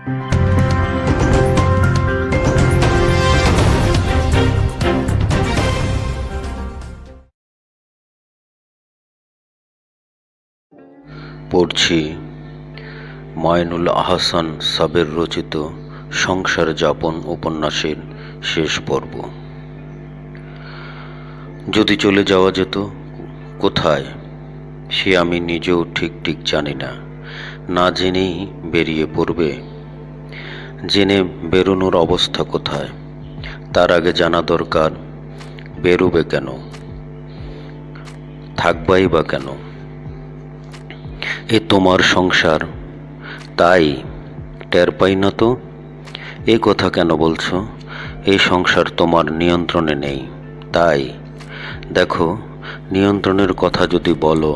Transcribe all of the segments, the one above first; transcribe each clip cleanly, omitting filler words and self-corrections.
পড়ছি মঈনুল আহসান সাবের রচিত সংসার যাপন উপন্যাসের শেষ পর্ব। যদি চলে যাওয়া যেত, কোথায় সে আমি নিজেও ঠিক জানি না। না জেনেই বেরিয়ে পড়বে। জেনে বেরোনোর অবস্থা কোথায়, তার আগে জানা দরকার বেরোবে কেন, থাকবাই বা কেন। এ তোমার সংসার, তাই টের পাই না তো। এ কথা কেন বলছো? এই সংসার তোমার নিয়ন্ত্রণে নেই, তাই। দেখো, নিয়ন্ত্রণের কথা যদি বলো,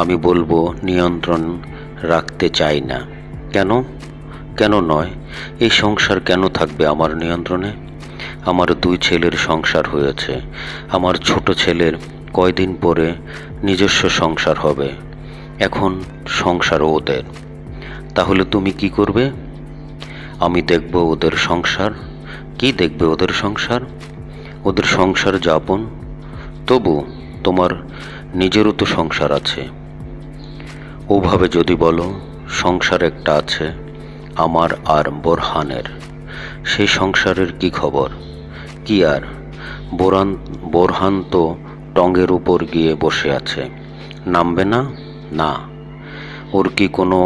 আমি বলবো নিয়ন্ত্রণ রাখতে চাই না। কেন? কেন নয়? এই সংসার কেন থাকবে আমার নিয়ন্ত্রণে? আমার 2 ছেলের সংসার হয়েছে। আমার ছোট ছেলের কয়দিন পরে নিজস্ব সংসার হবে। এখন সংসার ওদের। তাহলে তুমি কি করবে? আমি দেখব ওদের সংসার। কি দেখবে ওদের সংসার? ওদের সংসার যাপন। তবু তোমার নিজেরও তো সংসার আছে। ওভাবে যদি বলো, সংসার একটা আছে আমার আর বোরহানের। সেই সংসারের কি খবর? কি আর, বোরহান তো টঙের উপর গিয়ে বসে আছে, নামবে না। না, ওর কি কোনো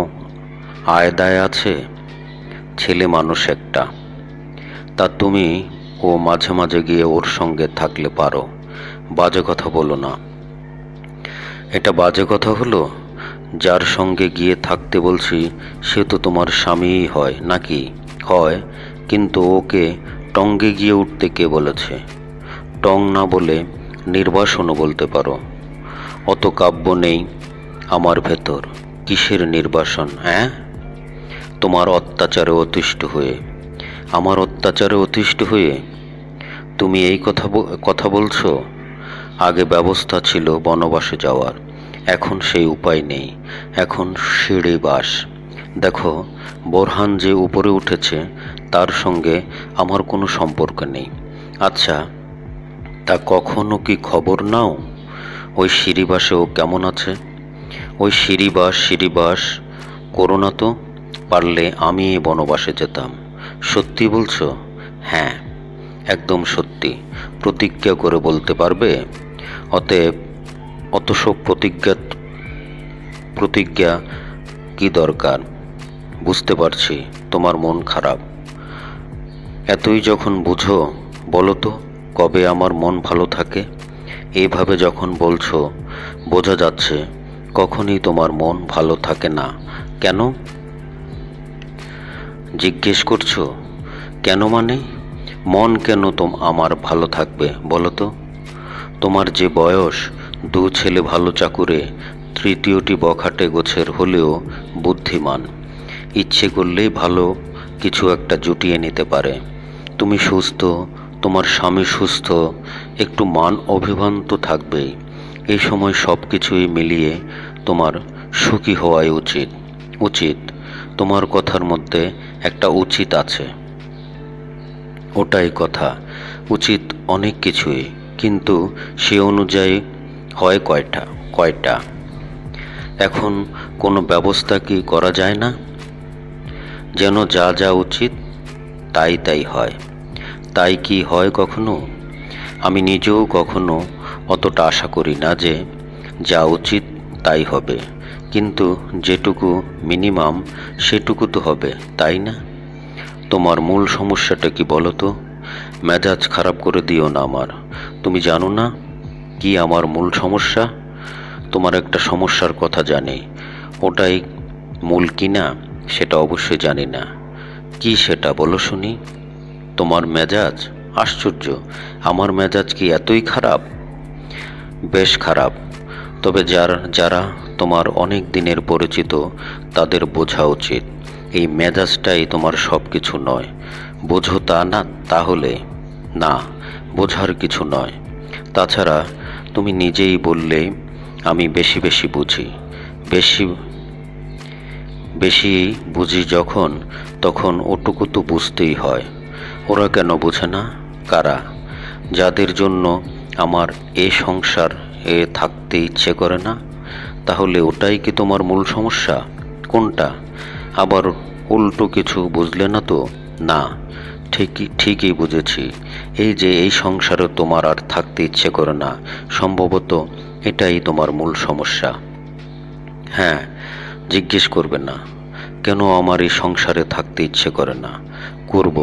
আয় দায় আছে? ছেলে মানুষ একটা। তা তুমি ও মাঝে মাঝে গিয়ে ওর সঙ্গে থাকলে পারো। বাজে কথা বলো না। এটা বাজে কথা হলো? যার সঙ্গে গিয়ে থাকতে বলছি সে তো তোমার স্বামীই হয় নাকি? হয়, কিন্তু ওকে টঙ্গে গিয়ে উঠতে কে বলেছে? টং না বলে নির্বাসনও বলতে পারো। অত কাব্য নেই আমার ভেতর। কিসের নির্বাসন? তোমার অত্যাচারে অতিষ্ঠ হয়ে। আমার অত্যাচারে অতিষ্ঠ হয়ে তুমি এই কথা বলছো? আগে ব্যবস্থা ছিল বনবাসে যাওয়ার, এখন সেই উপায় নেই। এখন সিঁড়ি বাস। দেখো, বোরহান যে উপরে উঠেছে তার সঙ্গে আমার কোনো সম্পর্ক নেই। আচ্ছা, তা কখনো কি খবর নাও ওই সিঁড়িবাসে ও কেমন আছে? ওই সিঁড়িবাস করো না তো। পারলে আমি বনবাসে যেতাম। সত্যি বলছো? হ্যাঁ, একদম সত্যি। প্রতিজ্ঞা করে বলতে পারবে? অতএব অত সব প্রতিজ্ঞা কি দরকার? বুঝতে পারছি তোমার মন খারাপ। এতই যখন বুঝো, বলো তো কবে আমার মন ভালো থাকে? এইভাবে যখন বলছো, বোঝা যাচ্ছে কখনই তোমার মন ভালো থাকে না। কেন জিজ্ঞেস করছো? কেন মানে? মন কেন আমার ভালো থাকবে বলো তো? তোমার যে বয়স, 2 ছেলে ভালো চাকুরে, তৃতীয়টি বখাটে গোছের হলেও বুদ্ধিমান। ইচ্ছে করলেই ভালো কিছু একটা জুটিয়ে নিতে পারে। তুমি সুস্থ, তোমার স্বামী সুস্থ, একটু মান অভিমান তো থাকবেই। এই সময় সব কিছুই মিলিয়ে তোমার সুখী হওয়াই উচিত। তোমার কথার মধ্যে একটা উচিত আছে। ওটাই কথা। উচিত অনেক কিছুই, কিন্তু সে অনুযায়ী হয় কয়টা? এখন কোনো ব্যবস্থা কি করা যায় না? যেন যা উচিত তাই হয়। তাই কি হয় কখনো? আমি নিজেও কখনো অতটা আশা করি না যে যা উচিত তাই হবে, কিন্তু যেটুকু মিনিমাম সেটুকু তো হবে, তাই না? তোমার মূল সমস্যাটা কি বলো তো? মেজাজ খারাপ করে দিও না আমার। তুমি জানো না কি আমার মূল সমস্যা? তোমার একটা সমস্যার কথা জানি, ওটাই মূল কিনা সেটা অবশ্যই জানি না। কি সেটা বলো শুনি। তোমার মেজাজ? আশ্চর্য, আমার মেজাজ কি এতই খারাপ? বেশ খারাপ। তবে যারা তোমার অনেক দিনের পরিচিত তাদের বোঝা উচিত এই মেজাজটাই তোমার সব কিছু নয়। বোঝো তা না? তাহলে না, বোঝার কিছু নয়। তাছাড়া তুমি নিজেই বললে আমি বেশি বুঝি। বেশি বুঝি যখন, তখন ওটুকু তো বুঝতেই হয়। ওরা কেন বোঝে না? কারা? যাদের জন্য আমার এ সংসার এ থাকতে ইচ্ছে করে না। তাহলে ওটাই কি তোমার মূল সমস্যা? কোনটা? আবার উল্টো কিছু বুঝলে না তো? না, ঠিকই বুঝেছি। এই যে এই সংসারে তোমার আর থাকতে ইচ্ছে করে না, সম্ভবত এটাই তোমার মূল সমস্যা। হ্যাঁ, জিজ্ঞেস করবে না কেন আমার এই সংসারে থাকতে ইচ্ছে করে না। করব,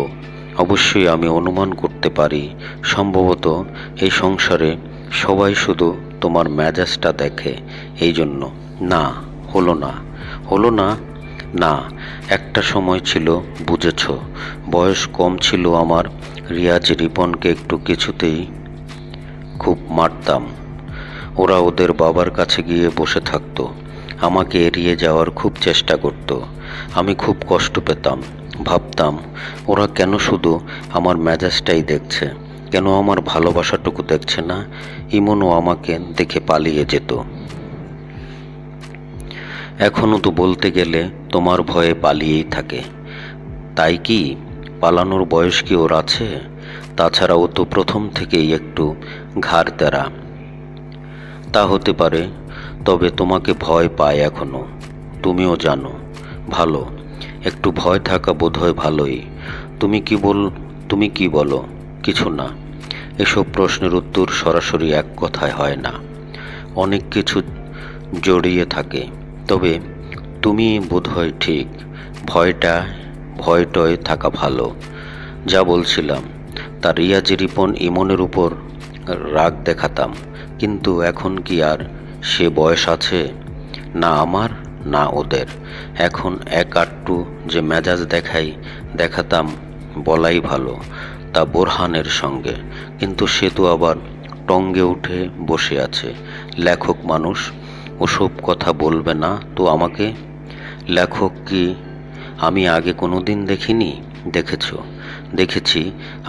অবশ্যই। আমি অনুমান করতে পারি সম্ভবত এই সংসারে সবাই শুধু তোমার মেজাজটা দেখে, এই জন্য। না, হলো না। হলো না? না, একটা সময় ছিল, বুঝেছ। বয়স কম ছিল আমার, রিয়াজ রিপনকে একটু কিছুতেই খুব মারতাম। ওরা ওদের বাবার কাছে গিয়ে বসে থাকতো, আমাকে এড়িয়ে যাওয়ার খুব চেষ্টা করত। আমি খুব কষ্ট পেতাম, ভাবতাম ওরা কেন শুধু আমার মেজাজটাই দেখছে, কেন আমার ভালোবাসাটুকু দেখছে না। ইমনও আমাকে দেখে পালিয়ে যেত। এখনও তো বলতে গেলে তোমার ভয়ে পালিয়েই থাকে। তাই কি পালানোর বয়স কি ওর আছে? তাছাড়া ও তো প্রথম থেকেই একটু ঘাড় তেরা। তা হতে পারে, তবে তোমাকে ভয় পায় এখনো, তুমিও জানো। ভালো, একটু ভয় থাকা বোধহয় ভালোই। তুমি কি বলো? কিছু না। এসব প্রশ্নের উত্তর সরাসরি এক কথায় হয় না, অনেক কিছু জড়িয়ে থাকে। তবে তুমি বোধহয় ঠিক, ভয়টয় থাকা ভালো। যা বলছিলাম, তার রিয়াজ রিপন ইমনের উপর রাগ দেখাতাম, কিন্তু এখন কি আর সে বয়স আছে? না আমার, না ওদের। এখন এক আটটু যে মেজাজ দেখাতাম বলাই ভালো, তা বোরহানের সঙ্গে। কিন্তু সে তো আবার টঙ্গে উঠে বসে আছে। লেখক মানুষ, ওসব কথা বলবে না তো আমাকে। লেখক কি আমি আগে কোনো দিন দেখিনি? দেখেছি।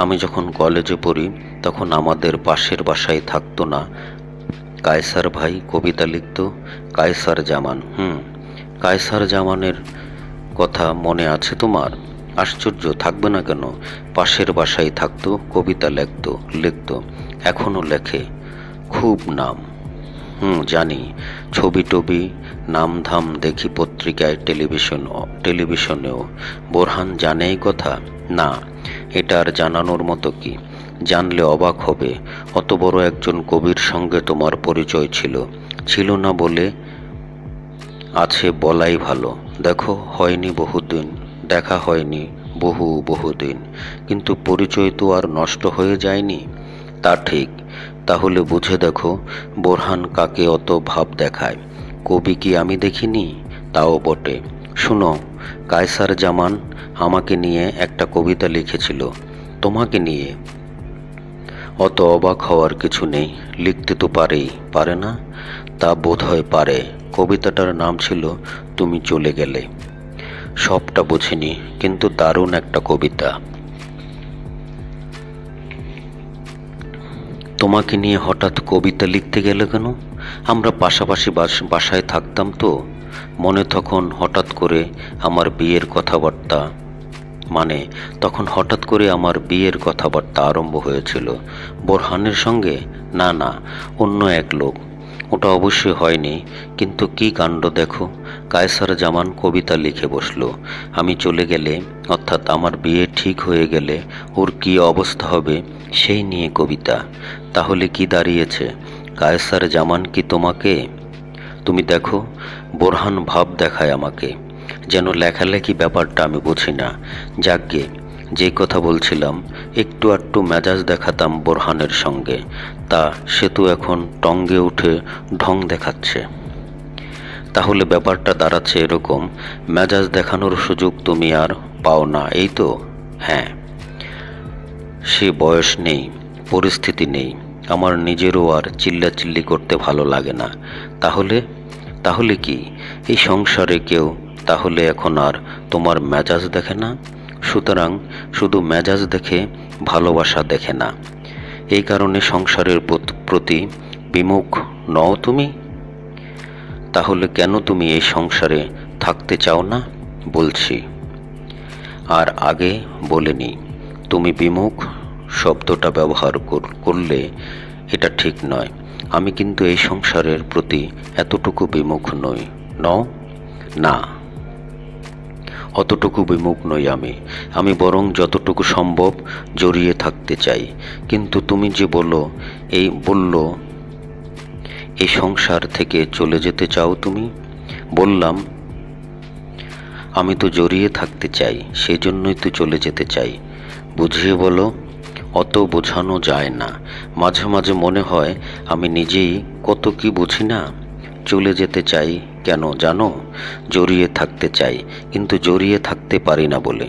আমি যখন কলেজে পড়ি তখন আমাদের পাশের বাসায় থাকতো না কায়সার ভাই, কবিতা লিখত? কায়সার জামান। কায়সার জামানের কথা মনে আছে তোমার? আশ্চর্য, থাকবে না কেন? পাশের বাসায় থাকতো, কবিতা লিখত, এখনো লেখে। খুব নাম। জানি। ছবি টবি নাম ধাম দেখি পত্রিকায়, টেলিভিশনেও। বোরহান জানে এই কথা? না, এটা আর জানানোর মতো কি? জানলে অবাক হবে। অত বড় একজন কবির সঙ্গে তোমার পরিচয় ছিল না বলে আছে বলাই ভালো। দেখা হয়নি বহুদিন, কিন্তু পরিচয় তো আর নষ্ট হয়ে যায়নি। তা ঠিক। তাহলে বুঝে দেখো বোরহান কাকে অত ভাব দেখায়। কবি কি আমি দেখিনি? তাও বটে। শুনো, কায়সার জামান আমাকে নিয়ে একটা কবিতা লিখেছিল। তোমাকে নিয়ে অত অবাক হওয়ার কিছু নেই, লিখতে তো পারে না? তা বোধহয় পারে। কবিতাটার নাম ছিল তুমি চলে গেলে। সবটা বুঝিনি, কিন্তু দারুণ একটা কবিতা। তোমাকে নিয়ে হঠাৎ কবিতা লিখতে গেলে কেন? আমরা পাশাপাশি বাসায় থাকতাম তো। মনে তখন হঠাৎ করে আমার বিয়ের কথাবার্তা আরম্ভ হয়েছিল। বোরহানের সঙ্গে? না, অন্য এক লোক। ওটা অবশ্যই হয়নি, কিন্তু কি কাণ্ড দেখো। কায়সার জামান কবিতা লিখে বসলো। আমি চলে গেলে, অর্থাৎ আমার বিয়ে ঠিক হয়ে গেলে ওর কি অবস্থা হবে সেই নিয়ে কবিতা। তাহলে কি দাঁড়িয়েছে? কায়সার জামান কি তোমাকে? তুমি দেখো, বোরহান ভাব দেখায় আমাকে, যেন লেখালেখি ব্যাপারটা আমি বুঝি না। যাকগে, যেই কথা বলছিলাম, একটু আধটু মেজাজ দেখাতাম বোরহানের সঙ্গে, তা সে তো এখন টঙ্গে উঠে ঢং দেখাচ্ছে। তাহলে ব্যাপারটা দাঁড়াচ্ছে এরকম, মেজাজ দেখানোর সুযোগ তুমি আর পাও না, এই তো? হ্যাঁ, সে বয়স নেই, পরিস্থিতি নেই। আমার নিজেরও আর চিল্লাচিল্লি করতে ভালো লাগে না। তাহলে কি এই সংসারে কেউ তাহলে এখন আর তোমার মেজাজ দেখে না? সুতরাং শুধু মেজাজ দেখে, ভালোবাসা দেখে না। এই কারণে সংসারের প্রতি বিমুখ নও তুমি? তাহলে কেন তুমি এই সংসারে থাকতে চাও না? বলছি। আর আগে বলিনি, তুমি বিমুখ শব্দটা ব্যবহার করলে এটা ঠিক নয়। আমি কিন্তু এই সংসারের প্রতি এতটুকু বিমুখ নই। নও? না, অতটুকু বিমুখ নই আমি বরং যতটুকু সম্ভব জড়িয়ে থাকতে চাই। কিন্তু তুমি যে বললো এই সংসার থেকে চলে যেতে চাও তুমি। বললাম আমি তো জড়িয়ে থাকতে চাই, সেই জন্যই তো চলে যেতে চাই। বুঝিয়ে বলো। অত বোঝানো যায় না। মাঝে মাঝে মনে হয় আমি নিজেই কত কি বুঝি না। চলে যেতে চাই কেন জানো? জড়িয়ে থাকতে চাই, কিন্তু জড়িয়ে থাকতে পারি না বলে।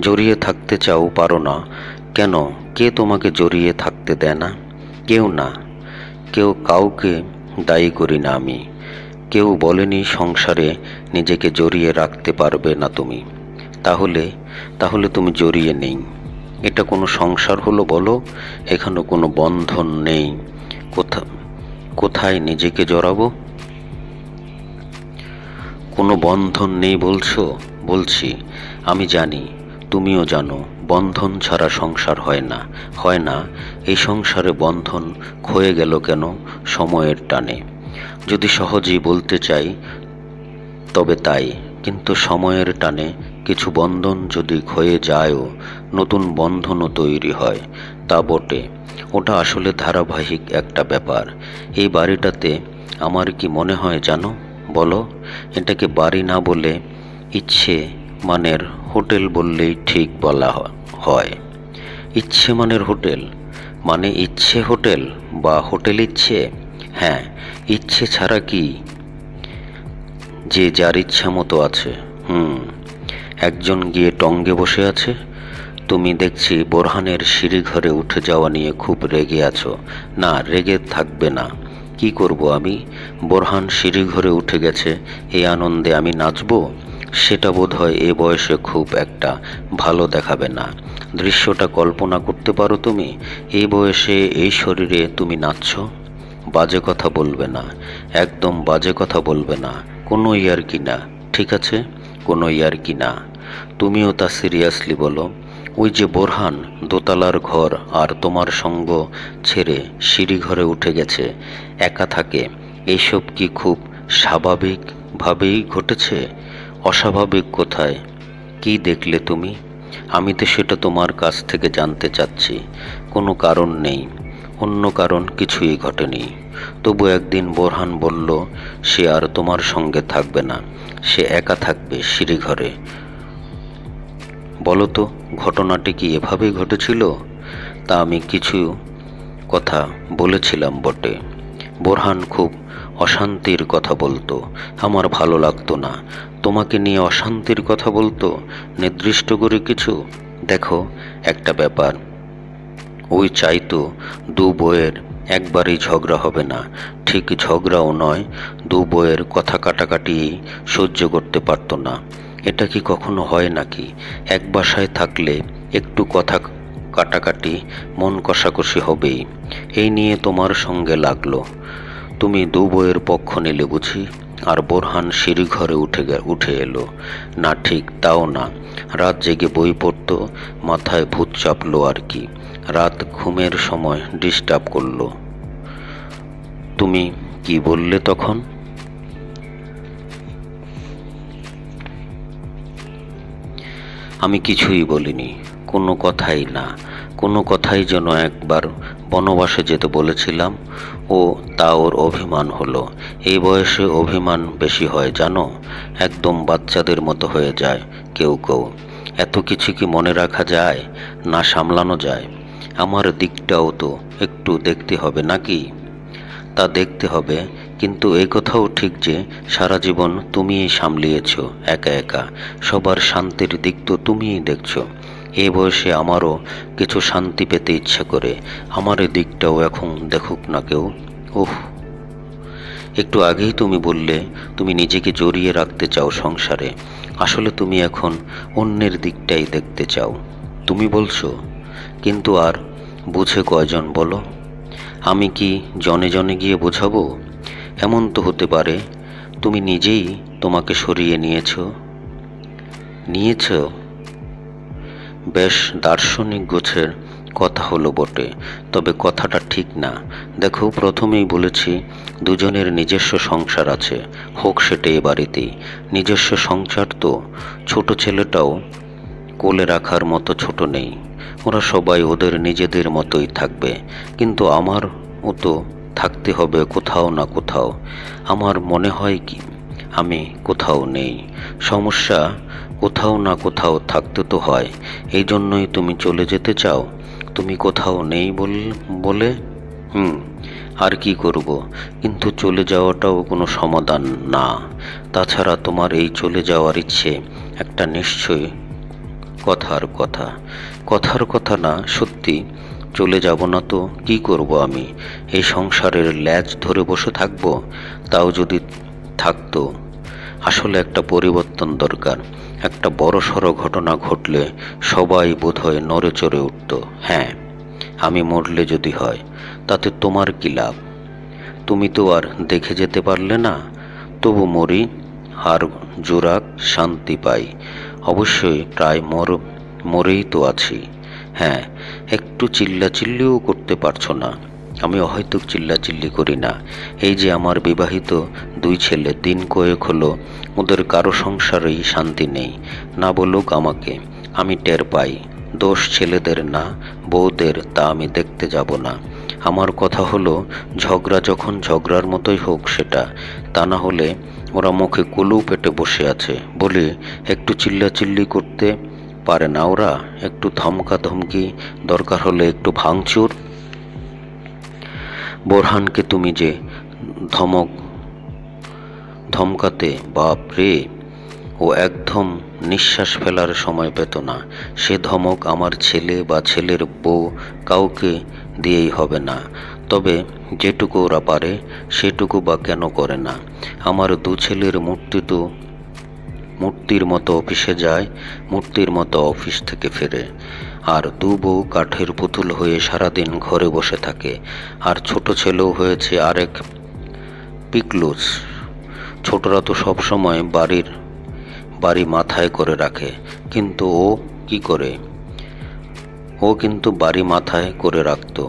জড়িয়ে থাকতে চাও, পারো না কেন? কে তোমাকে জড়িয়ে থাকতে দেয় না? কেউ না। কাউকে দায়ী করি না আমি। কেউ বলেনি সংসারে নিজেকে জড়িয়ে রাখতে পারবে না তুমি। তাহলে তুমি জড়িয়ে নেই। এটা কোনো সংসার হলো বলো? এখানে কোনো বন্ধন নেই। কোথায় নিজেকে জড়াবো? কোনো বন্ধন নেই বলছো? বলছি, আমি জানি, তুমিও জানো, বন্ধন ছাড়া সংসার হয় না। এই সংসারে বন্ধন ক্ষয়ে গেল কেন? সময়ের টানে। যদি সহজেই বলতে চাই তবে তাই, কিন্তু সময়ের টানে কিছু বন্ধন যদি ক্ষয়ে যায়ও, নতুন বন্ধনও তৈরি হয়। তা বটে, ওটা আসলে ধারাবাহিক একটা ব্যাপার। এই বাড়িটাতে আমার কি মনে হয় জানো? বলো, এটাকে বাড়ি না বলে ইচ্ছে মানের হোটেল বললেই ঠিক বলা হয়। ইচ্ছে মানের হোটেল মানে ইচ্ছে হোটেল বা হোটেল ইচ্ছে? হ্যাঁ, ইচ্ছে ছাড়া কি? যে যার ইচ্ছা মতো আছে। একজন গিয়ে টঙ্গে বসে আছে। তুমি দেখছি বোরহানের সিঁড়িঘরে উঠে যাওয়া নিয়ে খুব রেগে আছো। না, রেগে থাকবে না। কি করব আমি? বোরহান সিঁড়িঘরে উঠে গেছে, এই আনন্দে আমি নাচবো? সেটা বোধহয় এ বয়সে খুব একটা ভালো দেখাবে না। দৃশ্যটা কল্পনা করতে পারো তুমি? এই বয়সে এই শরীরে তুমি নাচছো? বাজে কথা বলবে না, একদম বাজে কথা বলবে না। কোনো ইয়ার্কি না, ঠিক আছে? কোনো ইয়ার্কি না। তুমিও তা সিরিয়াসলি বলো। ওই যে বোরহান দোতলার ঘর আর তোমার সঙ্গ ছেড়ে সিঁড়িঘরে উঠে গেছে, একা থাকে, এইসব কি খুব স্বাভাবিকভাবেই ঘটেছে? অস্বাভাবিক কোথায়? কি দেখলে তুমি? আমি তো সেটা তোমার কাছ থেকে জানতে চাচ্ছি। কোনো কারণ নেই, অন্য কারণ কিছুই ঘটেনি। তবু একদিন বোরহান বলল সে আর তোমার সঙ্গে থাকবে না, সে একা থাকবে সিঁড়িঘরে। বলো তো, ঘটনাটি কি এভাবেই ঘটেছিল? তা আমি কিছু কথা বলেছিলাম বটে। বোরহান খুব অশান্তির কথা বলতো, আমার ভালো লাগতো না। তোমাকে নিয়ে অশান্তির কথা বলতো? নির্দিষ্ট করে কিছু? দেখো, একটা ব্যাপার, ওই চাইতো দু বউয়ের একবারই ঝগড়া হবে না। ঠিক ঝগড়াও নয়, দু বউয়ের কথা কাটাকাটি সহ্য করতে পারতো না। এটা কি কখনো হয় নাকি? এক বাসায় থাকলে একটু কথা কাটাকাটি, মন কষাকষি হবেই। এই নিয়ে তোমার সঙ্গে লাগলো, তুমি দু বউয়ের পক্ষ নিলে বুঝি? আর বোরহান সিঁড়িঘরে উঠে এলো? না, ঠিক তাও না। রাত জেগে বই পড়তো, মাথায় ভূত চাপলো আর কি। রাত ঘুমের সময় ডিস্টার্ব করলো। তুমি কি বললে তখন? আমি কিছুই বলিনি, কোনো কথাই না। কোনো কথাই যেন একবার বনবাসে যেতে বলেছিলাম, তা ওর অভিমান হলো। এই বয়সে অভিমান বেশি হয় জানো, একদম বাচ্চাদের মতো হয়ে যায় কেউ। এত কিছু কি মনে রাখা যায় না? সামলানো যায়? আমার দিকটাও তো একটু দেখতে হবে নাকি? তা দেখতে হবে, কিন্তু এই কথাও ঠিক যে সারা জীবন তুমিই সামলিয়েছ একা একা। সবার শান্তির দিক তো তুমিই দেখছো। এই বয়সে আমারও কিছু শান্তি পেতে ইচ্ছে করে। আমার এই দিকটাও এখন দেখুক না কেউ। উফ, একটু আগেই তুমি বললে তুমি নিজেকে জড়িয়ে রাখতে চাও সংসারে। আসলে তুমি এখন অন্যের দিকটাই দেখতে চাও। তুমি বলছো, কিন্তু আর বুঝে কয়জন বলো? আমি কি জনে জনে গিয়ে বোঝাবো? এমন তো হতে পারে তুমি নিজেই তোমাকে সরিয়ে নিয়েছ। বেশ দার্শনিক গোছের কথা হলো বটে, তবে কথাটা ঠিক না। দেখো, প্রথমেই বলেছি দুজনের নিজস্ব সংসার আছে, হোক সেটা এ বাড়িতেই। নিজস্ব সংসার তো ছোট ছেলেটাও কোলে রাখার মতো ছোট নেই। ওরা সবাই ওদের নিজেদের মতোই থাকবে, কিন্তু আমারও তো থাকতে হবে কোথাও না কোথাও। আমার মনে হয় কি আমি কোথাও নেই। সমস্যা, কোথাও না কোথাও থাকতে তো হয়। এই জন্যই তুমি চলে যেতে চাও। তুমি কোথাও নেই বলে। আর কি করব? কিন্তু চলে যাওয়াটাও কোনো সমাধান না। তাছাড়া তোমার এই চলে যাওয়ার ইচ্ছে একটা নিশ্চয় কথার কথা না। সত্যি চলে যাব না তো কি করব আমি? এই সংসারের ল্যাজ ধরে বসে থাকব? তাও যদি থাকতো, আসলে একটা পরিবর্তন দরকার। একটা বড়সড় ঘটনা ঘটলে সবাই বোধহয় নড়ে চড়ে উঠত। হ্যাঁ, আমি মরলে যদি হয়, তাতে তোমার কি লাভ? তুমি তো আর দেখে যেতে পারলে না। তবু মরি, আর জোরাক শান্তি পাই। অবশ্যই প্রায় মরেই তো আছি। হ্যাঁ, একটু চিল্লাচিল্লিও করতে পারছো না। আমি হয়তো চিল্লাচিল্লি করি না। এই যে আমার বিবাহিত 2 ছেলে, দিন কয়েক হলো ওদের কারো সংসারেই শান্তি নেই। না বলুক আমাকে, আমি টের পাই। দোষ ছেলেদের না বউদের, তা আমি দেখতে যাব না। আমার কথা হলো, ঝগড়া যখন ঝগড়ার মতোই হোক সেটা, তা না হলে ওরা মুখে কুলু পেটে বসে আছে বলে একটু চিল্লাচিল্লি করতে পারে না ওরা? একটু ধমকাধমকি, দরকার হলে একটু ভাঙচুর। বোরহানকে তুমি যে ধমকাতে, বাপ রে, ও একদম নিঃশ্বাস ফেলার সময় পেত না। সে ধমক আমার ছেলে বা ছেলের বউ কাউকে দিয়েই হবে না। তবে যেটুকু ওরা পারে সেটুকু বা কেন করে না? আমার 2 ছেলের মূর্তির মতো অফিসে যায়, মূর্তির মতো অফিস থেকে ফেরে। আর 2 বউ কাঠের পুতুল হয়ে সারাদিন ঘরে বসে থাকে। আর ছোট ছেলেও হয়েছে আরেক পিকলুস। ছোটরা তো সবসময় বাড়ি মাথায় করে রাখে, কিন্তু ও কি করে? ও কিন্তু বাড়ি মাথায় করে রাখতো।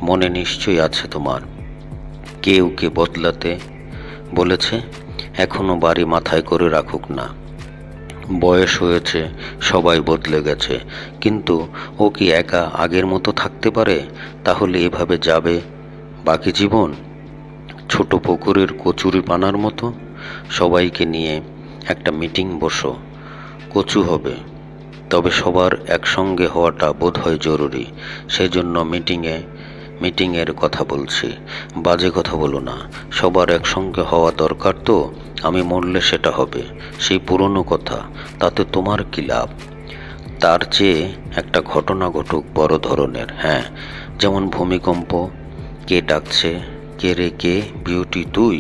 মনে নিশ্চয়ই আছে তোমার। কে ওকে বদলাতে বলেছে? এখনো বাড়ি মাথায় করে রাখুক না। বয়স হয়েছে, সবাই বদলে গেছে, কিন্তু ও কি একা আগের মতো থাকতে পারে? তাহলে এভাবে যাবে বাকি জীবন, ছোট পুকুরের কচুরি পানার মতো। সবাইকে নিয়ে একটা মিটিং বসো, কচু হবে। তবে সবার একসঙ্গে হওয়াটা বোধহয় জরুরি। সেই জন্য মিটিংয়ের কথা বলছি। বাজে কথা বলো না। সবার একসঙ্গে হওয়া দরকার তো। আমি মরলে সেটা হবে, সেই পুরনো কথা। তাতে তোমার কি লাভ? তার চেয়ে একটা ঘটনা ঘটুক বড় ধরনের। হ্যাঁ, যেমন ভূমিকম্প। কে ডাকছে? কে রে কে? বিউটি তুই?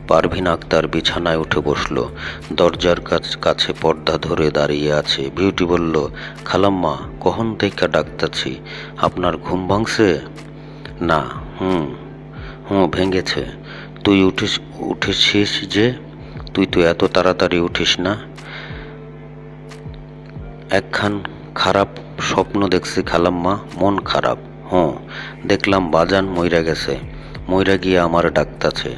পারভিন আক্তার বিছানায় উঠে বসলো। দরজার কাছে পর্দা ধরে দাঁড়িয়ে আছে। বিউটি বলল, খালাম্মা, কখন থেকে ডাকতাছি? আপনার ঘুম ভাঙছে? না। হুম, ভেঙেছে। তুই উঠেছিস যে? তুই তো এত তাড়াতাড়ি উঠিস না। একখান খারাপ স্বপ্ন দেখছি খালাম্মা, মন খারাপ। দেখলাম বাজান মইরা গেছে। মইরা গিয়ে আমার ডাকতাছে।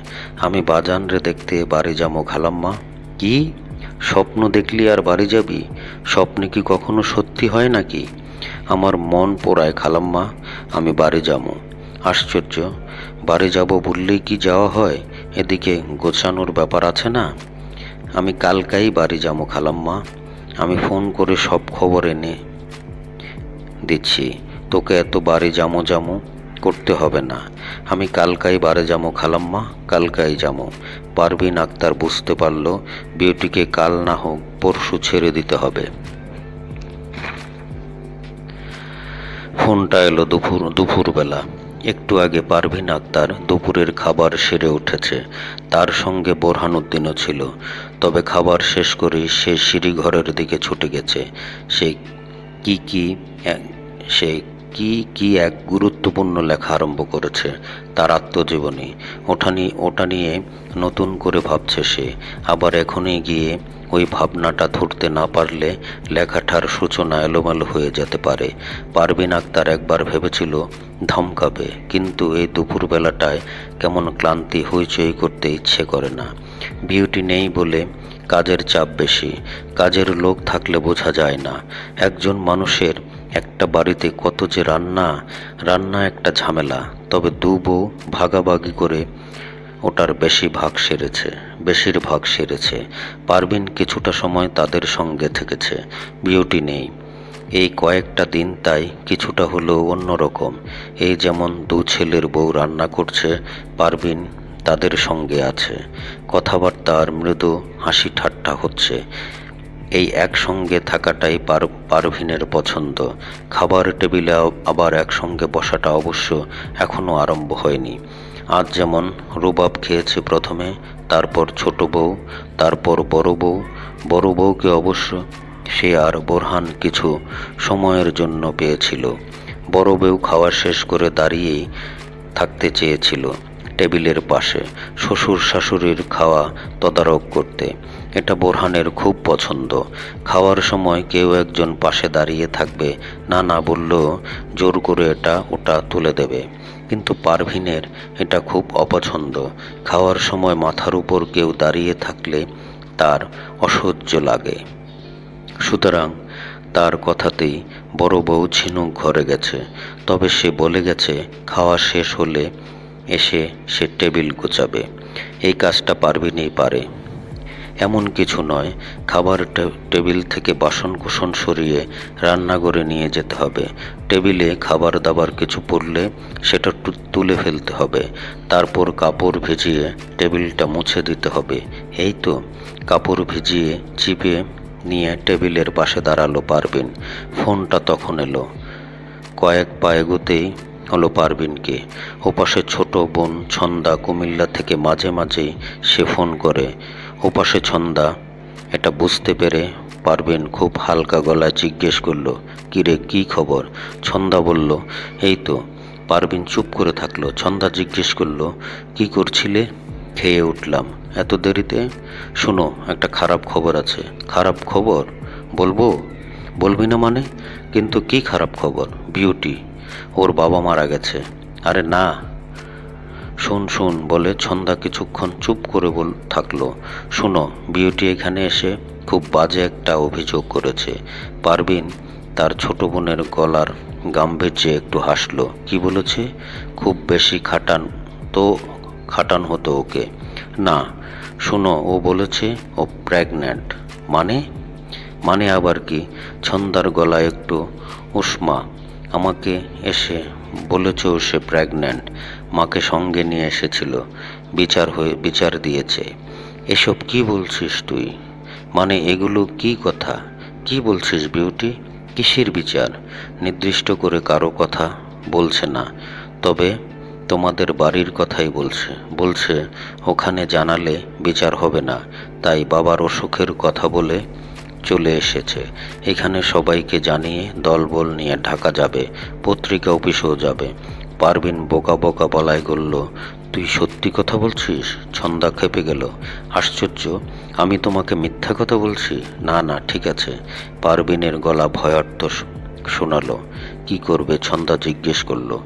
আমি বাজান রে দেখতে বাড়ি যাবো খালাম্মা। কি স্বপ্ন দেখলি আর বাড়ি যাবি? স্বপ্নে কি কখনো সত্যি হয় নাকি? আমার মন পোড়ায় খালাম্মা, আমি বাড়ি যাবো। আশ্চর্য, বাড়ি যাব বললেই কি যাওয়া হয়? এদিকে গোছানোর ব্যাপার আছে না। আমি কালকাই বাড়ি যাবো খালাম্মা। আমি ফোন করে সব খবর এনে দিচ্ছি। তোকে এত বাড়ি জামো করতে হবে না। আমি কালকাই বাড়ি যাবো খালাম্মা, কালকাই যাবো। পারভিন আক্তার বুঝতে পারল বিউটিকে কাল না হোক পরশু ছেড়ে দিতে হবে। ফোনটা এলো দুপুরবেলা। একটু আগে পারভিন আক্তার দুপুরের খাবার সেরে উঠেছে। তার সঙ্গে বোরহানুদ্দিনও ছিল। তবে খাবার শেষ করেই সে সিঁড়িঘরের দিকে ছুটে গেছে। সে কি কি এক গুরুত্বপূর্ণ লেখা আরম্ভ করেছে, তার আত্মজীবনী। ওটা নিয়ে নতুন করে ভাবছে সে। আবার এখনই গিয়ে ওই ভাবনাটা ধরতে না পারলে লেখাটার সূচনা এলোমেলো হয়ে যেতে পারে। পারভিন আক্তার একবার ভেবেছিল ধমকাবে, কিন্তু এই দুপুরবেলাটায় কেমন ক্লান্তি হইচই করতে ইচ্ছে করে না। বিউটি নেই বলে কাজের চাপ বেশি। কাজের লোক থাকলে বোঝা যায় না। একজন মানুষের একটা বাড়িতে কত যে রান্না একটা ঝামেলা। তবে দু বউ ভাগাভাগি করে ওটার বেশিরভাগ সেরেছে। পারভিন কিছুটা সময় তাদের সঙ্গে থেকেছে। বিউটি নেই এই কয়েকটা দিন, তাই কিছুটা হলেও অন্যরকম। এই যেমন দু ছেলের বউ রান্না করছে, পারভিন তাদের সঙ্গে আছে। কথাবার্তা আর মৃদু হাসি ঠাট্টা হচ্ছে। এই একসঙ্গে থাকাটাই পারভিনের পছন্দ। খাবার টেবিলে আবার একসঙ্গে বসাটা অবশ্য এখনও আরম্ভ হয়নি। আজ যেমন রুবাব খেয়েছে প্রথমে, তারপর ছোট বউ, তারপর বড় বউকে অবশ্য সে আর বোরহান কিছু সময়ের জন্য পেয়েছিল। বড় বউ খাওয়া শেষ করে দাঁড়িয়েই থাকতে চেয়েছিল টেবিলের পাশে, শ্বশুর শাশুড়ির খাওয়া তদারক করতে। এটা বোরহানের খুব পছন্দ। খাওয়ার সময় কেউ একজন পাশে দাঁড়িয়ে থাকবে, না বললেও জোর করে এটা ওটা তুলে দেবে। কিন্তু পারভিনের এটা খুব অপছন্দ। খাওয়ার সময় মাথার উপর কেউ দাঁড়িয়ে থাকলে তার অসহ্য লাগে। সুতরাং তার কথাতেই বড় বউ ঝিনুক ঘরে গেছে। তবে সে বলে গেছে খাওয়া শেষ হলে এসে সে টেবিল গোছাবে। এই কাজটা পারভিনই পারে, এমন কিছু নয়। খাবার টেবিল থেকে বাসনকোসন সরিয়ে রান্নাঘরে নিয়ে যেতে হবে। টেবিলে খাবার দাবার কিছু পড়লে সেটা তুলে ফেলতে হবে। তারপর কাপড় ভিজিয়ে টেবিলটা মুছে দিতে হবে। এই তো। কাপড় ভিজিয়ে চিপে নিয়ে টেবিলের পাশে দাঁড়ালো পারভিন। ফোনটা তখন এলো। কয়েক পা এগোতেই হলো পারভিনকে। ওপাশে ছোট বোন ছন্দা কুমিল্লা থেকে মাঝে মাঝেই সে ফোন করে। ওপাশে ছন্দা। এটা বুঝতে পেরে পারভিন খুব হালকা গলায় জিজ্ঞেস করলো, কিরে, কি খবর? ছন্দা বলল, এই তো। পারভিন চুপ করে থাকলো। ছন্দা জিজ্ঞেস করলো, কি করছিলে? খেয়ে উঠলাম। এত দেরিতে? শোনো, একটা খারাপ খবর আছে। খারাপ খবর? বলবি না মানে? কিন্তু কি খারাপ খবর? বিউটি, ওর বাবা মারা গেছে। আরে না, শোন বলে ছন্দা কিছুক্ষণ চুপ করে থাকলো। শোনো, বিউটি এখানে এসে খুব বাজে একটা অভিযোগ করেছে। পারভিন তার ছোট বোনের গলার গাম্ভীর্যে একটু হাসলো। কি বলেছে? খুব বেশি খাটান হতো ওকে। না, শোনো, ও বলেছে ও প্রেগন্যান্ট। মানে আবার কি? ছন্দার গলায় একটু উষ্মা। আমাকে এসে বলেছ সে প্রেগন্যান্ট। মাকে সঙ্গে নিয়ে এসেছিল, বিচার দিয়েছে। এসব কি বলছিস তুই? মানে এগুলো কি কথা? কি বলছিস বিউটি? কিসের বিচার? নির্দিষ্ট করে কারো কথা বলছে না, তবে তোমাদের বাড়ির কথাই বলছে ওখানে জানালে বিচার হবে না, তাই বাবার অসুখের কথা বলে চলে এসেছে। এখানে সবাইকে জানিয়ে দলবল নিয়ে ঢাকা যাবে, পত্রিকা অফিসেও যাবে। পারভিন বোকা বলায় বলল, তুই সত্যি কথা বলছিস? ছন্দা খেপে গেল। আশ্চর্য, আমি তোমাকে মিথ্যা কথা বলছি? না, ঠিক আছে। পারভিনের গলা ভয়ার্থ শোনালো। কি করবে? ছন্দা জিজ্ঞেস করলো।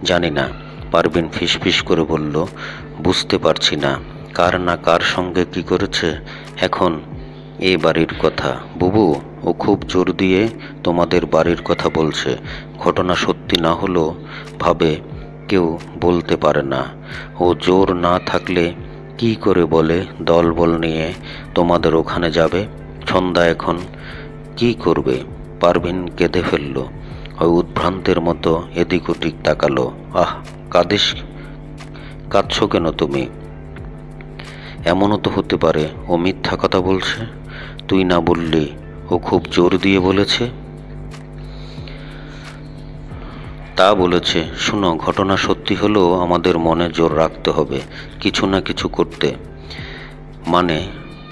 জানি না। পারভিন ফিসফিস করে বলল, বুঝতে পারছি না কার সঙ্গে কি করেছে। এখন এ বাড়ির কথা। বুবু, ও খুব জোর দিয়ে তোমাদের বাড়ির কথা বলছে। ঘটনা সত্যি না হলেও ভাবে কেউ বলতে পারে না। ও জোর না থাকলে কি করে বলে দলবল নিয়ে তোমাদের ওখানে যাবে? ছন্দা এখন কি করবে? পারভিন কেঁদে ফেলল। ওই উদ্ভ্রান্তের মতো এদিক ওদিক তাকালো। আহ, কাঁদছ কেন তুমি? এমনও তো হতে পারে ও মিথ্যা কথা বলছে। তুই না বললি ও খুব জোর দিয়ে বলেছে? তা বলেছে। শোনো, ঘটনা সত্যি হলেও আমাদের মনে জোর রাখতে হবে, কিছু না কিছু করতে। মানে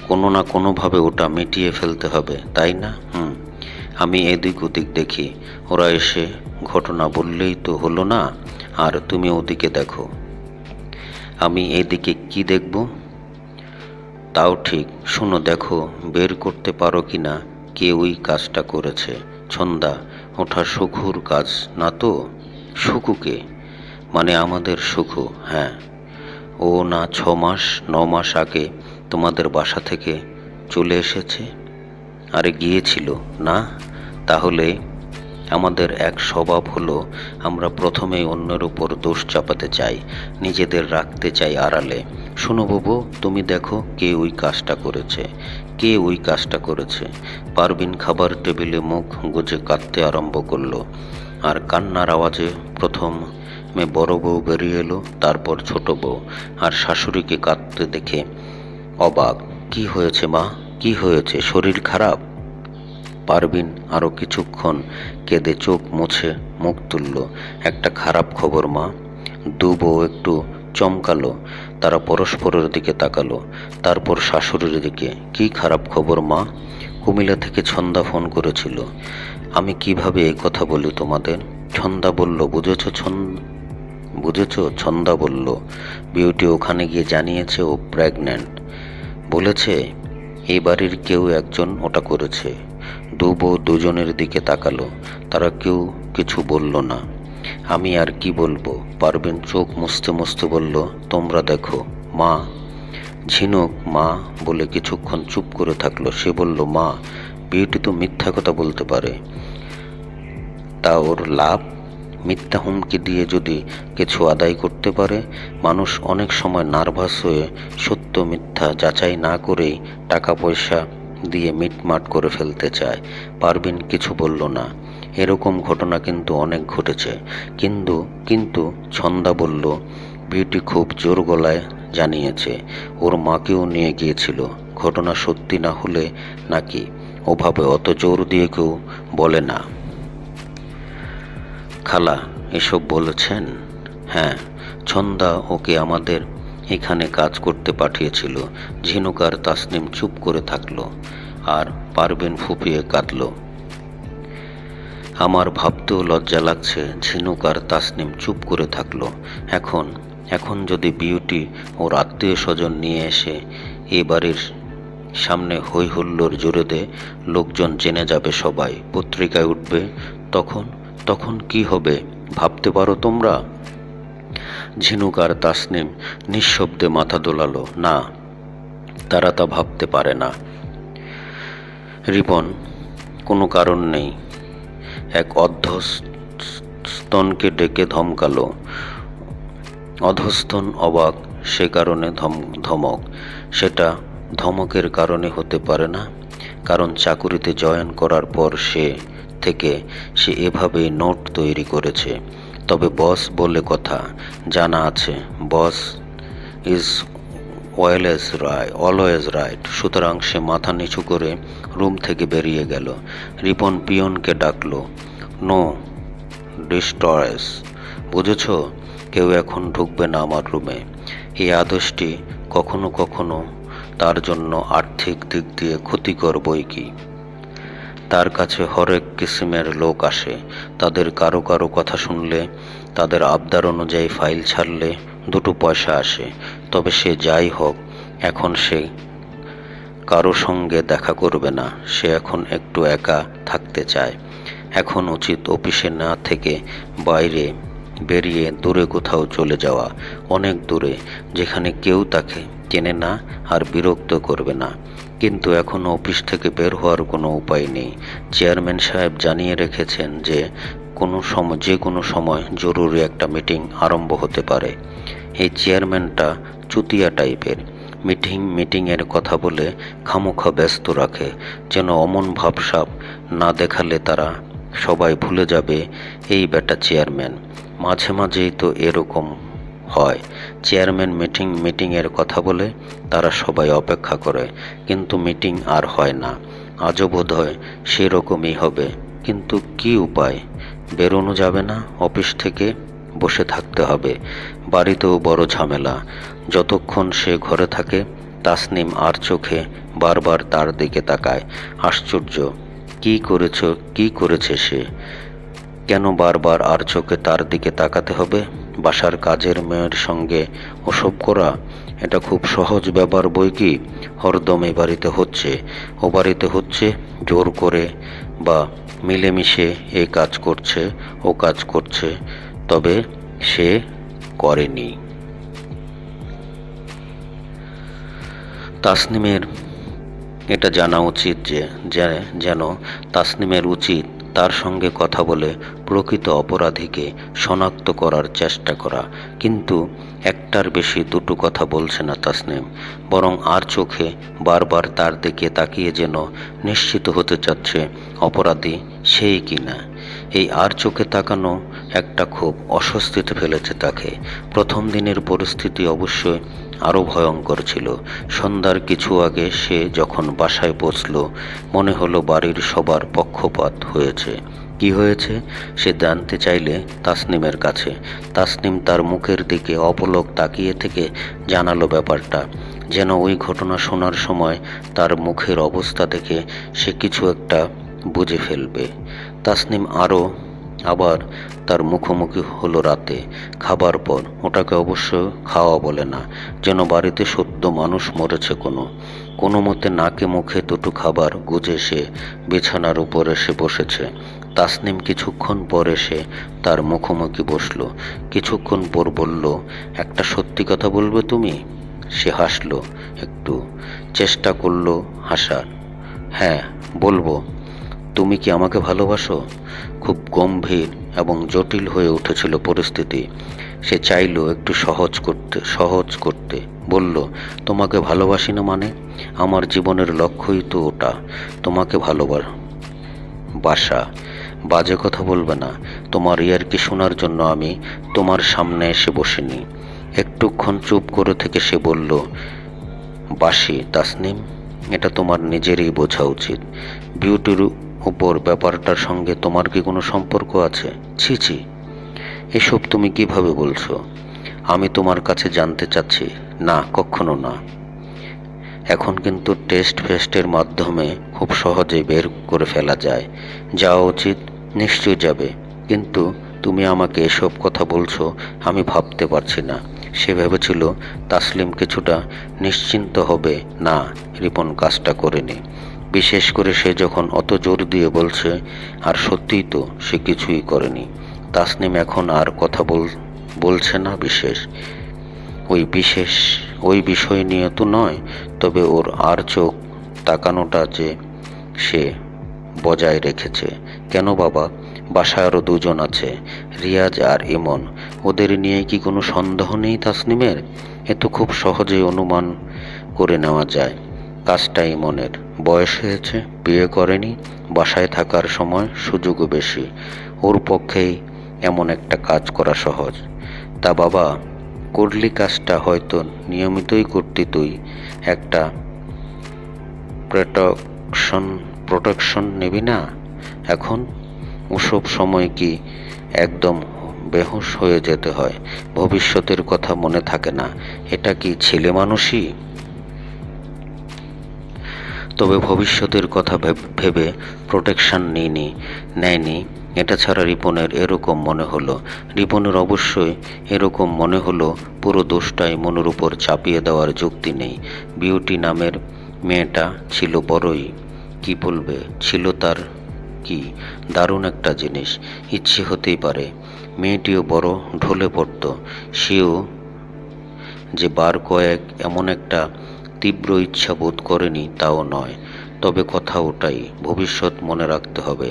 কোনো না কোনোভাবে ওটা মিটিয়ে ফেলতে হবে, তাই না? আমি এদিক ওদিক দেখি, ওরা এসে ঘটনা বললেই তো হলো না, আর তুমি ওদিকে দেখো। আমি এদিকে কি দেখব? তাও ঠিক, শোনো, দেখো বের করতে পারো কিনা কে ওই কাজটা করেছে। ছন্দা, ওঠা সুখুর কাজ না তো? সুখুকে? মানে আমাদের সুখু? হ্যাঁ। ও না 6 মাস 9 মাস আগে তোমাদের বাসা থেকে চলে এসেছে? আরে গিয়েছিল না? তাহলে আমাদের এক স্বভাব হলো, আমরা প্রথমেই অন্যের উপর দোষ চাপাতে চাই, নিজেদের রাখতে চাই আড়ালে। শোনো বাবু, তুমি দেখো কে ওই কাজটা করেছে, কে ওই কাজটা করেছে। পারভিন খাবার টেবিলে মুখ গুজে কাঁদতে আরম্ভ করলো, আর কান্নার আওয়াজে প্রথমে বড় বউ বেরিয়ে এলো, তারপর ছোট বউ। আর শাশুড়িকে কাঁদতে দেখে অবাক। কি হয়েছে মা, কি হয়েছে, শরীর খারাপ? পারভিন আরও কিছুক্ষণ কেঁদে চোখ মুছে মুখ তুলল। একটা খারাপ খবর মা। দু বউ একটু চমকালো, তারা পরস্পরের দিকে তাকালো, তারপর শাশুড়ির দিকে। কি খারাপ খবর মা? কুমিল্লা থেকে ছন্দা ফোন করেছিল। আমি কিভাবে এই কথা বলি তোমাদের? ছন্দা বলল, বুঝেছ? ছন্দা বলল, বিউটি ওখানে গিয়ে জানিয়েছে ও প্রেগন্যান্ট। বলেছে এই বাড়ির কেউ একজন ওটা করেছে। দু বউ দুজনের দিকে তাকালো, তারা কেউ কিছু বলল না। আমি আর কি বলবো? পারভিন চোখ মুছতে মুছতে বলল, তোমরা দেখো মা। ঝিনুক মা বলে কিছুক্ষণ চুপ করে থাকলো। সে বলল, মা, বিউটি তো মিথ্যা কথা বলতে পারে, তা ওর লাভ? মিথ্যা হুমকি দিয়ে যদি কিছু আদায় করতে পারে? মানুষ অনেক সময় নার্ভাস হয়ে সত্য মিথ্যা যাচাই না করেই টাকা পয়সা দিয়ে মিটমাট করে ফেলতে চায়। পারভিন কিছু বলল না। এরকম ঘটনা কিন্তু অনেক ঘটেছে। কিন্তু ছন্দা বলল, বিউটি খুব জোর গলায় জানিয়েছে ওর মাকেও নিয়ে গিয়েছিল। ঘটনা সত্যি না হলে নাকি ওভাবে অত জোর দিয়ে কেউ বলে না। খালা এসব বলেছেন? হ্যাঁ, ছন্দা ওকে আমাদের এখানে কাজ করতে পাঠিয়েছিল। ঝিনুক আর তাসনিম চুপ করে থাকলো, আর পারভিন ফুপিয়ে কাঁদল। আমার ভাবতেও লজ্জা লাগছে, ঝিনুক আর তাসনিম চুপ করে থাকলো। এখন যদি বিউটি ওর আত্মীয় স্বজন নিয়ে এসে এ বাড়ির সামনে হই হুল্লোড় জুড়ে দেয়, লোকজন জেনে যাবে, সবাই পত্রিকায় উঠবে, তখন কি হবে ভাবতে পারো তোমরা? ঝিনুক আর তাসনিম নিঃশব্দে মাথা দোলালো। না, তারা তা ভাবতে পারে না। রিপন কোনো কারণ নেই এক অধস্তনকে ডেকে ধমকালো। অধস্তন অবাক, সে কারণে ধমক। সেটা ধমকের কারণে হতে পারে না, কারণ চাকুরিতে জয়েন করার পর সে এভাবেই নোট তৈরি করেছে। তবে বস বলে কথা, জানা আছে, বস ইজ অলওয়েজ রাইট। সুতরাং সে মাথা নিচু করে রুম থেকে বেরিয়ে গেল। রিপন পিয়নকে ডাকলো, নো ডিস্টার্বস, বুঝেছ? কেউ এখন ঢুকবে না আমার রুমে। এই আদেশটি কখনো কখনো তার জন্য আর্থিক দিক দিয়ে ক্ষতিকর বই কি। তার কাছে হরেক কিসিমের লোক আসে, তাদের কারো কারো কথা শুনলে, তাদের আবদার অনুযায়ী ফাইল ছাড়লে দুটো পয়সা আসে। তবে সে যাই হোক, এখন সে কারো সঙ্গে দেখা করবে না। সে এখন একটু একা থাকতে চায়। এখন উচিত অফিসে না থেকে বাইরে বেরিয়ে দূরে কোথাও চলে যাওয়া, অনেক দূরে, যেখানে কেউ তাকে চেনে না আর বিরক্ত করবে না। কিন্তু এখনও অফিস থেকে বের হওয়ার কোনো উপায় নেই। চেয়ারম্যান সাহেব জানিয়ে রেখেছেন যে কোনো সময় জরুরি একটা মিটিং আরম্ভ হতে পারে। এই চেয়ারম্যানটা চুতিয়া টাইপের। মিটিংয়ের কথা বলে খামোখা ব্যস্ত রাখে, যেন অমন ভাবসাব না দেখালে তারা সবাই ভুলে যাবে এই বেটা চেয়ারম্যান। মাঝে মাঝেই তো এরকম হয়, চেয়ারম্যান মিটিংয়ের কথা বলে, তারা সবাই অপেক্ষা করে, কিন্তু মিটিং আর হয় না। আজও বোধহয় সেরকমই হবে। কিন্তু কি উপায়? বেরোনো যাবে না অফিস থেকে, বসে থাকতে হবে। বাড়িতেও বড় ঝামেলা। যতক্ষণ সে ঘরে থাকে, তাসনিম আর চোখে বারবার তার দিকে তাকায়। আশ্চর্য, কি করেছে সে? কেন বারবার আর চোখে তার দিকে তাকাতে হবে? বাসার কাজের মেয়ের সঙ্গে ওসব করা এটা খুব সহজ ব্যাপার বই কি? হরদম ও বাড়িতে হচ্ছে জোর করে বা মিলেমিশে এ কাজ করছে ও কাজ করছে, তবে সে করেনি। তাসনিমের এটা জানা উচিত যেন তাসনিমের উচিত তার সঙ্গে কথা বলে প্রকৃত অপরাধীকে শনাক্ত করার চেষ্টা করা। কিন্তু একটার বেশি দুটো কথা বলছে না তাসনিম, বরং আর চোখে বারবার তার দিকে তাকিয়ে যেন নিশ্চিত হতে চাচ্ছে অপরাধী সেই কিনা। এই আর চোখে তাকানো একটা খুব অস্বস্তিতে ফেলেছে তাকে। প্রথম দিনের পরিস্থিতি অবশ্যই আরও ভয়ঙ্কর ছিল। সন্ধ্যার কিছু আগে সে যখন বাসায় পৌঁছল, মনে হলো বাড়ির সবার পক্ষপাত হয়েছে। কি হয়েছে সে জানতে চাইলে তাসনিমের কাছে। তাসনিম তার মুখের দিকে অপলক তাকিয়ে থেকে জানালো ব্যাপারটা, যেন ওই ঘটনা শোনার সময় তার মুখের অবস্থা দেখে সে কিছু একটা বুঝে ফেলবে। তাসনিম আবার তার মুখোমুখি হলো রাতে খাবার পর। ওটাকে অবশ্য খাওয়া বলে না, যেন বাড়িতে সদ্য মানুষ মরেছে কোনো মতে নাকে মুখে দুটো খাবার গুজে সে বিছানার উপর এসে বসেছে। তাসনিম কিছুক্ষণ পর এসে তার মুখোমুখি বসলো। কিছুক্ষণ পর বলল, একটা সত্যি কথা বলবে তুমি? সে হাসলো, একটু চেষ্টা করলো হাসার। হ্যাঁ বলবো। তুমি কি আমাকে ভালোবাসো? খুব গম্ভীর এবং জটিল হয়ে উঠেছিল পরিস্থিতি। সে চাইল একটু সহজ করতে বলল, তোমাকে ভালোবাসি না মানে? আমার জীবনের লক্ষ্যই তো ওটা, তোমাকে ভালোবাসা। বাজে কথা বলবে না। তোমার ইয়ার্কি শোনার জন্য আমি তোমার সামনে এসে বসিনি। একটুক্ষণ চুপ করে থেকে সে বলল, বাসি তাসনিম, এটা তোমার নিজেরই বোঝা উচিত। বিউটির উপর ব্যাপারটার সঙ্গে তোমার কি কোনো সম্পর্ক আছে? ছি ছি, এসব তুমি কিভাবে বলছো? আমি তোমার কাছে জানতে চাচ্ছি। না, কখনো না। এখন কিন্তু ফেস্টের মাধ্যমে খুব সহজেই বের করে ফেলা যায়। যাওয়া উচিত, নিশ্চয় যাবে। কিন্তু তুমি আমাকে এসব কথা বলছো আমি ভাবতে পারছি না। সে ভেবেছিল তাসলিম কিছুটা নিশ্চিন্ত হবে, না রিপন কাজটা করেনি। বিশেষ করে সে যখন অত জোর দিয়ে বলছে, আর সত্যিই তো সে কিছুই করেনি। তাসনিম এখন আর কথা বলছে না ওই বিষয় নিয়ে তো নয়, তবে ওর আর চোখ তাকানোটা যে সে বজায় রেখেছে। কেন বাবা? বাসায় আরও দুজন আছে, রিয়াজ আর ইমন। ওদের নিয়ে কি কোনো সন্দেহ নেই তাসনিমের? এ তো খুব সহজেই অনুমান করে নেওয়া যায়। কাজটা ইমনের। বয়স হয়েছে, বিয়ে করেনি, বাসায় থাকার সময় সুযোগও বেশি। ওর পক্ষেই এমন একটা কাজ করা সহজ। তা বাবা, করলি কাজটা হয়তো নিয়মিতই করতি তুই। একটা প্রোটেকশন নিবি না এখন? ওসব সময় কি একদম বেহুশ হয়ে যেতে হয়? ভবিষ্যতের কথা মনে থাকে না? এটা কি ছেলে মানুষই? তবে ভবিষ্যতের কথা ভেবে প্রোটেকশন নেয়নি, এটা ছাড়া রিপনের এরকম মনে হলো। রিপনের অবশ্যই এরকম মনে হলো। পুরো দোষটাই মনের উপর চাপিয়ে দেওয়ার যুক্তি নেই। বিউটি নামের মেয়েটা ছিল বড়ই, কি বলবে, ছিল তার কি দারুণ একটা জিনিস। ইচ্ছে হতেই পারে মেয়েটিও বড় ঢলে পড়ত। সেও যে বার কয়েক এমন একটা তীব্র ইচ্ছা বোধ করেনি তাও নয়। তবে কথা ওটাই, ভবিষ্যৎ মনে রাখতে হবে।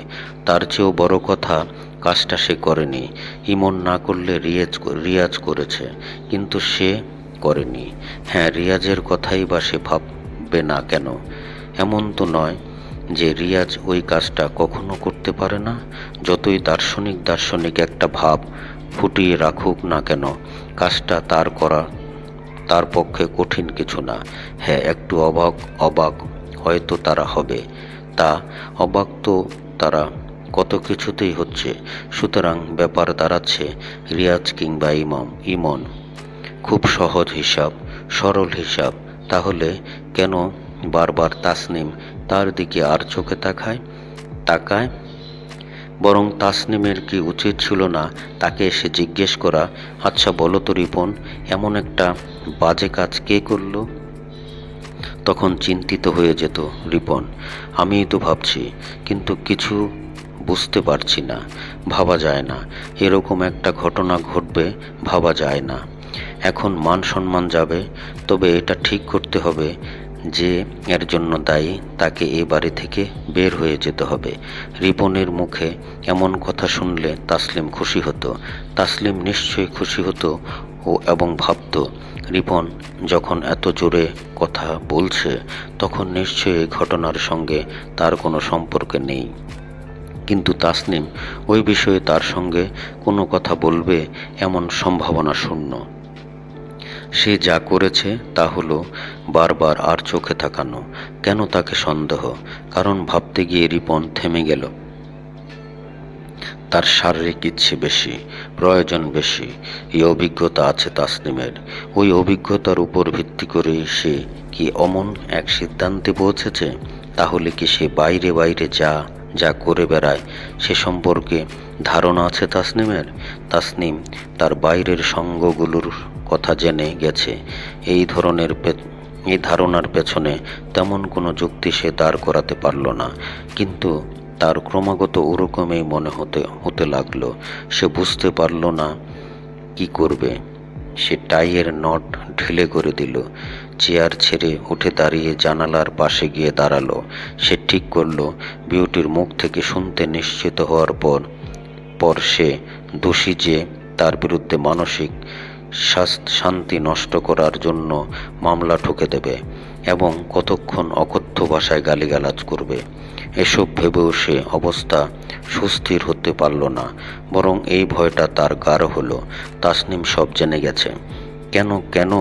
তার চেয়েও বড় কথা, কাজটা সে করেনি। ইমন না করলে রিয়াজ করেছে, কিন্তু সে করেনি। হ্যাঁ, রিয়াজের কথাই বা সে ভাববে না কেন? এমন তো নয় যে রিয়াজ ওই কাজটা কখনো করতে পারে না। যতই দার্শনিক একটা ভাব ফুটিয়ে রাখুক না কেন, কাজটা তার পক্ষে কঠিন কিছু না। হ্যাঁ, একটু অবাক হয়তো তারা হবে। তা অবাক তো তারা কত কিছুতেই হচ্ছে। সুতরাং ব্যাপার দাঁড়াচ্ছে রিয়াজ কিংবা ইমন। খুব সহজ হিসাব, সরল হিসাব। তাহলে কেন বারবার তাসনিম তার দিকে আর চোখে তাকায়? তাকায়। বরং তাসনিমের কি উচিত ছিল না তাকে এসে জিজ্ঞেস করা, আচ্ছা বলো তো রিপন, এমন একটা বাজে কাজ কে করলো? তখন চিন্তিত হয়ে যেত রিপন। আমিই তো ভাবছি, কিন্তু কিছু বুঝতে পারছি না, ভাবা যায় না। এরকম একটা ঘটনা ঘটবে ভাবা যায় না। এখন মান সম্মান যাবে। তবে এটা ঠিক করতে হবে যে এর জন্য দায়ী, তাকে এ বাড়ি থেকে বের হয়ে যেতে হবে। রিপনের মুখে এমন কথা শুনলে তাসলিম খুশি হতো। তাসলিম নিশ্চয়ই খুশি হতো এবং ভাবত, রিপন যখন এত জোরে কথা বলছে তখন নিশ্চয়ই এই ঘটনার সঙ্গে তার কোনো সম্পর্ক নেই। কিন্তু তাসনিম ওই বিষয়ে তার সঙ্গে কোনো কথা বলবে এমন সম্ভাবনা শূন্য। সে যা করেছে তা হলো বারবার আর চোখে তাকানো। কেন তাকে সন্দেহ? কারণ ভাবতে গিয়ে রিপন থেমে গেল। তার শারীরিক ইচ্ছে বেশি, প্রয়োজন বেশি। এই অভিজ্ঞতা আছে তাসনিমের। ওই অভিজ্ঞতার উপর ভিত্তি করে সে কি অমন এক সিদ্ধান্তে পৌঁছেছে? তাহলে কি সে বাইরে বাইরে যা যা করে বেড়ায় সে সম্পর্কে ধারণা আছে তাসনিমের? তাসনিম তার বাইরের সঙ্গগুলোর কথা জেনে গেছে। এই ধারণার পেছনে তেমন কোনো যুক্তি সে দাঁড় করাতে পারল না। কিন্তু তার ক্রমাগত ওরকমই মনে হতে লাগলো। সে বুঝতে পারল না কি করবে। সে টাইয়ের নট ঢিলে করে দিল, চেয়ার ছেড়ে উঠে দাঁড়িয়ে জানালার পাশে গিয়ে দাঁড়ালো। সে ঠিক করলো বিউটির মুখ থেকে শুনতে নিশ্চিত হওয়ার পর সে দোষী যে তার বিরুদ্ধে মানসিক শান্তি নষ্ট করার জন্য মামলা ঠুকে দেবে এবং কতক্ষণ অকথ্য ভাষায় গালিগালাজ করবে। এসব ভেবেও সে অবস্থা সুস্থির হতে পারল না, বরং এই ভয়টা তার গাঢ় হলো। তাসনিম সব জেনে গেছে। কেন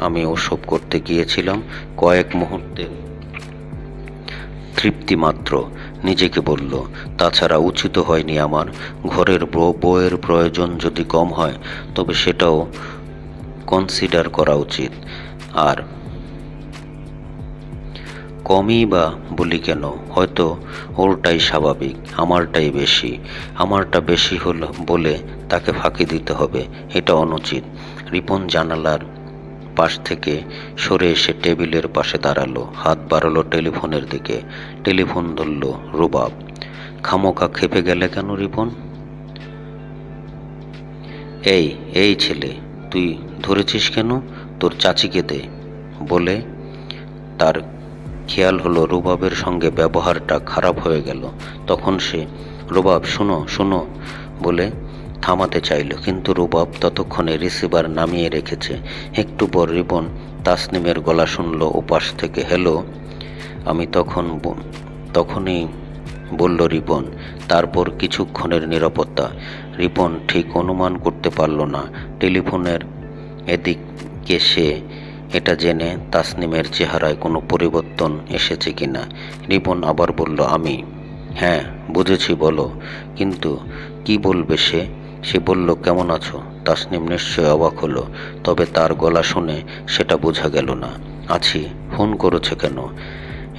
আমি ওসব করতে গিয়েছিলাম? কয়েক মুহূর্তে তৃপ্তি মাত্র নিজেকে বলল, তাছাড়া উচিত হয়নি আমার। ঘরের বউয়ের প্রয়োজন যদি কম হয় তবে সেটাও কনসিডার করা উচিত। আর কমই বা বলি কেন, হয়তো ওরটাই স্বাভাবিক, আমারটা বেশি হলো বলে তাকে ফাঁকি দিতে হবে, এটা অনুচিত। রিপন জানালার পাশ থেকে সরে এসে টেবিলের পাশে দাঁড়ালো, হাত বাড়ালো টেলিফোনের দিকে। টেলিফোন ধরল রুবাব। খামোকা খেপে গেলে কেন রিপন? এই ছেলে, তুই ধরেছিস কেন? তোর চাচিকে দে। বলে তার খেয়াল হলো রুবাবের সঙ্গে ব্যবহারটা খারাপ হয়ে গেল। তখন সে, রুবাব শোনো বলে থামাতে চাইল, কিন্তু রুবাব ততক্ষণে রিসিভার নামিয়ে রেখেছে। একটু পর রিপন তাসনিমের গলা শুনল ওপাশ থেকে, হ্যালো। আমি তখনই বলল রিপন। তারপর কিছুক্ষণের নিরাপত্তা। রিপন ঠিক অনুমান করতে পারল না টেলিফোনের এদিকে সে এটা জেনে তাসনিমের চেহারায় কোনো পরিবর্তন এসেছে কিনা। রিপন আবার বলল, আমি। হ্যাঁ বুঝেছি, বলো। কিন্তু কি বলবে সে বলল, কেমন আছো? তাসনিম নিশ্চয় অবাক হলো, তবে তার গলা শুনে সেটা বোঝা গেল না। আছি। ফোন করেছে কেন?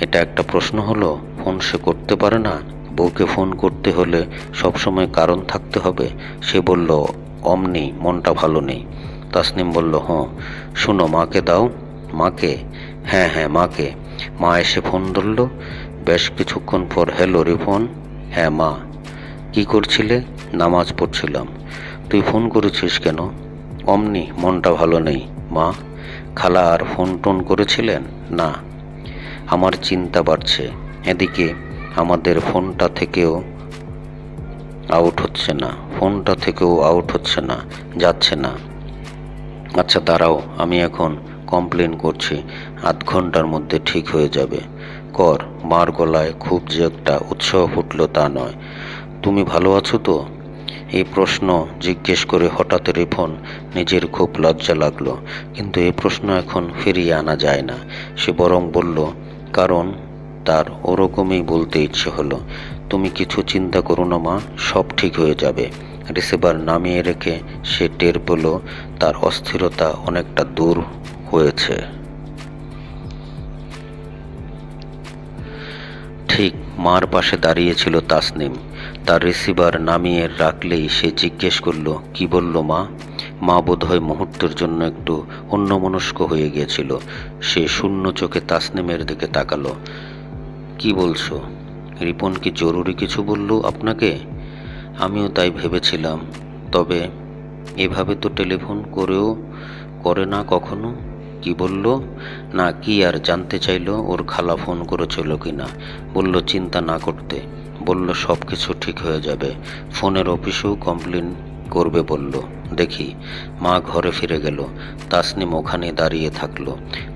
এটা একটা প্রশ্ন হলো? ফোন সে করতে পারে না? বউকে ফোন করতে হলে সবসময় কারণ থাকতে হবে। সে বলল, অমনি মনটা ভালো নেই। তাসনিম বলল, শুনো, মাকে দাও। মাকে? হ্যাঁ মাকে। মা এসে ফোন ধরল। বেশ কিছুক্ষণ পর, হ্যালো রিপন। হ্যাঁ মা। কি করছিলে? নামাজ পড়ছিলাম। তুই ফোন করেছিস কেন? অমনি মনটা ভালো নেই মা। খালা আর ফোন টোন করেছিলেন? না। আমার চিন্তা বাড়ছে। এদিকে আমাদের ফোনটা থেকেও আউট হচ্ছে না, যাচ্ছে না। আচ্ছা দাঁড়াও, আমি এখন কমপ্লেন করছি, আধ ঘন্টার মধ্যে ঠিক হয়ে যাবে। কর। মার গলায় খুব যে একটা উৎসাহ ফুটল তা নয়। তুমি ভালো আছো তো? এই প্রশ্ন জিজ্ঞেস করে হঠাৎ রিপন নিজের খুব লজ্জা লাগলো, কিন্তু এই প্রশ্ন এখন ফিরিয়ে আনা যায় না। সে বরং বলল, কারণ তার ওরকমই বলতে ইচ্ছে হলো, তুমি কিছু চিন্তা করো না মা, সব ঠিক হয়ে যাবে। রিসিভার নামিয়ে রেখে সে টের পেল তার অস্থিরতা অনেকটা দূর হয়েছে। ঠিক মার পাশে দাঁড়িয়েছিল তাসনিম। তার রিসিভার নামিয়ে রাখলেই সে জিজ্ঞেস করল, কি বলল মা? মা বোধহয় মুহূর্তের জন্য একটু অন্যমনস্ক হয়ে গিয়েছিল। সে শূন্য চোখে তাসনিমের দিকে তাকালো। কি বলছো? রিপন কি জরুরি কিছু বলল আপনাকে? আমিও তাই ভেবেছিলাম, তবে এভাবে তো টেলিফোন করেও করে না কখনো। কি বলল? না কি আর জানতে চাইলো ওর খালা ফোন করেছিল কিনা। বলল চিন্তা না করতে, বলল সব কিছু ঠিক হয়ে যাবে, ফোনের অফিসেও কমপ্লেন করবে বলল। দেখি। মা ঘরে ফিরে গেল। তাসনিম ওখানে দাঁড়িয়ে থাকলো।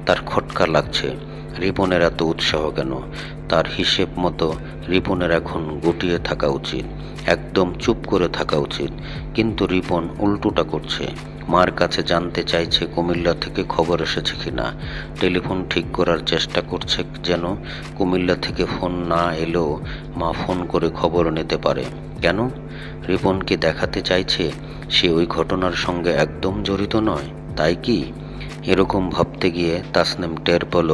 তার খটকা লাগছে। রিপনের এত উৎসাহ কেন? তার হিসেব মতো রিপনের এখন গুটিয়ে থাকা উচিত, একদম চুপ করে থাকা উচিত। কিন্তু রিপন উল্টোটা করছে। মার কাছে জানতে চাইছে কুমিল্লা থেকে খবর এসেছে কিনা। টেলিফোন ঠিক করার চেষ্টা করছে যেন কুমিল্লা থেকে ফোন না এলেও মা ফোন করে খবর নিতে পারে। কেন? রিপনকে দেখাতে চাইছে সে ওই ঘটনার সঙ্গে একদম জড়িত নয়, তাই কি? এরকম ভাবতে গিয়ে তাসনিম টের পেল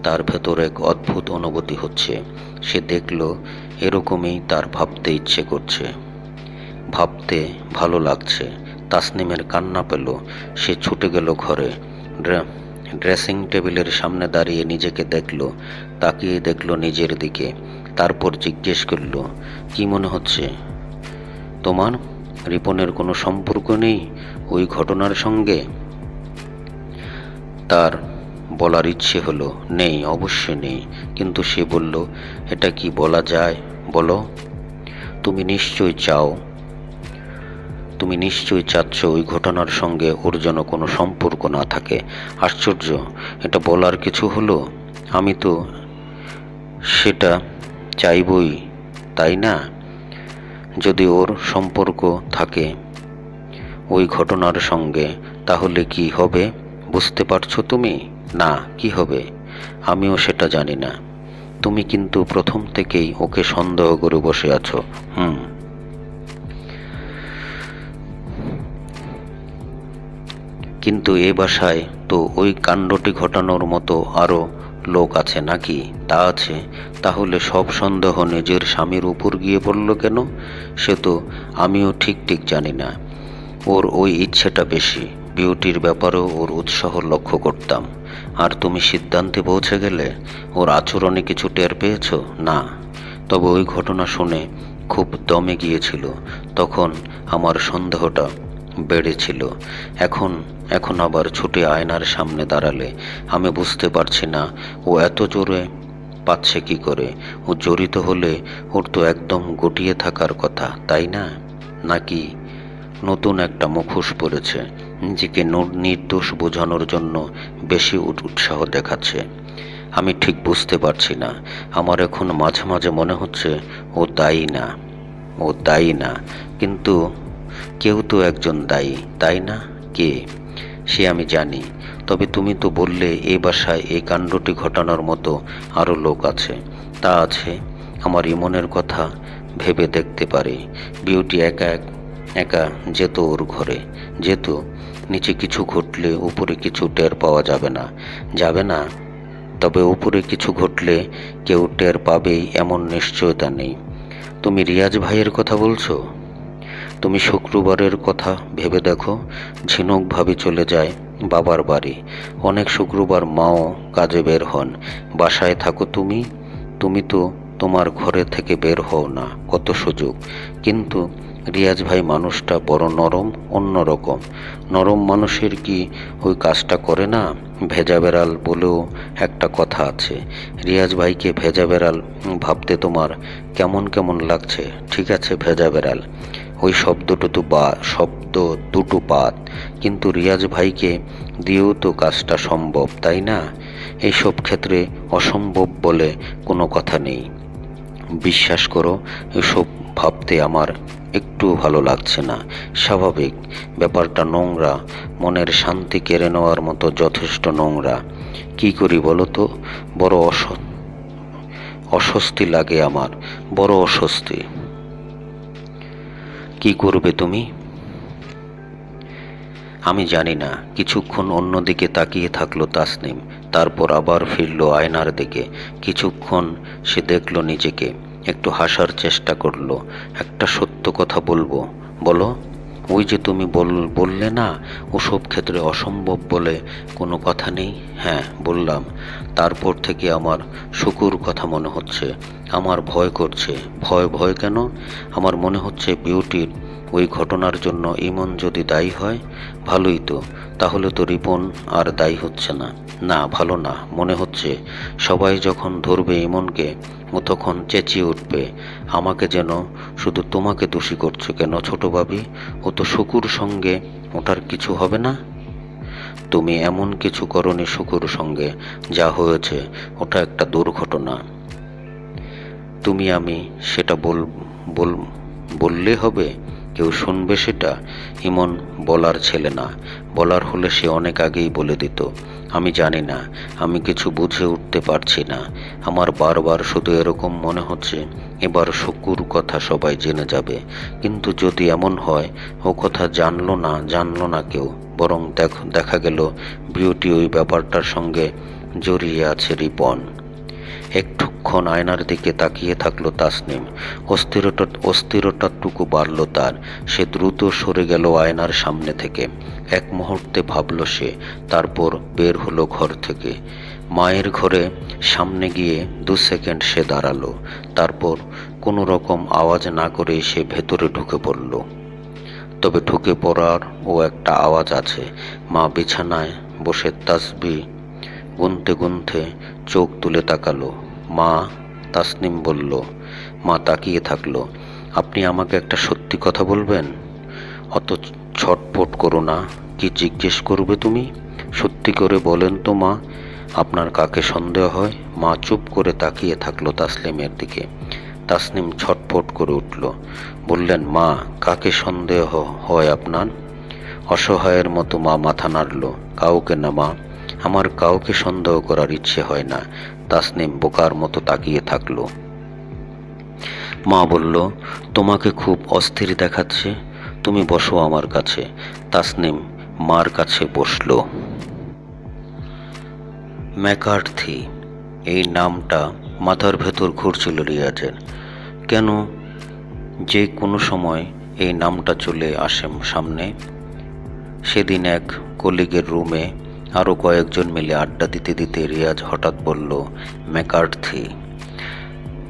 তার ভেতর এক অদ্ভুত অনুভূতি হচ্ছে। সে দেখল এরকমই তার ভাবতে ইচ্ছে করছে, ভাবতে ভালো লাগছে। তাসনিমের কান্না পেল। সে ছুটে গেল ঘরে। ড্রেসিং টেবিলের সামনে দাঁড়িয়ে নিজেকে দেখল, তাকিয়ে দেখল নিজের দিকে। তারপর জিজ্ঞেস করল, কি মনে হচ্ছে তোমার? রিপনের কোনো সম্পর্ক নেই ওই ঘটনার সঙ্গে? তার বলার ইচ্ছে হলো, নেই, অবশ্যই নেই। কিন্তু সে বলল, এটা কি বলা যায় বলো? তুমি নিশ্চয়ই চাচ্ছ ওই ঘটনার সঙ্গে ওর যেন কোনো সম্পর্ক না থাকে। আশ্চর্য, এটা বলার কিছু হলো? আমি তো সেটা চাইবই, তাই না? যদি ওর সম্পর্ক থাকে ওই ঘটনার সঙ্গে, তাহলে কি হবে বুঝতে পারছো তুমি? না, কি হবে আমিও সেটা জানি না। তুমি কিন্তু প্রথম থেকেই ওকে সন্দেহ করে বসে আছো। কিন্তু এ বাসায় তো ওই কাণ্ডটি ঘটানোর মতো আরও লোক আছে নাকি? তা আছে। তাহলে সব সন্দেহ নিজের স্বামীর উপর গিয়ে পড়ল কেন? সে তো আমিও ঠিক জানি না। ওর ওই ইচ্ছেটা বেশি। বিউটির ব্যাপারেও ওর উৎসাহ লক্ষ্য করতাম। আর তুমি সিদ্ধান্তে পৌঁছে গেলে? ওর আচরণে কিছু টের পেয়েছ? না, তবে ওই ঘটনা শুনে খুব দমে গিয়েছিল। তখন আমার সন্দেহটা বেড়েছিল। এখন আবার ছুটে আয়নার সামনে দাঁড়ালে আমি বুঝতে পারছি না ও এত জোরে পাচ্ছে কি করে। ও জড়িত হলে ওর তো একদম গুটিয়ে থাকার কথা, তাই না? নাকি নতুন একটা মুখোশ পড়েছে, নিজেকে নির্দোষ বোঝানোর জন্য বেশি উৎসাহ দেখাচ্ছে? আমি ঠিক বুঝতে পারছি না। আমার এখন মাঝে মাঝে মনে হচ্ছে ও দায়ী না, কিন্তু কেউ তো একজন দায়ী, তাই না? কে? সে আমি জানি। তবে তুমি তো বললে এই বাসায় এই কাণ্ডটি ঘটানোর মতো আরও লোক আছে। তা আছে, আমার ইমনের কথা ভেবে দেখতে পারি। বিউটি একা যেত ওর ঘরে, যেত। নিচে কিছু ঘটলে উপরে কিছু টের পাওয়া যাবে না। তবে উপরে কিছু ঘটলে কেউ টের পাবেই এমন নিশ্চয়তা নেই। তুমি রিয়াজ ভাইয়ের কথা বলছো? তুমি শুক্রবারের কথা ভেবে দেখো। ঝিনুক ভাবি চলে যায় বাবার বাড়ি। অনেক শুক্রবার মাও কাজে বের হন। বাসায় থাকো তুমি তো তোমার ঘরে থেকে বের হও না, কত সুযোগ। কিন্তু রিয়াজ ভাই মানুষটা বড় নরম, অন্যরকম। নরম মানুষের কি ওই কাজটা করে না? ভেজা বেড়াল বলেও একটা কথা আছে। রিয়াজ ভাইকে ভেজা বেড়াল ভাবতে তোমার কেমন লাগছে? ঠিক আছে, ভেজা বেড়াল, ওই শব্দ দুটো বাদ। কিন্তু রিয়াজ ভাইকে দিয়েও তো কাজটা সম্ভব, তাই না? এইসব ক্ষেত্রে অসম্ভব বলে কোনো কথা নেই। বিশ্বাস করো, এসব ভাবতে আমার একটু ভালো লাগছে না। স্বাভাবিক, ব্যাপারটা নোংরা, মনের শান্তি কেড়ে নেওয়ার মতো যথেষ্ট নোংরা। কি করি বলো তো? বড় অস্বস্তি লাগে আমার, বড় অস্বস্তি। কি করবে তুমি? আমি জানি না। কিছুক্ষণ অন্যদিকে তাকিয়ে থাকলো তাসনিম। তারপর আবার ফিরল আয়নার দিকে। কিছুক্ষণ সে দেখল নিজেকে, একটু হাসার চেষ্টা করলো। একটা সত্য কথা বলবো? বলো। ওই যে তুমি বললে না ওসব ক্ষেত্রে অসম্ভব বলে কোনো কথা নেই। হ্যাঁ, বললাম। তারপর থেকে আমার শুকুর কথা মনে হচ্ছে। আমার ভয় করছে। ভয় ভয় কেন? আমার মনে হচ্ছে বিউটির ওই ঘটনার জন্য ইমন যদি দায়ী হয়, ভালোই তো। তাহলে তো রিপন আর দায়ী হচ্ছে না। না, ভালো না। মনে হচ্ছে সবাই যখন ধরবে ইমনকে, ও তখন চেঁচিয়ে উঠবে, আমাকে যেন শুধু তোমাকে দোষী করছো কেন ছোট ভাবি? ও তো শুকুর সঙ্গে, ওটার কিছু হবে না। তুমি এমন কিছু করনি শুকুর সঙ্গে। যা হয়েছে ওটা একটা দুর্ঘটনা। তুমি আমি সেটা বললে হবে? কেউ শুনবে সেটা? ইমন বলার ছেলে না। বলার হলে সে অনেক আগেই বলে দিত। আমি জানি না, আমি কিছু বুঝে উঠতে পারছি না। আমার বারবার শুধু এরকম মনে হচ্ছে এবার শুকুর কথা সবাই জেনে যাবে। কিন্তু যদি এমন হয় ও কথা জানলো না কেউ, বরং দেখা গেল বিউটি ওই ব্যাপারটার সঙ্গে জড়িয়ে আছে রিপন। একটুক্ষণ আয়নার দিকে তাকিয়ে থাকলো তাসনিম। অস্থিরতাটুকু বাড়ল তার। সে দ্রুত সরে গেল আয়নার সামনে থেকে। এক মুহূর্তে ভাবল সে, তারপর বের হলো ঘর থেকে। মায়ের ঘরে সামনে গিয়ে 2 সেকেন্ড সে দাঁড়ালো। তারপর কোনো রকম আওয়াজ না করে সে ভেতরে ঢুকে পড়ল। তবে ঢুকে পড়ার ও একটা আওয়াজ আছে। মা বিছানায় বসে তাসবিহ গুনতে গুনতে চোখ তুলে তাকালো। মা, তাসনিম বলল। মা তাকিয়ে থাকলো। আপনি আমাকে একটা সত্যি কথা বলবেন? অত ছটফট করো না। কি জিজ্ঞেস করবে তুমি? সত্যি করে বলেন তো মা, আপনার কাকে সন্দেহ হয়? মা চুপ করে তাকিয়ে থাকলো তাসলিমের দিকে। তাসনিম ছটফট করে উঠল। বললেন, মা, কাকে সন্দেহ হয় আপনার? অসহায়ের মতো মা মাথা নাড়ল। কাউকে না মা, আমার কাউকে সন্দেহ করার ইচ্ছে হয় না। তাসনিম বোকার মতো তাকিয়ে থাকলো। মা বলল, তোমাকে খুব অস্থির দেখাচ্ছে, তুমি বসো আমার কাছে। তাসনিম মার কাছে বসলো। ম্যাকার্থি, এই নামটা মাথার ভেতর ঘুরছিল রিয়াজের। কেন যে কোনো সময় এই নামটা চলে আসে সামনে। সেদিন এক কলিগের রুমে আরও কয়েকজন মিলে আড্ডা দিতে দিতে রিয়াজ হঠাৎ বলল, ম্যাকার্থি।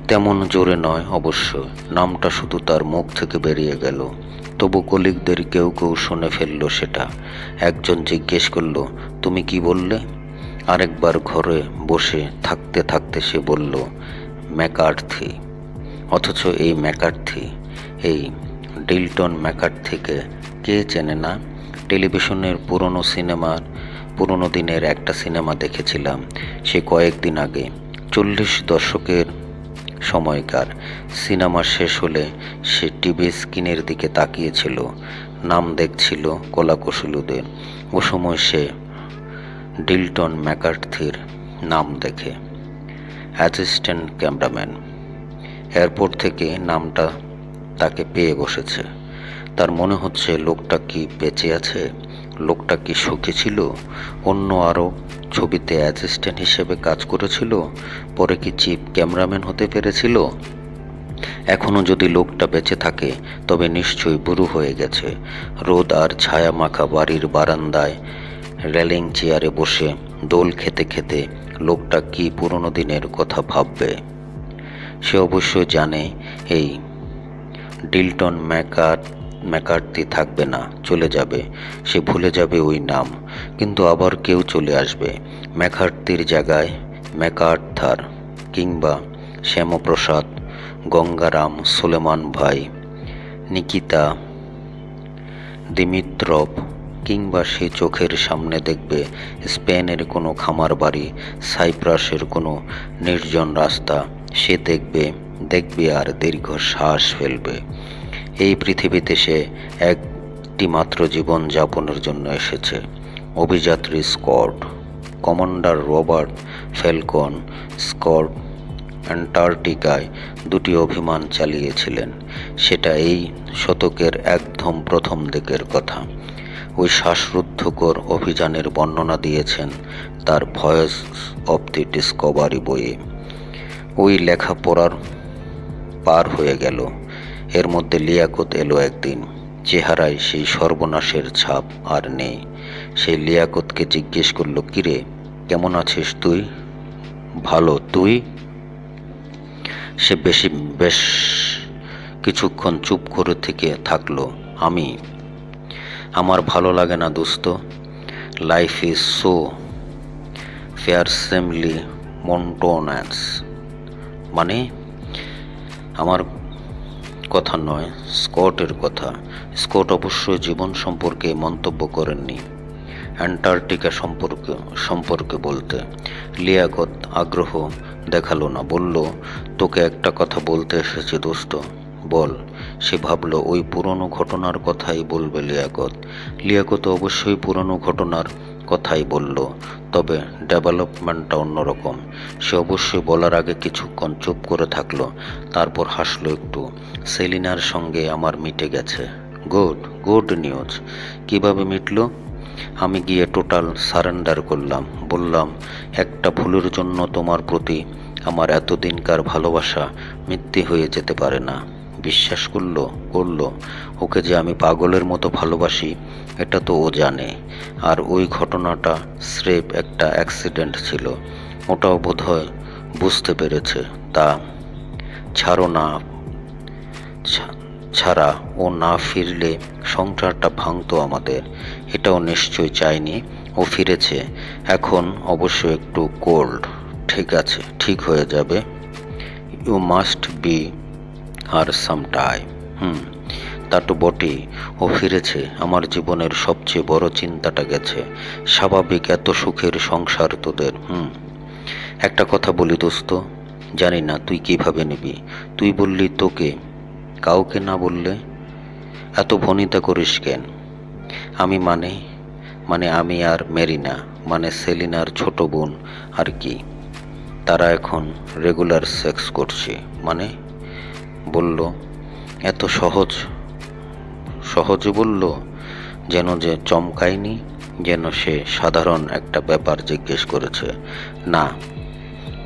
তেমন জোরে নয় অবশ্য, নামটা শুধু তার মুখ থেকে বেরিয়ে গেল। তবু কলিগদের কেউ কেউ শুনে ফেলল সেটা। একজন জিজ্ঞেস করল, তুমি কি বললে? আরেকবার ঘরে বসে থাকতে থাকতে সে বলল, ম্যাকার্থি। অথচ এই ম্যাকার্থি, এই ডিল্টন ম্যাকার্থিকে কে চেনে না? টেলিভিশনের পুরনো দিনের একটা সিনেমা দেখেছিলাম সে কয়েকদিন আগে। 40 দশকের সময়কার। সিনেমা শেষ হলে সে টিভি স্ক্রিনের দিকে তাকিয়েছিল, নাম দেখছিল কলাকুশলীদের। ও সময় সে ডিল্টন ম্যাকার্থির নাম দেখে, অ্যাসিস্ট্যান্ট ক্যামেরাম্যান। এরপর থেকে নামটা তাকে পেয়ে বসেছে। তার মনে হচ্ছে লোকটা কি বেঁচে আছে, লোকটা কি সুখী ছিল, অন্য আরও ছবিতে অ্যাসিস্ট্যান্ট হিসেবে কাজ করেছিল, পরে কি চিফ ক্যামেরাম্যান হতে পেরেছিল। এখনও যদি লোকটা বেঁচে থাকে তবে নিশ্চয়ই বুড়ো হয়ে গেছে। রোদ আর ছায়া মাখা বাড়ির বারান্দায় রেলিং চেয়ারে বসে দোল খেতে খেতে লোকটা কি পুরনো দিনের কথা ভাববে। সে অবশ্যই জানে এই ডিল্টন ম্যাকার্থি থাকবে না, চলে যাবে। সে ভুলে যাবে ওই নাম, কিন্তু আবার কেউ চলে আসবে ম্যাকার্থির জায়গায়। ম্যাকআর্থার কিংবা শ্যামপ্রসাদ, গঙ্গারাম, সুলেমান ভাই, নিকিতা, দিমিত্রভ, কিংবা সে চোখের সামনে দেখবে স্পেনের কোনো খামার বাড়ি, সাইপ্রাসের কোনো নির্জন রাস্তা। সে দেখবে আর দীর্ঘ শ্বাস ফেলবে। এই পৃথিবীতে সে একটি মাত্র জীবন যাপনের জন্য এসেছে। অভিযাত্রী Scott, commander Robert Falcon Scott অ্যান্টার্কটিকায় 2টি অভিযান চালিয়েছিলেন। সেটা এই শতকের একদম প্রথম দিকের কথা। ওই শ্বাসরুদ্ধকর অভিযানের বর্ণনা দিয়েছেন তার ভয়েস অব দি ডিসকভারি বইয়ে। ওই লেখা পড়ার পার হয়ে গেল। এর মধ্যে লিয়াকত এলো একদিন। চেহারায় সেই সর্বনাশের ছাপ আর নেই। সেই লিয়াকতকে জিজ্ঞেস করলো, কিরে, কেমন আছিস তুই? ভালো, তুই? সে বেশ কিছুক্ষণ চুপ করে থেকে থাকলো। আমার ভালো লাগে না দোস্ত। Life is so fearsomely monotonous. মানে আমার কথা নয়, স্কটের কথা। স্কট অবশ্যই জীবন সম্পর্কে মন্তব্য করেননি, অ্যান্টার্কটিকা সম্পর্কে বলতে। লিয়াকত আগ্রহ দেখালো না, বলল, তোকে একটা কথা বলতে এসেছি দোস্ত। বল। সে ভাবল ওই পুরনো ঘটনার কথাই বলবে লিয়াকত অবশ্যই পুরনো ঘটনার কথাই বলল, তবে ডেভেলপমেন্টটা অন্যরকম। সে অবশ্যই বলার আগে কিছুক্ষণ চুপ করে থাকলো, তারপর হাসলো একটু। সেলিনার সঙ্গে আমার মিটে গেছে। Good news. কিভাবে মিটলো? আমি গিয়ে টোটাল সারেন্ডার করলাম। বললাম, একটা ভুলের জন্য তোমার প্রতি আমার এতদিনকার ভালোবাসা মিথ্যে হয়ে যেতে পারে না। বিশ্বাস করলো। ওকে যে আমি পাগলের মতো ভালোবাসি এটা তো ও জানে। আর ওই ঘটনাটা স্রেফ একটা অ্যাক্সিডেন্ট ছিল, ওটাও বোধহয় বুঝতে পেরেছে। তা ছাড়া ও না ফিরলে সংসারটা ভাঙতো আমাদের। এটাও নিশ্চয় চাইনি। ও ফিরেছে, এখন অবশ্য একটু কোল্ড। ঠিক আছে, ঠিক হয়ে যাবে। ইউ মাস্ট বি আর সাম টাইম। তা তো বটেই। ও ফিরেছে, আমার জীবনের সবচেয়ে বড় চিন্তাটা গেছে। স্বাভাবিক, এত সুখের সংসার তোদের। একটা কথা বলি দোস্ত, জানি না তুই কিভাবে নিবি। তুই বললি তোকে, কাউকে না বললে। এত ভনিতা করিস কেন? আমি মানে আমি আর মেরিনা, মানে সেলিনার ছোট বোন আর কি। তারা এখন রেগুলার সেক্স করছে। মানে? বলল এত সহজে বলল, যেন যে চমকায়নি, যেন সে সাধারণ একটা ব্যাপার জিজ্ঞেস করেছে। না,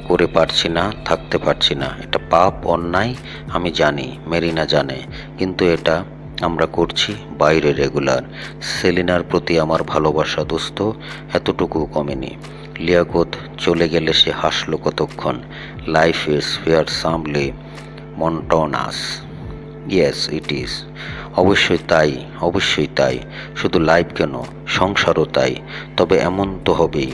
করে পারছি না, থাকতে পারছি না। এটা পাপ, অন্যায়, আমি জানি, মেরিনা জানে, কিন্তু এটা আমরা করছি বাইরে রেগুলার। সেলিনার প্রতি আমার ভালোবাসা দোস্ত এতটুকু কমেনি। লিয়াকত চলে গেলে সে হাসলো কতক্ষণ। Life is fearsomely monotonous. Yes it is. অবশ্যই তাই। শুধু লাইফ কেন, সংসারও তাই। তবে এমন তো হবেই।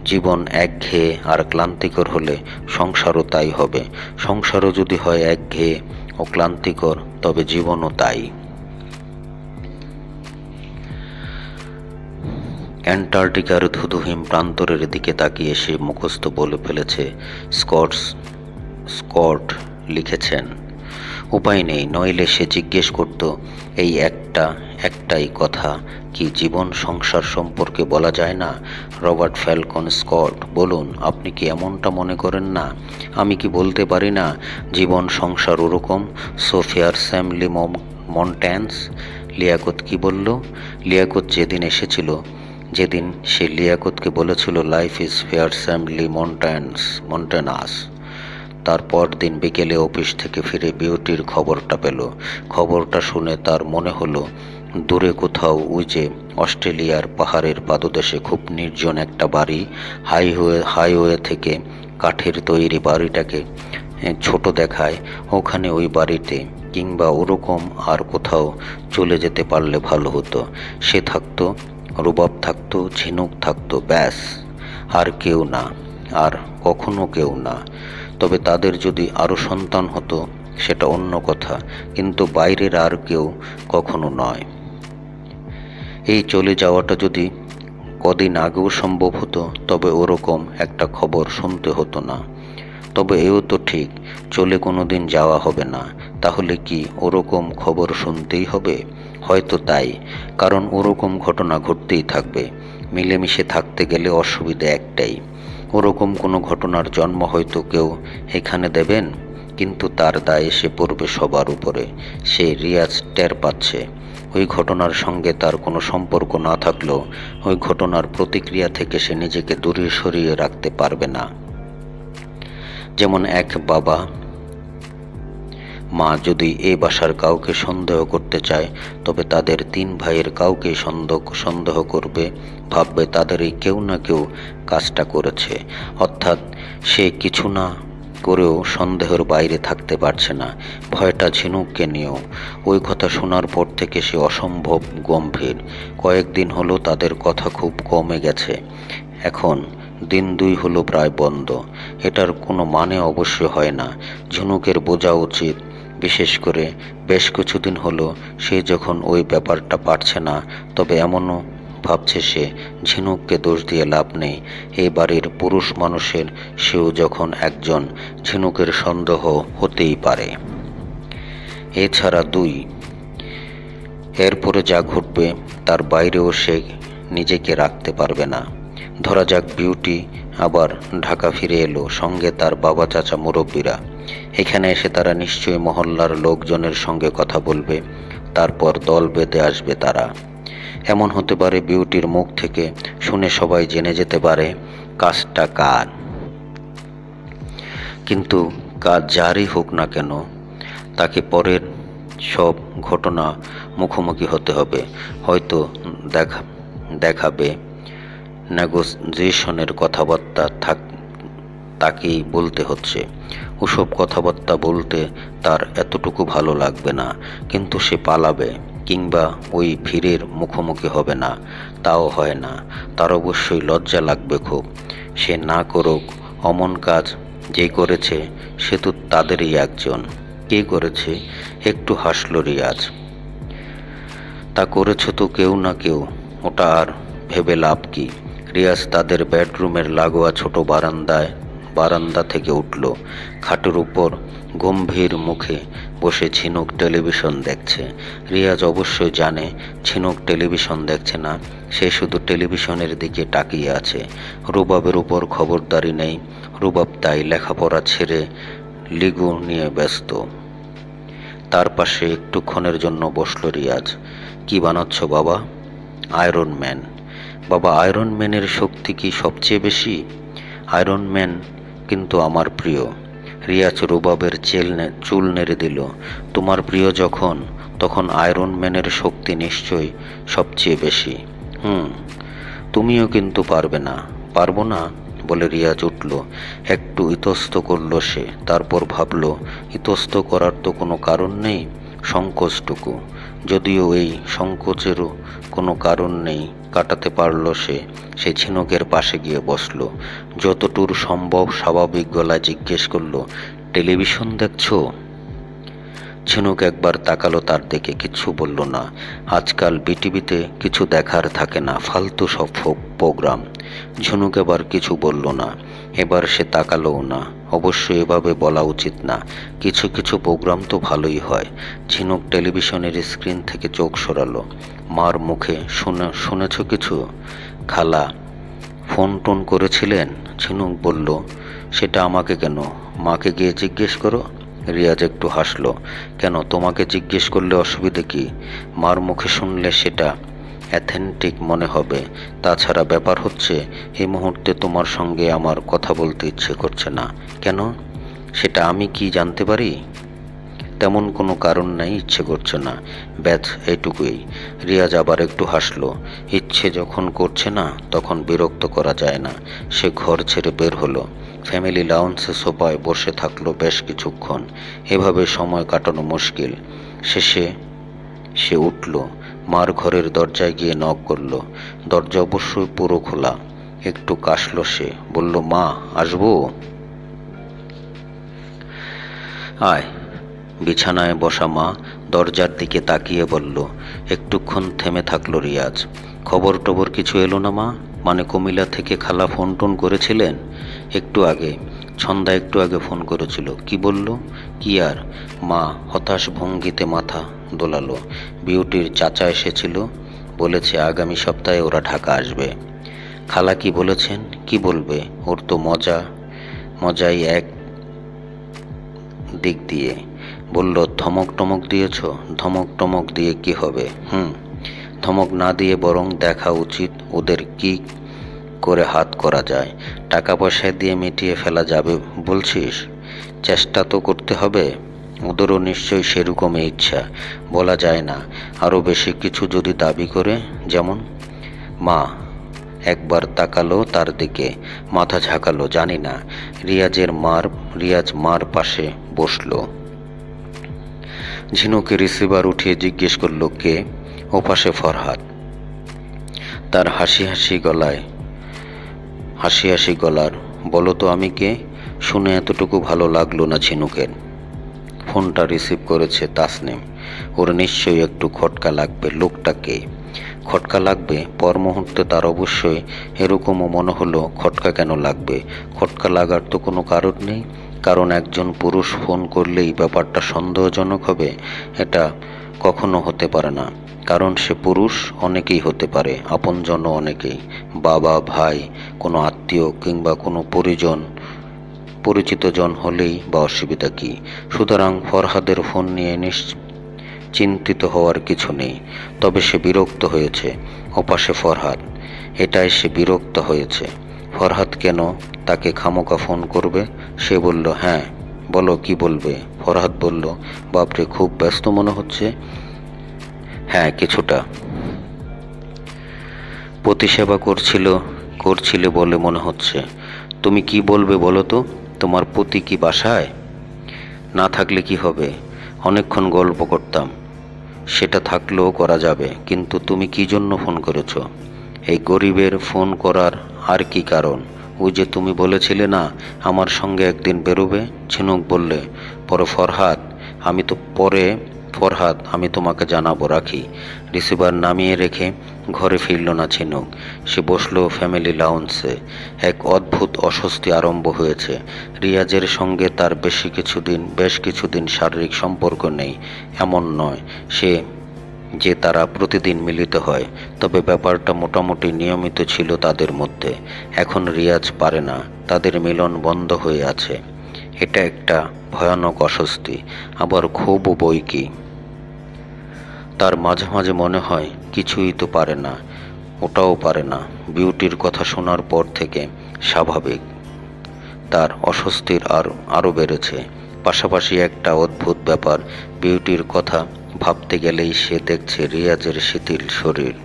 জীবন একঘেয়ে আর ক্লান্তিকর হলে সংসারও তাই হবে। সংসারও যদি হয় একঘেয়ে ও ক্লান্তিকর, তবে জীবনও তাই। অ্যান্টার্কটিকার ধুধুহিম প্রান্তরের দিকে তাকিয়ে সে মুখস্থ বলে ফেলেছে, স্কট লিখেছেন। উপায় নেই, নইলে সে জিজ্ঞেস করত, এই একটাই কথা কি জীবন সংসার সম্পর্কে বলা যায় না? রবার্ট ফ্যালকন স্কট, বলুন, আপনি কি এমনটা মনে করেন না? আমি কি বলতে পারি না জীবন সংসার ওরকম, সোফিয়ার স্যামলি মন্ট্যান্স? লিয়াকত কি বলল? লিয়াকত যেদিন এসেছিল, যেদিন সে লিয়াকতকে বলেছিল লাইফ ইজ ফেয়ারসামলি মন্টেনাস, তারপর দিন বিকেলে অফিস থেকে ফিরে বিউটির খবরটা পেল। খবরটা শুনে তার মনে হলো দূরে কোথাও ওই যে অস্ট্রেলিয়ার পাহাড়ের পাদদেশে খুব নির্জন একটা বাড়ি, হাইওয়ে থেকে কাঠের তৈরি বাড়িটাকে ছোট দেখায়। ওখানে ওই বাড়িতে কিংবা ওরকম আর কোথাও চলে যেতে পারলে ভালো হতো। সে থাকতো, রুবাব থাকতো, ঝিনুক থাকতো, ব্যাস। আর কেউ না, আর কখনো কেউ না। তবে তাদের যদি আরও সন্তান হতো সেটা অন্য কথা, কিন্তু বাইরের আর কেউ কখনো নয়। এই চলে যাওয়াটা যদি কদিন আগেও সম্ভব হতো, তবে ওরকম একটা খবর শুনতে হতো না। তবে এও তো ঠিক, চলে কোনোদিন যাওয়া হবে না। তাহলে কি ওরকম খবর শুনতেই হবে? হয়তো তাই, কারণ ওরকম ঘটনা ঘটতেই থাকবে। মিলেমিশে থাকতে গেলে অসুবিধা একটাই, ওরকম কোনো ঘটনার জন্ম হয়তো কেউ এখানে দেবেন, কিন্তু তার দায় এসে পড়বে সবার উপরে। সে রিয়াজ টের পাচ্ছে। ওই ঘটনার সঙ্গে তার কোনো সম্পর্ক না থাকলেও ওই ঘটনার প্রতিক্রিয়া থেকে সে নিজেকে দূরে সরিয়ে রাখতে পারবে না। যেমন এক বাবা মা যদি এ বাসার কাউকে সন্দেহ করতে চায়, তবে তাদের 3 ভাইয়ের কাউকে সন্দেহ করবে, ভাববে তাদেরই কেউ না কেউ কাজটা করেছে। অর্থাৎ সে কিছু না করেও সন্দেহের বাইরে থাকতে পারছে না। ভয়টা ঝিনুককে নিয়েও। ওই কথা শোনার পর থেকে সে অসম্ভব গম্ভীর। কয়েকদিন হলো তাদের কথা খুব কমে গেছে। এখন দিন 2 হলো প্রায় বন্ধ। এটার কোনো মানে অবশ্য হয় না। ঝিনুকের বোঝা উচিত, বিশেষ করে বেশ কিছুদিন হলো সে যখন ওই ব্যাপারটা পারছে না, তবে এমনও ভাবছে সে ঝিনুককে দোষ দিয়ে লাভ নেই। এই বাড়ির পুরুষ মানুষের সেও যখন একজন, ঝিনুকের সন্দেহ হতেই পারে। এছাড়া 2, এরপরে যা ঘটবে তার বাইরেও সে নিজেকে রাখতে পারবে না। ধরা যাক বিউটি আবার ঢাকা ফিরে এলো, সঙ্গে তার বাবা চাচা মুরব্বীরা। এখানে এসে তারা নিশ্চয়ই মহল্লার লোকজনের সঙ্গে কথা বলবে, তারপর দল বেঁধে আসবে তারা। এমন হতে পারে বিউটির মুখ থেকে শুনে সবাই জেনে যেতে পারে কাজটা কার। কিন্তু কাজ যারই হোক না কেন, তাকে পরের সব ঘটনা মুখোমুখি হতে হবে। হয়তো দেখাবে নেগোসিয়েশনের কথাবার্তা তাকেই বলতে হচ্ছে। ওসব কথাবার্তা বলতে তার এতটুকু ভালো লাগবে না, কিন্তু সে পালাবে কিংবা ওই ভিড়ের মুখোমুখি হবে না, তাও হয় না। তার অবশ্যই লজ্জা লাগবে খুব। সে না করুক, অমন কাজ যে করেছে সে তো তাদেরই একজন। কে করেছে? একটু হাসল রিয়াজ। তা করেছে তো কেউ না কেউ, ওটা আর ভেবে লাভ কি? রিয়াজ তাদের বেডরুমের লাগোয়া ছোট বারান্দা থেকে উঠল। খাটের উপর গম্ভীর মুখে বসে ঝিনুক টেলিভিশন দেখছে। রিয়াজ অবশ্যই জানে ঝিনুক টেলিভিশন দেখছে না, সে শুধু টেলিভিশনের দিকে তাকিয়ে আছে। রুবাবের উপর খবরদারি নেই। রুবাব তাই লেখাপড়া ছেড়ে লিগু নিয়ে ব্যস্ত। তার পাশে একটুক্ষণের জন্য বসল রিয়াজ। কি বানাচ্ছ বাবা? Iron man. বাবা, আয়রন ম্যানের শক্তি কি সবচেয়ে বেশি? আয়রন ম্যান কিন্তু আমার প্রিয়। রিয়াজ রুবাবের চুল নেড়ে দিল। তোমার প্রিয় যখন, তখন আয়রন ম্যানের শক্তি নিশ্চয়ই সবচেয়ে বেশি। তুমিও কিন্তু পারবে না। পারবো না বলে রিয়াজ উঠল। একটু ইতস্ত করল সে, তারপর ভাবল ইতস্ত করার তো কোনো কারণ নেই, সংকোচটুকু। যদিও এই সংকোচেরও কোনো কারণ নেই কাটাতে পারল সে ঝিনুকের পাশে গিয়ে বসল। যতদূর সম্ভব স্বাভাবিক গলায় জিজ্ঞেস করল, টেলিভিশন দেখছো? ঝিনুক একবার তাকালো তার দিকে, কিচ্ছু বলল না। আজকাল বিটিভিতে কিছু দেখার থাকে না, ফালতু সব প্রোগ্রাম। ঝিনুক এবার কিছু বলল না। এবার সে তাকালোও না। অবশ্য এভাবে বলা উচিত না, কিছু কিছু প্রোগ্রাম তো ভালোই হয়। ঝিনুক টেলিভিশনের স্ক্রিন থেকে চোখ সরালো। মার মুখে শুনেছ কিছু? খালা ফোন টোন করেছিলেন? ঝিনুক বলল, সেটা আমাকে কেন, মাকে গিয়ে জিজ্ঞেস করো। রিয়াজ একটু হাসল। কেন, তোমাকে জিজ্ঞেস করলে অসুবিধে কি? মার মুখে শুনলে সেটা অ্যাথেন্টিক মনে হবে। তাছাড়া ব্যাপার হচ্ছে, এই মুহূর্তে তোমার সঙ্গে আমার কথা বলতে ইচ্ছে করছে না। কেন? সেটা আমি কি জানতে পারি? তেমন কোনো কারণ নাই, ইচ্ছে করছে না, ব্যাস এইটুকুই। রিয়াজ আবার একটু হাসল। ইচ্ছে যখন করছে না তখন বিরক্ত করা যায় না। সে ঘর ছেড়ে বের হলো। ফ্যামিলি লাউঞ্জে সোফায় বসে থাকলো বেশ কিছুক্ষণ। এভাবে সময় কাটানো মুশকিল। শেষে সে উঠল, মার ঘরের দরজায় গিয়ে নক করলো। দরজা অবশ্যই পুরো খোলা। একটু কাশল সে, বলল, মা আসবো? আয়। বিছানায় বসা মা দরজার দিকে তাকিয়ে বলল। একটুক্ষণ থেমে থাকলো রিয়াজ। খবর টবর কিছু এলো না মা? মানে কুমিল্লা থেকে খালা ফোন টোন করেছিলেন? একটু আগে, ছন্দা একটু আগে ফোন করেছিল। কি বলল? কি আর? মা হতাশ ভঙ্গিতে মাথা দোলালো। বিউটির চাচা এসেছিল, বলেছে আগামী সপ্তাহে ওরা ঢাকা আসবে। খালা কি বলেছেন? কি বলবে, ওর তো মজাই এক দিক দিয়ে। বলল, ধমক টমক দিয়েছ? ধমক টমক দিয়ে কি হবে? ধমক না দিয়ে বরং দেখা উচিত ওদের কি করে হাত করা যায়। টাকা পয়সা দিয়ে মিটিয়ে ফেলা যাবে বলছিস? চেষ্টা তো করতে হবে। ওদেরও নিশ্চয়ই সেরকমই ইচ্ছা, বলা যায় না। আরও বেশি কিছু যদি দাবি করে, যেমন? মা একবার তাকালো তার দিকে, মাথা ঝাঁকালো। জানি না। রিয়াজ মার পাশে বসলো। ঝিনুকে রিসিভার উঠিয়ে জিজ্ঞেস করলো, কে? ওপাশে ফরহাদ। তার হাসি হাসি গলার, বলো তো আমি কে? শুনে এতটুকু ভালো লাগলো না ঝিনুকের। ফোনটা রিসিভ করেছে তাসনিম। ওর নিশ্চয়ই একটু খটকা লাগবে। লোকটাকে খটকা লাগবে? পর মুহূর্তে তার অবশ্যই এরকমও মনে হলো, খটকা কেন লাগবে? খটকা লাগার তো কোনো কারণ নেই। কারণ একজন পুরুষ ফোন করলেই ব্যাপারটা সন্দেহজনক হবে, এটা কখনো হতে পারে না। কারণ সে পুরুষ। অনেকেই হতে পারে, আপনজনও অনেকেই, বাবা, ভাই, কোনো আত্মীয় কিংবা কোনো পরিচিত জন হলেই বা অসুবিধা কি? সুতরাং ফরহাদের ফোন নিয়ে চিন্তিত হওয়ার কিছু নেই। তবে সে বিরক্ত হয়েছে। ওপাশে ফরহাদ। এটাই সে বিরক্ত হয়েছে। ফরহাদ কেন তাকে খামোকা ফোন করবে? সে বলল, হ্যাঁ বলো, কি বলবে? ফরহাদ বলল, বাপরে, খুব ব্যস্ত মনে হচ্ছে। হ্যাঁ, কিছুটা। প্রতিসেবা করছিলে বলে মনে হচ্ছে। তুমি কি বলবে বলো তো? তোমার পতি কি বাসায়? না থাকলে কি হবে? অনেকক্ষণ গল্প করতাম। সেটা থাকলেও করা যাবে, কিন্তু তুমি কি জন্য ফোন করেছো? এই গরিবের ফোন করার আর কি কারণ? ওই যে তুমি বলেছিলে না আমার সঙ্গে একদিন বেরোবে। ঝিনুক বললে, ফরহাদ আমি তোমাকে জানাবো, রাখি। রিসিভার নামিয়ে রেখে ঘরে ফিরল না ঝিনুক। সে বসলো ফ্যামিলি লাউঞ্জে। এক অদ্ভুত অস্বস্তি আরম্ভ হয়েছে। রিয়াজের সঙ্গে তার বেশ কিছুদিন শারীরিক সম্পর্ক নেই, এমন নয় যে তারা প্রতিদিন মিলিত হয়। তবে ব্যাপারটা মোটামুটি নিয়মিত ছিল তাদের মধ্যে। এখন রিয়াজ পারে না, তাদের মিলন বন্ধ হয়ে আছে। এটা একটা ভয়ানক অস্বস্তি, আবার ক্ষোভও বই কি। তার মাঝে মাঝে মনে হয় কিছুই তো পারে না, ওটাও পারে না। বিউটির কথা শোনার পর থেকে স্বাভাবিক তার অস্বস্তির আরও বেড়েছে। পাশাপাশি একটা অদ্ভুত ব্যাপার, বিউটির কথা ভাবতে গেলেই সে দেখছে রিয়াজের শিথিল শরীর।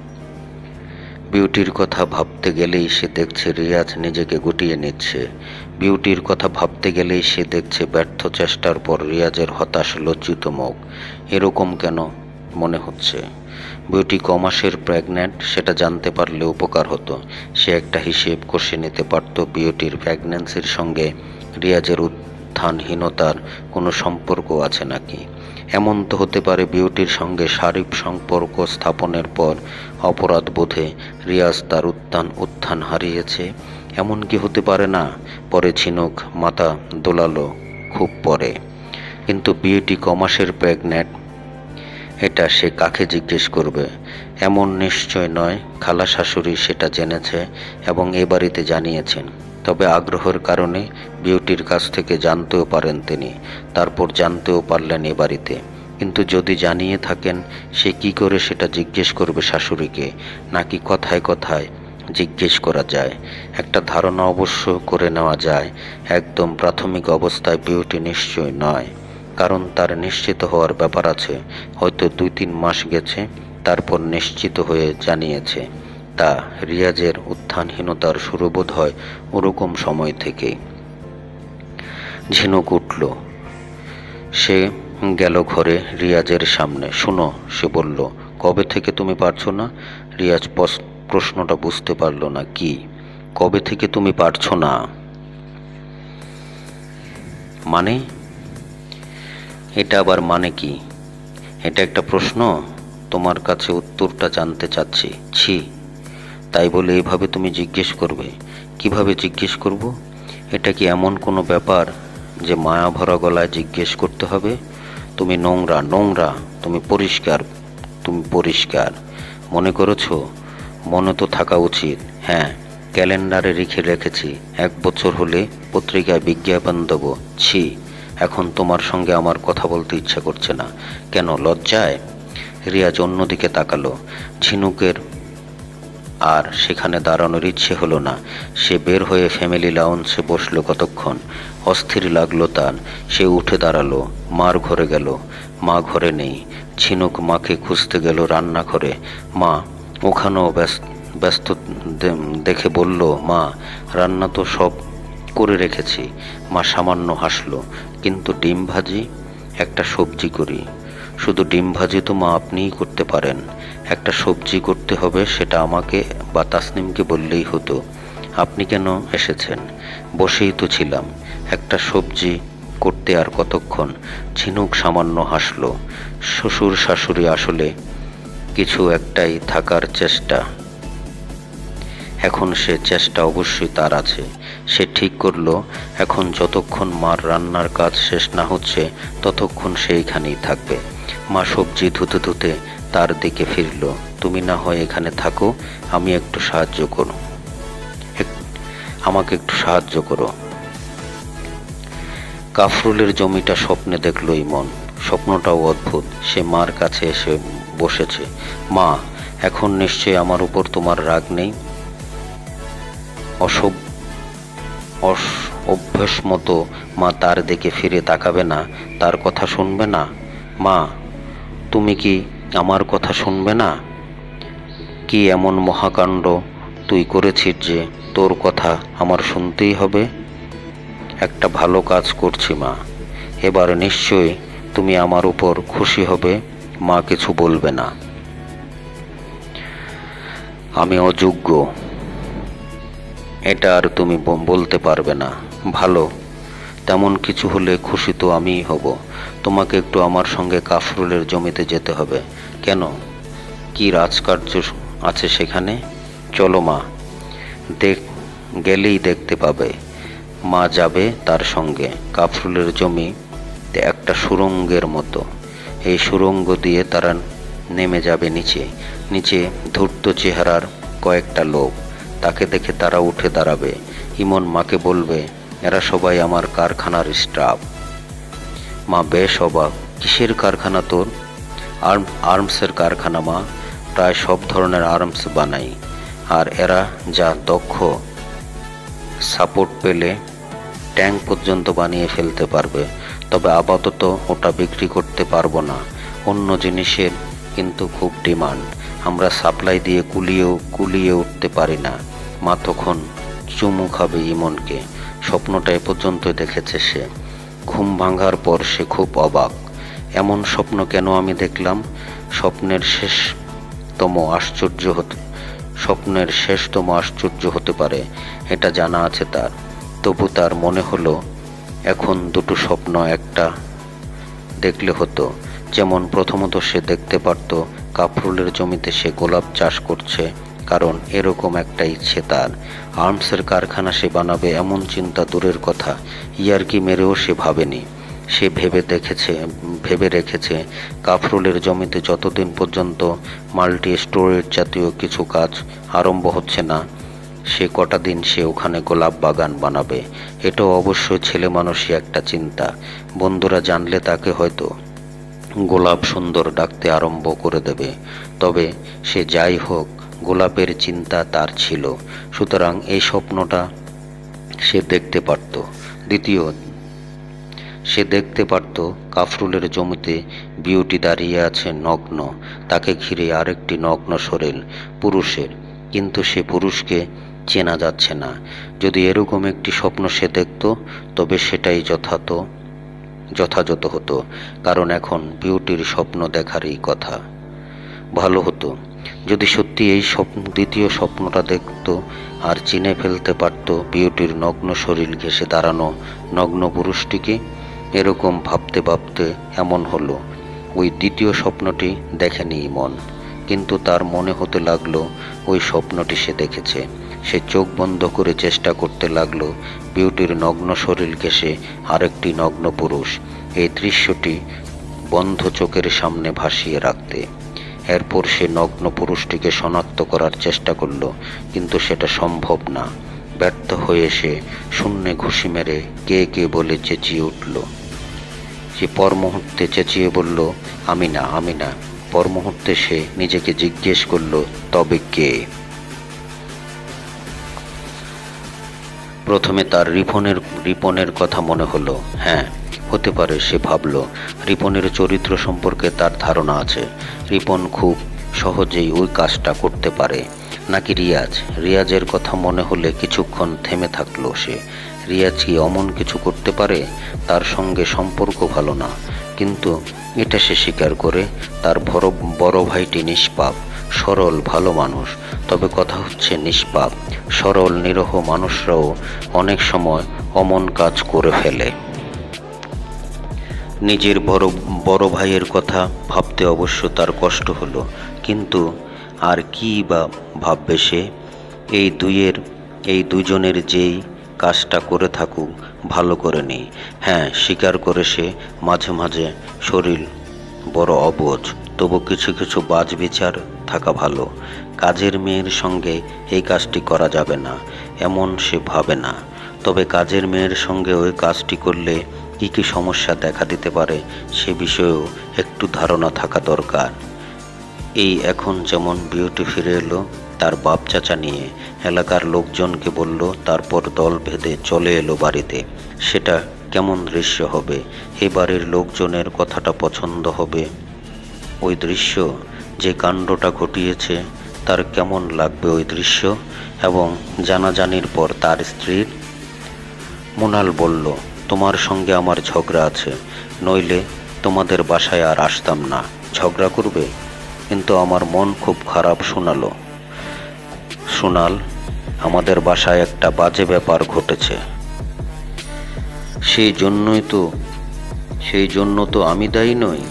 রিয়াজ নিজেকে গুটিয়ে নিচ্ছে। বিউটির কথা ভাবতে গেলেই সে দেখছে ব্যর্থ চেষ্টার পর রিয়াজের হতাশ লজ্জিত মুখ। এরকম কেন মনে হচ্ছে? বিউটি কমাসের প্রেগন্যান্ট, সেটা জানতে পারলে উপকার হতো। সে একটা হিসেব কষে নিতে পারত। বিউটির প্রেগন্যান্সির সঙ্গে রিয়াজের উত্থানহীনতার কোনো সম্পর্ক আছে নাকি? এমন তো হতে পারে বিউটির সঙ্গে শারীরিক সম্পর্ক স্থাপনের পর অপরাধ বোধে রিয়াজ তার উত্থান হারিয়েছে। এমন কি হতে পারে না? পরে ঝিনুক মাথা দোলালো, খুব পরে। কিন্তু বিউটি কমাসের প্রেগন্যান্ট, এটা সে কাকে জিজ্ঞেস করবে? এমন নিশ্চয় নয় খালা শাশুড়ি সেটা জেনেছে এবং এ বাড়িতে জানিয়েছেন। তবে আগ্রহের কারণে বিউটির কাছ থেকে জানতেও পারেন তিনি, তারপর জানতেও পারলেন এ বাড়িতে। কিন্তু যদি জানিয়ে থাকেন, সে কি করে সেটা জিজ্ঞেস করবে শাশুড়িকে? নাকি কথায় কথায় জিজ্ঞেস করা যায়? একটা ধারণা অবশ্য করে নেওয়া যায়, একদম প্রাথমিক অবস্থায় বিউটি নিশ্চয় নয়। কারণ তার নিশ্চিত হওয়ার ব্যাপার আছে। হয়তো 2-3 মাস গেছে, তারপর নিশ্চিত হয়ে জানিয়েছে। তা রিয়াজের উত্থানহীনতার শুরু বোধ হয় ওরকম সময় থেকেই। ঝিনুক উঠল। সে গেল ঘরে রিয়াজের সামনে। শোনো, সে বলল, কবে থেকে তুমি পারছো না? রিয়াজ প্রশ্নটা বুঝতে পারল না। কি? কবে থেকে তুমি পারছো না মানে? এটা আবার মানে কি? এটা একটা প্রশ্ন? তোমার কাছে উত্তরটা জানতে চাচ্ছি। ছি, তাই বলে এভাবে তুমি জিজ্ঞেস করবে? কিভাবে জিজ্ঞেস করব? এটা কি এমন কোনো ব্যাপার যে মায়া ভরা গলায় জিজ্ঞেস করতে হবে? তুমি নোংরা, তুমি পরিষ্কার মনে করেছো? মনে তো থাকা উচিত। হ্যাঁ, ক্যালেন্ডারে রেখেছি 1 বছর হলে পত্রিকায় বিজ্ঞাপন দেবো। ছি, এখন তোমার সঙ্গে আমার কথা বলতে ইচ্ছা করছে না কেন? লজ্জায়? রিয়াজ অন্যদিকে তাকালো। ঝিনুকের আর সেখানে দাঁড়ানোর ইচ্ছে হলো না। সে বের হয়ে ফ্যামিলি লাউঞ্জে বসলো কতক্ষণ। অস্থির লাগলো তার। সে উঠে দাঁড়ালো, মার ঘরে গেল। মা ঘরে নেই। ঝিনুক মাকে খুঁজতে গেল রান্নাঘরে। মা ওখানেও ব্যস্ত দেখে বলল, মা রান্না তো সব করে রেখেছি। মা সামান্য হাসলো। কিন্তু ডিম ভাজি? একটা সবজি করি। শুধু ডিম ভাজি তো মা আপনিই করতে পারেন। একটা সবজি করতে হবে, সেটা আমাকে বা তাসনিমকে বললেই হতো। আপনি কেন এসেছেন? বসেই তো ছিলাম। একটা সবজি করতে আর কতক্ষণ? ঝিনুক সামান্য হাসলো। শ্বশুর শাশুড়ি আসলে কিছু একটাই থাকার চেষ্টা। এখন সে চেষ্টা অবশ্যই তার আছে। সে ঠিক করলো এখন যতক্ষণ মার রান্নার কাজ শেষ না হচ্ছে ততক্ষণ সে এখানেই থাকবে। মা সবজি ধুতে ধুতে তার দিকে ফিরল। তুমি না হয় এখানে থাকো, আমি একটু সাহায্য করো, আমাকে একটু সাহায্য করো। কাফরুলের জমিটা স্বপ্নে দেখল ইমন। স্বপ্নটাও অদ্ভুত। সে মার কাছে এসে বসেছে। মা, এখন নিশ্চয়ই আমার উপর তোমার রাগ নেই? অভ্যাস মতো মা তার দিকে ফিরে তাকাবে না, তার কথা শুনবে না। মা, তুমি কি আমার কথা শুনবে না? কি এমন মহাকাণ্ড তুই করেছিস যে তোর কথা আমার শুনতেই হবে? একটা ভালো কাজ করছি মা, এবার নিশ্চয়ই তুমি আমার উপর খুশি হবে। মা কিছু বলবে না। আমি অযোগ্য, এটা আর তুমি বলতে পারবে না। ভালো, তেমন কিছু হলে খুশি তো আমিই হব। তোমাকে একটু আমার সঙ্গে কাফরুলের জমিতে যেতে হবে। কেন? কি রাজকার্য আছে সেখানে? চলো মা, গেলেই দেখতে পাবে। মা যাবে তার সঙ্গে। কাফরুলের জমি একটা সুড়ঙ্গের মতো। এই সুড়ঙ্গ দিয়ে তারা নেমে যাবে নিচে। নিচে ধূর্ত চেহারার কয়েকটা লোক। তাকে দেখে তারা উঠে দাঁড়াবে। ইমন মাকে বলবে, এরা সবাই আমার কারখানার স্টাফ। মা বেশ অবাক। কিসের কারখানা তোর? আর্মসের কারখানা মা। প্রায় সব ধরনের আর্মস বানাই। আর এরা যা দক্ষ, সাপোর্ট পেলে ট্যাঙ্ক পর্যন্ত বানিয়ে ফেলতে পারবে। তবে আপাতত ওটা বিক্রি করতে পারবো না। অন্য জিনিসের কিন্তু খুব ডিমান্ড। আমরা সাপ্লাই দিয়ে কুলিয়ে উঠতে পারি না। মা তখন চুমু খাবে ইমনকে। স্বপ্নটা এ পর্যন্ত দেখেছে সে। ঘুম ভাঙার পর সে খুব অবাক। এমন স্বপ্ন কেন আমি দেখলাম? স্বপ্নের শেষতম আশ্চর্য হতে পারে, এটা জানা আছে তার। তবু তার মনে হলো এখন দুটো স্বপ্ন একটা দেখলে হতো। যেমন প্রথমত সে দেখতে পারত কাফরুলের জমিতে সে গোলাপ চাষ করছে, কারণ এরকম একটা ইচ্ছে তার। আর্মসের কারখানা সে বানাবে এমন চিন্তা দূরের কথা, ইয়ার্কি মেরেও সে ভাবেনি। সে ভেবে রেখেছে কাফরুলের জমিতে যতদিন পর্যন্ত মাল্টি স্টোরেজ জাতীয় কিছু কাজ আরম্ভ হচ্ছে না, সে কটা দিন সে ওখানে গোলাপ বাগান বানাবে। এটাও অবশ্যই ছেলে মানুষই একটা চিন্তা। বন্ধুরা জানলে তাকে হয়তো গোলাপ সুন্দর ডাকতে আরম্ভ করে দেবে। তবে সে যাই হোক, গোলাপের চিন্তা তার ছিল। সুতরাং এই স্বপ্নটা সে দেখতে পারত। দ্বিতীয়, সে দেখতে পারত কাফরুলের জমিতে বিউটি দাঁড়িয়ে আছে নগ্ন। তাকে ঘিরে আরেকটি নগ্ন শরীর পুরুষের, কিন্তু সে পুরুষকে চেনা যাচ্ছে না। যদি এরকম একটি স্বপ্ন সে দেখত, তবে সেটাই যথাযথ হতো, কারণ এখন বিউটির স্বপ্ন দেখারই কথা। ভালো হতো যদি সত্যি এই দ্বিতীয় স্বপ্নটা দেখত আর চিনে ফেলতে পারত বিউটির নগ্ন শরীর ঘেঁষে দাঁড়ানো নগ্ন পুরুষটিকে। এরকম ভাবতে ভাবতে এমন হলো, ওই দ্বিতীয় স্বপ্নটি দেখেনি ইমন, কিন্তু তার মনে হতে লাগলো ওই স্বপ্নটি সে দেখেছে। সে চোখ বন্ধ করে চেষ্টা করতে লাগলো বিউটির নগ্ন শরীর ঘেঁষে আরেকটি নগ্ন পুরুষ, এই দৃশ্যটি বন্ধ চোখের সামনে ভাসিয়ে রাখতে। এরপর সে নগ্ন পুরুষটিকে শনাক্ত করার চেষ্টা করল, কিন্তু সেটা সম্ভব না। ব্যর্থ হয়ে সে শূন্যে ঘুষি মেরে কে কে বলে চেঁচিয়ে উঠল। যে পর মুহূর্তে চেঁচিয়ে বলল, আমি না, আমি না। পর মুহূর্তে সে নিজেকে জিজ্ঞেস করল, তবে কে? প্রথমে তার রিপনের কথা মনে হলো। হ্যাঁ, হতে পারে, সে ভাবল। রিপনের চরিত্র সম্পর্কে তার ধারণা আছে। রিপন খুব সহজেই ওই কাজটা করতে পারে। নাকি রিয়াজের কথা মনে হলে কিছুক্ষণ থেমে থাকলো সে। রিয়াজ কি অমন কিছু করতে পারে? তার সঙ্গে সম্পর্ক ভালো না, কিন্তু এটা সে স্বীকার করে। তার বড় ভাইটি নিষ্পাপ, সরল, ভালো মানুষ। তবে কথা হচ্ছে, নিষ্পাপ, সরল, নিরীহ মানুষরাও অনেক সময় অমন কাজ করে ফেলে। নিজের বড় ভাইয়ের কথা ভাবতে অবশ্য তার কষ্ট হলো, কিন্তু আর কি বা ভাববে সে? এই দুজনের যেই কাজটা করে থাকুক, ভালো করে নেই। হ্যাঁ, স্বীকার করে সে, মাঝে মাঝে শরীর বড় অবুঝ, তবু কিছু কিছু বাজ বিচার থাকা ভালো। কাজের মেয়ের সঙ্গে এই কাজটি করা যাবে না এমন সে ভাবে না। তবে কাজের মেয়ের সঙ্গে ওই কাজটি করলে কী কী সমস্যা দেখা দিতে পারে সে বিষয়েও একটু ধারণা থাকা দরকার। এই এখন যেমন বিউটি ফিরে এলো তার বাপ চাচা নিয়ে, এলাকার লোকজনকে বলল, তারপর দল ভেদে চলে এলো বাড়িতে। সেটা কেমন দৃশ্য হবে? এই বাড়ির লোকজনের কথাটা পছন্দ হবে? ওই দৃশ্য, যে কাণ্ডটা ঘটিয়েছে তার কেমন লাগবে ওই দৃশ্য? এবং জানাজানির পর তার স্ত্রীর? মুনাল বলল, তোমার সঙ্গে আমার ঝগড়া আছে, নইলে তোমাদের বাসায় আর আসতাম না। ঝগড়া করবে? কিন্তু আমার মন খুব খারাপ সোনাল, আমাদের বাসায় একটা বাজে ব্যাপার ঘটেছে। সেই জন্য তো আমি দায়ী নই।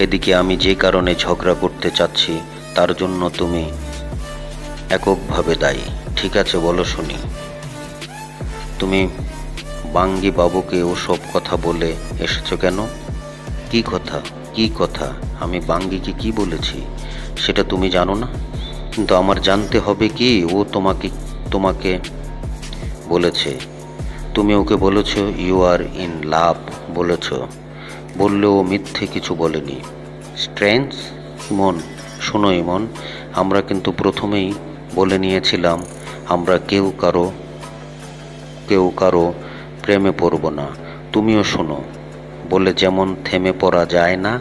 এদিকে আমি যে কারণে ঝগড়া করতে চাচ্ছি তার জন্য তুমি এককভাবে দায়ী। ঠিক আছে, বলো শুনি। তুমি বাঙ্গি বাবুকে ওসব কথা বলে এসেছো কেন? কি কথা? আমি বাঙ্গিকে কি বলেছি সেটা তুমি জানো না? কিন্তু আমার জানতে হবে কি? ও তোমাকে বলেছে। তুমি ওকে বলেছ ইউ আর ইন লাভ বলেছ। বললে ও মিথ্যে কিছু বলেনি। স্ট্রেঞ্জ। শোনো ইমন, আমরা কিন্তু প্রথমেই বলে নিয়েছিলাম আমরা কেউ কারো প্রেমে পড়ব না। তুমিও শোনো, বলে যেমন থেমে পড়া যায় না,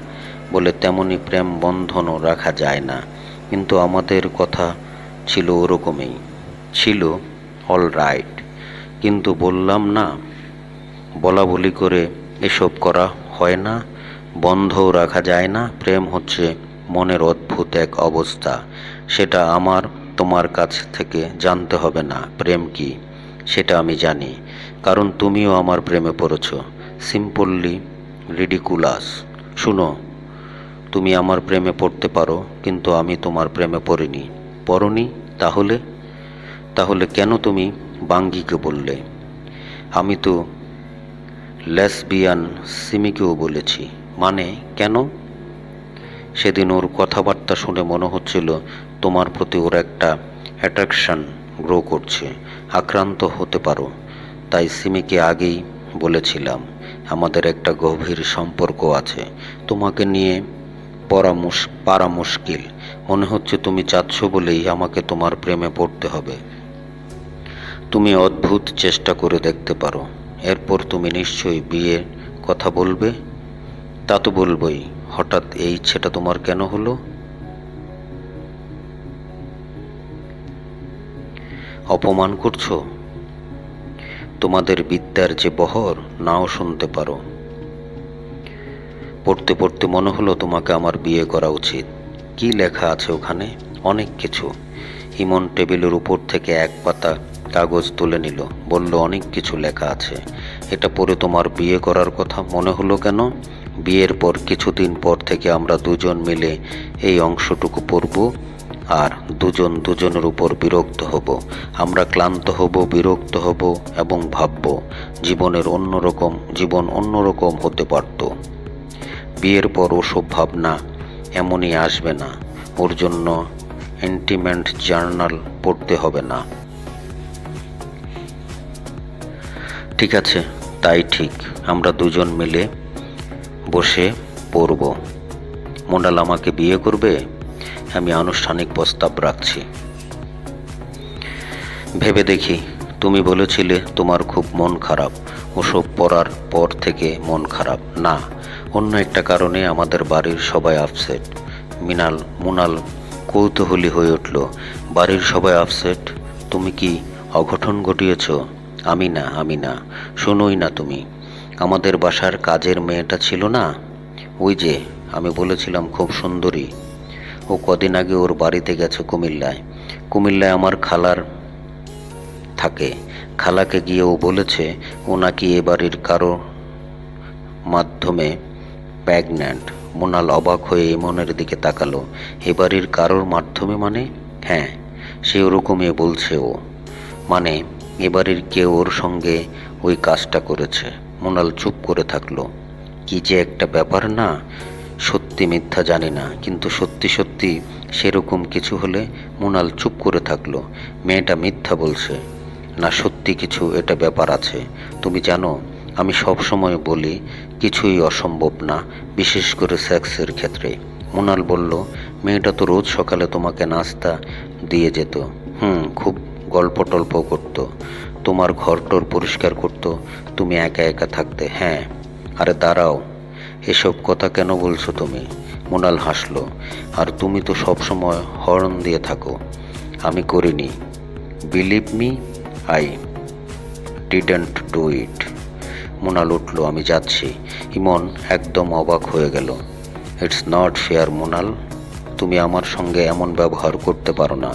বলে তেমনি প্রেম বন্ধনও রাখা যায় না। কিন্তু আমাদের কথা ছিল ওরকমই। ছিল, অল রাইট। কিন্তু বললাম না, বলা বলি করে এসব করা হয় না, বন্ধও রাখা যায় না। প্রেম হচ্ছে মনের অদ্ভুত এক অবস্থা। সেটা আমার তোমার কাছ থেকে জানতে হবে না প্রেম কি, সেটা আমি জানি, কারণ তুমিও আমার প্রেমে পড়েছ। Simply ridiculous. শুনো, তুমি আমার প্রেমে পড়তে পারো, কিন্তু আমি তোমার প্রেমে পড়নি। তাহলে কেন তুমি বাঙ্গিকে বললে? আমি তো লেসবিয়ান সিমিকেও বলেছি। মানে কেন? সেদিন ওর কথাবার্তা শুনে মনে হচ্ছিল তোমার প্রতি ওর একটা অ্যাট্রাকশন গ্রো করছে। আক্রান্ত হতে পারো। তাই সিমিকে আগেই বলেছিলাম আমাদের একটা গভীর সম্পর্ক আছে। তোমাকে নিয়ে পারা মুশকিল। মনে হচ্ছে তুমি চাচ্ছ বলেই আমাকে তোমার প্রেমে পড়তে হবে। তুমি অদ্ভুত চেষ্টা করে দেখতে পারো। এরপর তুমি নিশ্চয়ই বিয়ের কথা বলবে। তা তো বলবই। হঠাৎ এই ইচ্ছেটা তোমার কেন হলো? অপমান করছো? তোমাদের বিদ্যার যে বহর, নাও শুনতে পারো। পড়তে পড়তে মনে হলো তোমাকে আমার বিয়ে করা উচিত। কি লেখা আছে ওখানে? অনেক কিছু। ইমন টেবিলের উপর থেকে এক পাতা কাগজ তুলে নিল, বলল, অনেক কিছু লেখা আছে। এটা পড়ে তোমার বিয়ে করার কথা মনে হলো কেন? বিয়ের পর কিছুদিন পর থেকে আমরা দুজন মিলে এই অংশটুকু পড়ব, আর দুজন দুজনের উপর বিরক্ত হব। আমরা ক্লান্ত হব, বিরক্ত হব এবং ভাবব জীবন অন্যরকম হতে পারত। বিয়ের পর ওসব ভাবনা এমনই আসবে না। ওর জন্য ইন্টিমেট জার্নাল পড়তে হবে না। ঠিক আছে, তাই ঠিক, আমরা দুজন মিলে বসে পড়ব। মোনাল আমাকে বিয়ে করবে? আমি আনুষ্ঠানিক প্রস্তাব রাখছি। ভেবে দেখি, তুমি বলেছিলে তোমার খুব মন খারাপ। ওসব পড়ার পর থেকে মন খারাপ না, অন্য একটা কারণে আমাদের বাড়ির সবাই আপসেট। মোনাল কৌতূহলী হয়ে উঠল। বাড়ির সবাই আপসেট? তুমি কি অঘটন ঘটিয়েছ? আমি না, শোনোই না তুমি। আমাদের বাসার কাজের মেয়েটা ছিল না, ওই যে আমি বলেছিলাম খুব সুন্দরী, ও কদিন আগে ওর বাড়িতে গেছে কুমিল্লায় আমার খালার থাকে। খালাকে গিয়ে ও বলেছে ও নাকি এ বাড়ির কারো মাধ্যমে প্রেগন্যান্ট। মোনাল অবাক হয়ে ইমনের দিকে তাকালো। এ বাড়ির কারোর মাধ্যমে মানে? হ্যাঁ, সে ওরকমই বলছে ও। মানে এ বাড়ির কেউ ওর সঙ্গে ওই কাজটা করেছে। মোনাল চুপ করে থাকলো। কি যে একটা ব্যাপার না, সত্যি মিথ্যা জানি না, কিন্তু সত্যি সত্যি সেরকম কিছু হলে। মোনাল চুপ করে থাকলো। মেয়েটা মিথ্যা বলছে না সত্যি কিছু এটা ব্যাপার আছে। তুমি জানো, আমি সব সময় বলি কিছুই অসম্ভব না, বিশেষ করে সেক্সের ক্ষেত্রে। মোনাল বলল, মেয়েটা তো রোজ সকালে তোমাকে নাস্তা দিয়ে যেত। খুব গল্প টল্প করতো, তোমার ঘরটর পরিষ্কার করতো, তুমি একা একা থাকতে। হ্যাঁ। আরে দাঁড়াও, এসব কথা কেন বলছো তুমি? মোনাল হাসলো। আর তুমি তো সবসময় হর্ন দিয়ে থাকো। আমি করিনি। Believe me, I didn't do it. Monal উঠল, আমি যাচ্ছি। ইমন একদম অবাক হয়ে গেল। ইটস নট ফেয়ার মোনাল, তুমি আমার সঙ্গে এমন ব্যবহার করতে পারো না।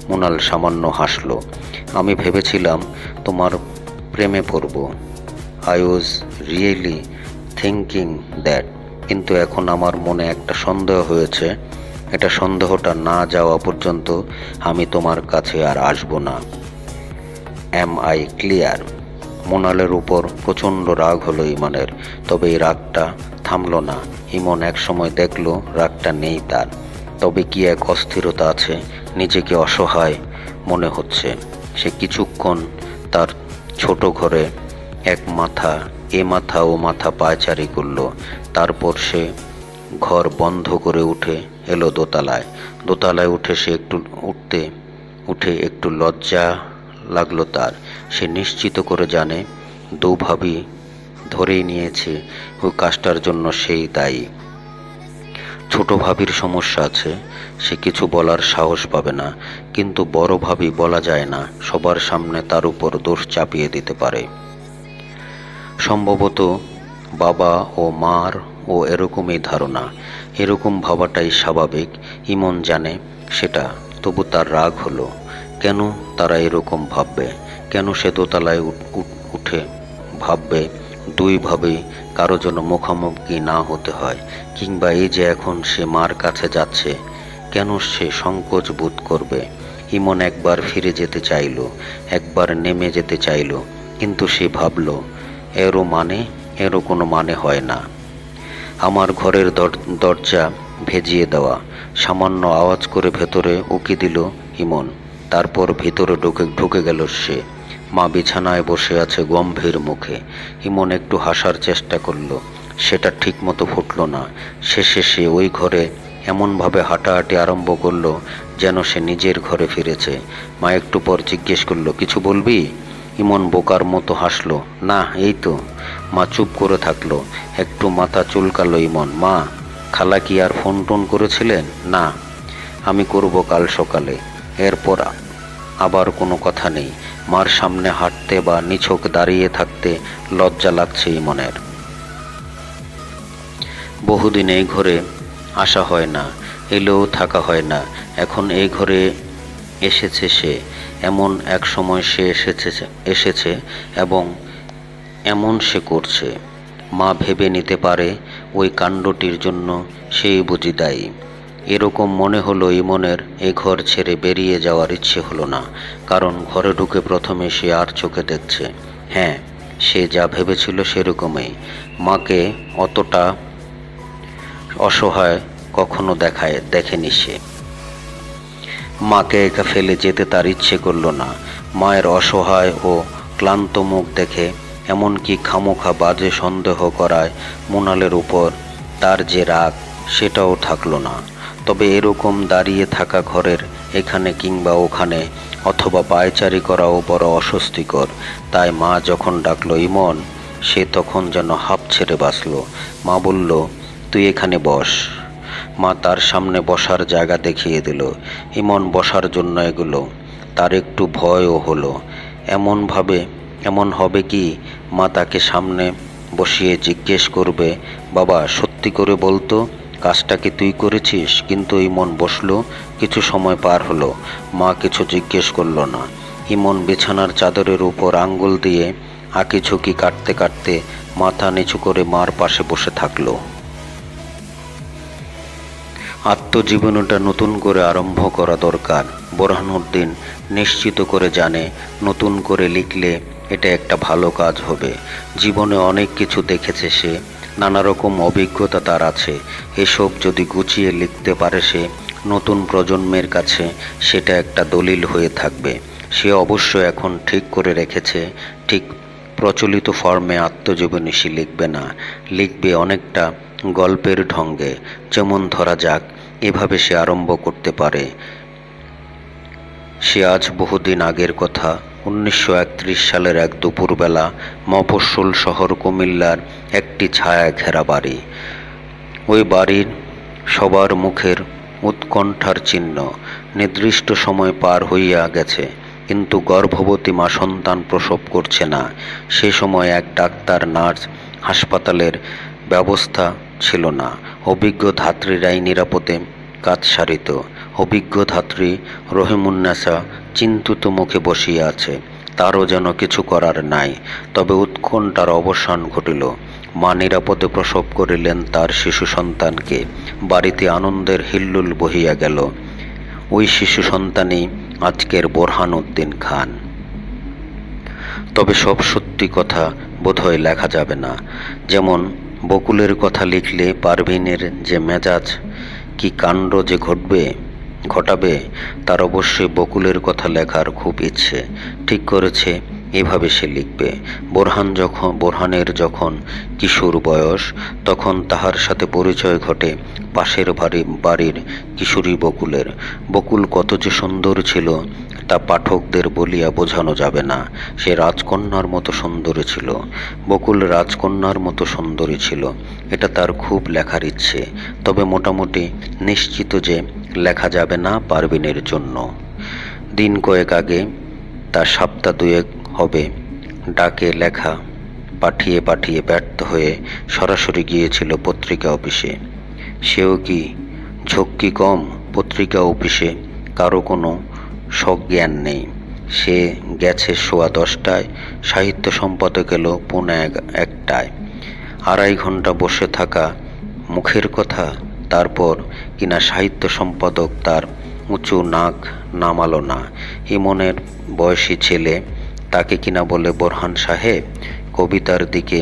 মোনাল সামান্য হাসল। আমি ভেবেছিলাম তোমার প্রেমে পড়ব। I was really thinking that. কিন্তু এখন আমার মনে একটা সন্দেহ হয়েছে। এটা সন্দেহটা না যাওয়া পর্যন্ত আমি তোমার কাছে আর আসব না। Am I clear? মোনালের উপর প্রচণ্ড রাগ হলো ইমনের, তবে এই রাগটা থামল না। ইমন এক সময় দেখল রাগটা নেই তার, তবে কি এক অস্থিরতা আছে, নিজেকে অসহায় মনে হচ্ছে। সে কিছুক্ষণ তার ছোট ঘরে এক মাথা এ মাথা ও মাথা পায়চারি করল। তারপর সে ঘর বন্ধ করে উঠে এলো দোতলায় উঠে সে উঠে একটু লজ্জা লাগলো তার। সে নিশ্চিত করে জানে দুভাবি ধরেই নিয়েছে ওই কাজটার জন্য সেই দায়ী। ছোট ভাবির সমস্যা আছে, সে কিছু বলার সাহস পাবে না, কিন্তু বড় ভাবি বলা যায় না, সবার সামনে তার উপর দোষ চাপিয়ে দিতে পারে। সম্ভবত বাবা ও মার ও এরকমই ধারণা, এরকম ভাবাটাই স্বাভাবিক। ইমন জানে সেটা, তবু তার রাগ হলো। কেন তারা এরকম ভাববে? কেন সে দোতলায় উঠে ভাববে দুইভাবেই কারো জন্য মুখোমুখি না হতে হয়? কিংবা এই যে এখন সে মার কাছে যাচ্ছে, কেন সে সংকোচ বোধ করবে? ইমন একবার ফিরে যেতে চাইল, একবার নেমে যেতে চাইল, কিন্তু সে ভাবল এরও কোনো মানে হয় না। আমার ঘরের দরজা ভেজিয়ে দেওয়া। সামান্য আওয়াজ করে ভেতরে উকি দিল ইমন। তারপর ভিতরে ঢুকে গেল সে। মা বিছানায় বসে আছে গম্ভীর মুখে। ইমন একটু হাসার চেষ্টা করল, সেটা ঠিক মতো ফুটল না। শেষে সে ওই ঘরে এমনভাবে হাঁটাহাঁটি আরম্ভ করলো যেন সে নিজের ঘরে ফিরেছে। মা একটু পর জিজ্ঞেস করলো, কিছু বলবি? ইমন বোকার মতো হাসলো, না এই তো। মা চুপ করে থাকলো। একটু মাথা চুলকালো ইমন। মা, খালা কি আর ফোন টোন করেছিলেন? না, আমি করব কাল সকালে। এরপর আবার কোনো কথা নেই। মার সামনে হাঁটতে বা নিছক দাঁড়িয়ে থাকতে লজ্জা লাগছে ইমনের। বহুদিন এই ঘরে আসা হয় না, এলেও থাকা হয় না। এখন এই ঘরে এসেছে সে। এমন এক সময় সে এসেছে এবং এমন সে করছে। মা ভেবে নিতে পারে ওই কাণ্ডটির জন্য সেই বুঝি দায়ী। এরকম মনে হলো ইমনের। এ ঘর ছেড়ে বেরিয়ে যাওয়ার ইচ্ছে হলো না, কারণ ঘরে ঢুকে প্রথমে সে আর চোখে দেখছে। হ্যাঁ, সে যা ভেবেছিল সেরকমই। মাকে অতটা অসহায় কখনো দেখেনি সে। মাকে একা ফেলে যেতে তার ইচ্ছে করল না। মায়ের অসহায় ও ক্লান্ত মুখ দেখে এমনকি খামোখা বাজে সন্দেহ করায় মুনালের উপর তার যে রাগ সেটাও থাকলো না। তবে এরকম দাঁড়িয়ে থাকা ঘরের এখানে কিংবা ওখানে অথবা পায়চারি করাও বড় অস্বস্তিকর। তাই মা যখন ডাকলো ইমন, সে তখন যেন হাঁপ ছেড়ে বাঁচল। মা বলল, তুই এখানে বস। মা তার সামনে বসার জায়গা দেখিয়ে দিল। ইমন বসার জন্য এগুলো। তার একটু ভয়ও হলো। এমন হবে কি মা তাকে সামনে বসিয়ে জিজ্ঞেস করবে, বাবা সত্যি করে বলতো কাজটা কি তুই করেছিস? কিন্তু ইমন বসলো। কিছু সময় পার হলো, মা কিছু জিজ্ঞেস করলো না। ইমন বিছানার চাদরের উপর আঙ্গুল দিয়ে আঁকিঝুঁকি কাটতে কাটতে মাথা নিচু করে মার পাশে বসে থাকলো। আত্মজীবনীটা নতুন করে আরম্ভ করা দরকার। বোরহানউদ্দিন নিশ্চিত করে জানে, নতুন করে লিখলে এটা একটা ভালো কাজ হবে। জীবনে অনেক কিছু দেখেছে সে, নানা রকম অভিজ্ঞতা তার আছে। এসব যদি গুছিয়ে লিখতে পারে সে, নতুন প্রজন্মের কাছে সেটা একটা দলিল হয়ে থাকবে। সে অবশ্য এখন ঠিক করে রেখেছে, ঠিক প্রচলিত ফর্মে আত্মজীবনী সে লিখবে না, লিখবে অনেকটা গল্পের ঢঙ্গে। যেমন ধরা যাক, এভাবে সে আরম্ভ করতে পারে। সে আজ বহুদিন আগের কথা। 1931 সালের এক দুপুরবেলা মফস্বল শহর কুমিল্লার একটি ছায়া ঘেরা বাড়ি। ওই বাড়ির সবার মুখের উৎকণ্ঠার চিহ্ন। নির্দিষ্ট সময় পার হইয়া গেছে, কিন্তু গর্ভবতী মা সন্তান প্রসব করছে না। সে সময় এক ডাক্তার, নার্স, হাসপাতালের ব্যবস্থা ছিল না। অভিজ্ঞ ধাত্রীরাই নিরাপদে কাজ সারিত। অভিজ্ঞ ধাত্রী রহিমুন্নেসা চিন্তিত মুখে বসিয়া আছে। তারও যেন কিছু করার নাই। তবে উৎকণ্ঠার অবসান ঘটিল। মা নিরাপদে প্রসব করিলেন তার শিশু সন্তানকে। বাড়িতে আনন্দের হিল্লোল বহিয়া গেল। ওই শিশু সন্তানই আজকের বোরহানউদ্দিন খান। তবে সব সত্যি কথা বোধহয় লেখা যাবে না। যেমন বকুলের কথা লিখলে পারভিনের যে মেজাজ, কি কাণ্ড যে ঘটাবে, তার অবশ্যই বকুলের কথা লেখার খুব ইচ্ছে। ঠিক করেছে এভাবে সে লিখবে। বোরহানের যখন কিশোর বয়স, তখন তাহার সাথে পরিচয় ঘটে পাশের বাড়ির কিশোরী বকুলের। বকুল কত যে সুন্দর ছিল তা পাঠকদের বলিয়া বোঝানো যাবে না। সে রাজকন্যার মতো সুন্দরী ছিল। বকুল রাজকন্যার মতো সুন্দরী ছিল, এটা তার খুব লেখার ইচ্ছে। তবে মোটামুটি নিশ্চিত যে লেখা যাবে না পারভিনের জন্য। দিন কয়েক আগে, তার সপ্তাহ দুয়েক হবে, ডাকে লেখা পাঠিয়ে পাঠিয়ে ব্যর্থ হয়ে সরাসরি গিয়েছিল পত্রিকা অফিসে। সেও কি ঝক্কি কম? পত্রিকা অফিসে কারো কোনো সজ্ঞান নেই। সে গেছে সোয়া 10টায়, সাহিত্য সম্পাদক এলো পৌনে 1টায়। 2.5 ঘন্টা বসে থাকা মুখের কথা। তারপর কিনা সাহিত্য সম্পাদক তার উঁচু নাক নামালো না। ইমনের বয়সী ছেলে তাকে কিনা বলে, বোরহান সাহেব। কবিতার দিকে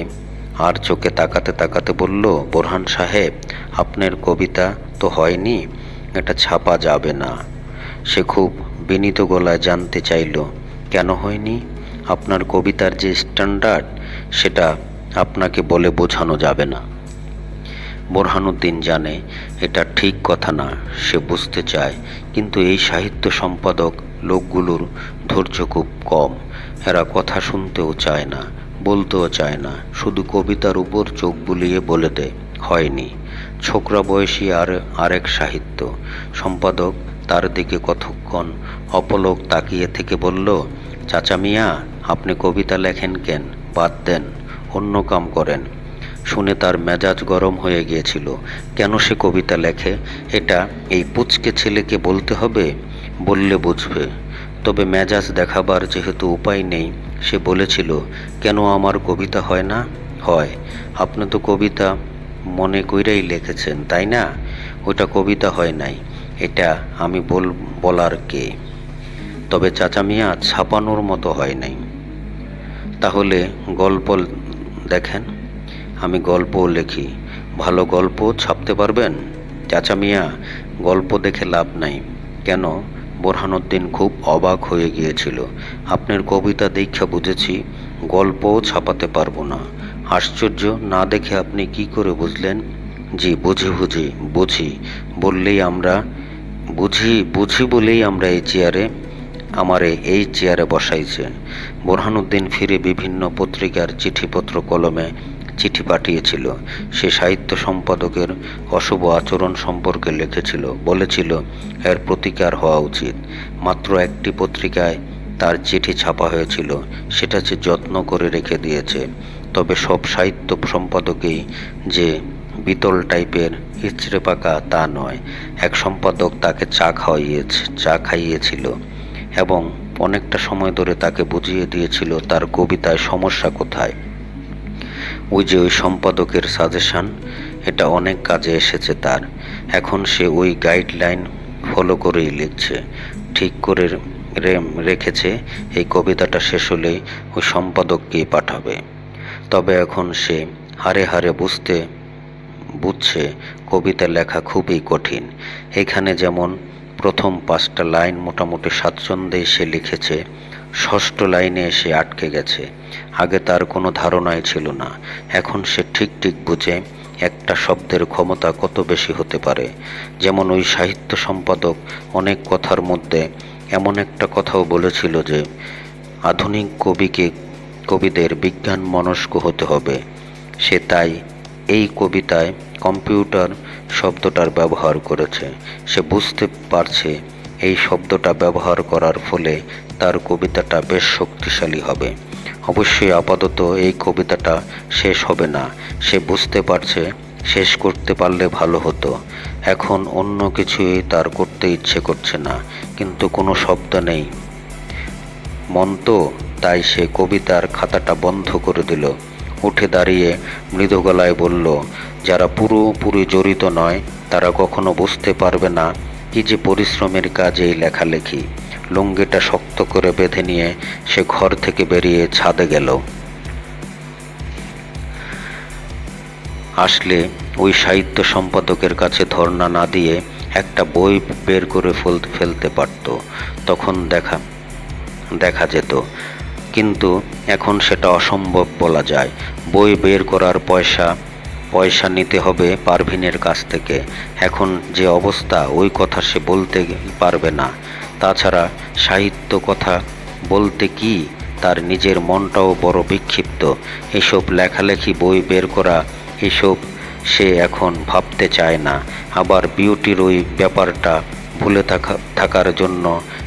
আর চোখে তাকাতে তাকাতে বলল, বোরহান সাহেব, আপনার কবিতা তো হয়নি, এটা ছাপা যাবে না। সে খুব বিনীত গলায় জানতে চাইল, কেন হয়নি? আপনার কবিতার যে স্ট্যান্ডার্ড, সেটা আপনাকে বলে বোঝানো যাবে না। বোরহানউদ্দিন জানে এটা ঠিক কথা না, সে বুঝতে চায়, কিন্তু এই সাহিত্য সম্পাদক লোকগুলোর ধৈর্য খুব কম। এরা কথা শুনতেও চায় না, বলতেও চায় না, শুধু কবিতার উপর চোখ বুলিয়ে বলে দেয়, হয়নি। ছোকরা বয়সী আরেক সাহিত্য সম্পাদক তার দিকে কতক্ষণ অপলক তাকিয়ে থেকে বলল, চাচা মিয়া, আপনি কবিতা লেখেন কেন? বাদ দেন, অন্য কাম করেন। শুনে তার মেজাজ গরম হয়ে গিয়েছিল। কেন সে কবিতা লেখে এটা এই পুচকে ছেলেকে বলতে হবে? বললে বুঝবে। তবে মেজাজ দেখাবার যেহেতু উপায় নেই, সে বলেছিল, কেন আমার কবিতা হয় না? হয়। আপনি তো কবিতা মনে কইরাই লিখেছেন, তাই না? ওটা কবিতা হয় নাই, এটা আমি বলার কে? তবে চাচা মিয়া, ছাপানোর মতো হয় নাই। তাহলে গল্প দেখেন, আমি গল্পও লিখি। ভালো গল্প ছাপতে পারবেন? চাচা মিয়া, গল্প দেখে লাভ নাই। কেন? বোরহানউদ্দিন খুব অবাক হয়ে গিয়েছিল। আপনার কবিতা দীক্ষা বুঝেছি, গল্পও ছাপাতে পারবো না। আশ্চর্য, না দেখে আপনি কি করে বুঝলেন? জি, বুঝি বলেই আমরা আমারে এই চেয়ারে বসাইছে। বোরহানুদ্দিন ফিরে বিভিন্ন পত্রিকার চিঠিপত্র কলমে চিঠি পাঠিয়েছিল। সে সাহিত্য সম্পাদকের অশুভ আচরণ সম্পর্কে লিখেছিল, বলেছিল এর প্রতিকার হওয়া উচিত। মাত্র একটি পত্রিকায় তার চিঠি ছাপা হয়েছিল, সেটা সে যত্ন করে রেখে দিয়েছে। তবে সব সাহিত্য সম্পাদকই যে বিতল টাইপের ইচড়ে পাকা তা নয়। এক সম্পাদক তাকে চা খাইয়েছিল এবং অনেকটা সময় ধরে তাকে বুঝিয়ে দিয়েছিল তার কবিতায় সমস্যা কোথায়। ওই সম্পাদকের সাজেশন, এটা অনেক কাজে এসেছে তার। এখন সে ওই গাইডলাইন ফলো করেই লিখছে। ঠিক করে রেখেছে এই কবিতাটা শেষ হলেই ওই সম্পাদককেই পাঠাবে। তবে এখন সে হারে হারে বুঝছে কবিতা লেখা খুবই কঠিন। এখানে যেমন প্রথম 5টা লাইন মোটামুটি স্বাচ্ছন্দ্যেই সে লিখেছে, 6ষ্ঠ লাইনে এসে আটকে গেছে। আগে তার কোনো ধারণাই ছিল না, এখন সে ঠিক বুঝে একটা শব্দের ক্ষমতা কত বেশি হতে পারে। যেমন ওই সাহিত্য সম্পাদক অনেক কথার মধ্যে এমন একটা কথাও বলেছিল যে আধুনিক কবিদের বিজ্ঞান মনস্ক হতে হবে। সে তাই এই কবিতায় কম্পিউটার শব্দটার ব্যবহার করেছে। সে বুঝতে পারছে এই শব্দটা ব্যবহার করার ফলে তার কবিতাটা বেশ শক্তিশালী হবে। অবশ্যই আপাতত এই কবিতাটা শেষ হবে না, সে বুঝতে পারছে। শেষ করতে পারলে ভালো হতো। এখন অন্য কিছুই তার করতে ইচ্ছে করছে না, কিন্তু কোনো শব্দ নেই মন তো। তাই সে কবিতার খাতাটা বন্ধ করে দিল। উঠে দাঁড়িয়ে মৃদু গলায় বলল, যারা পুরোপুরি জড়িত নয় তারা কখনো বুঝতে পারবে না কি যে পরিশ্রমের কাজ এই লেখালেখি। লুঙ্গিটা শক্ত করে বেঁধে নিয়ে সে ঘর থেকে বেরিয়ে ছাদে গেল। আসলে ওই সাহিত্য সম্পাদকের কাছে ধর্ণা না দিয়ে একটা বই বের করে ফেলতে পারত, তখন দেখা যেত। কিন্তু এখন সেটা অসম্ভব বলা যায়। বই বের করার পয়সা নিতে হবে পারভিনের কাছ থেকে। এখন যে অবস্থা, ওই কথা সে বলতে পারবে না। তাছাড়া সাহিত্য কথা বলতে কি, তার নিজের মনটাও বড় বিক্ষিপ্ত। এসব লেখালেখি, বই বের করা, এসব সে এখন ভাবতে চায় না। আবার বিউটির ওই ব্যাপারটা ভুলে থাকার জন্য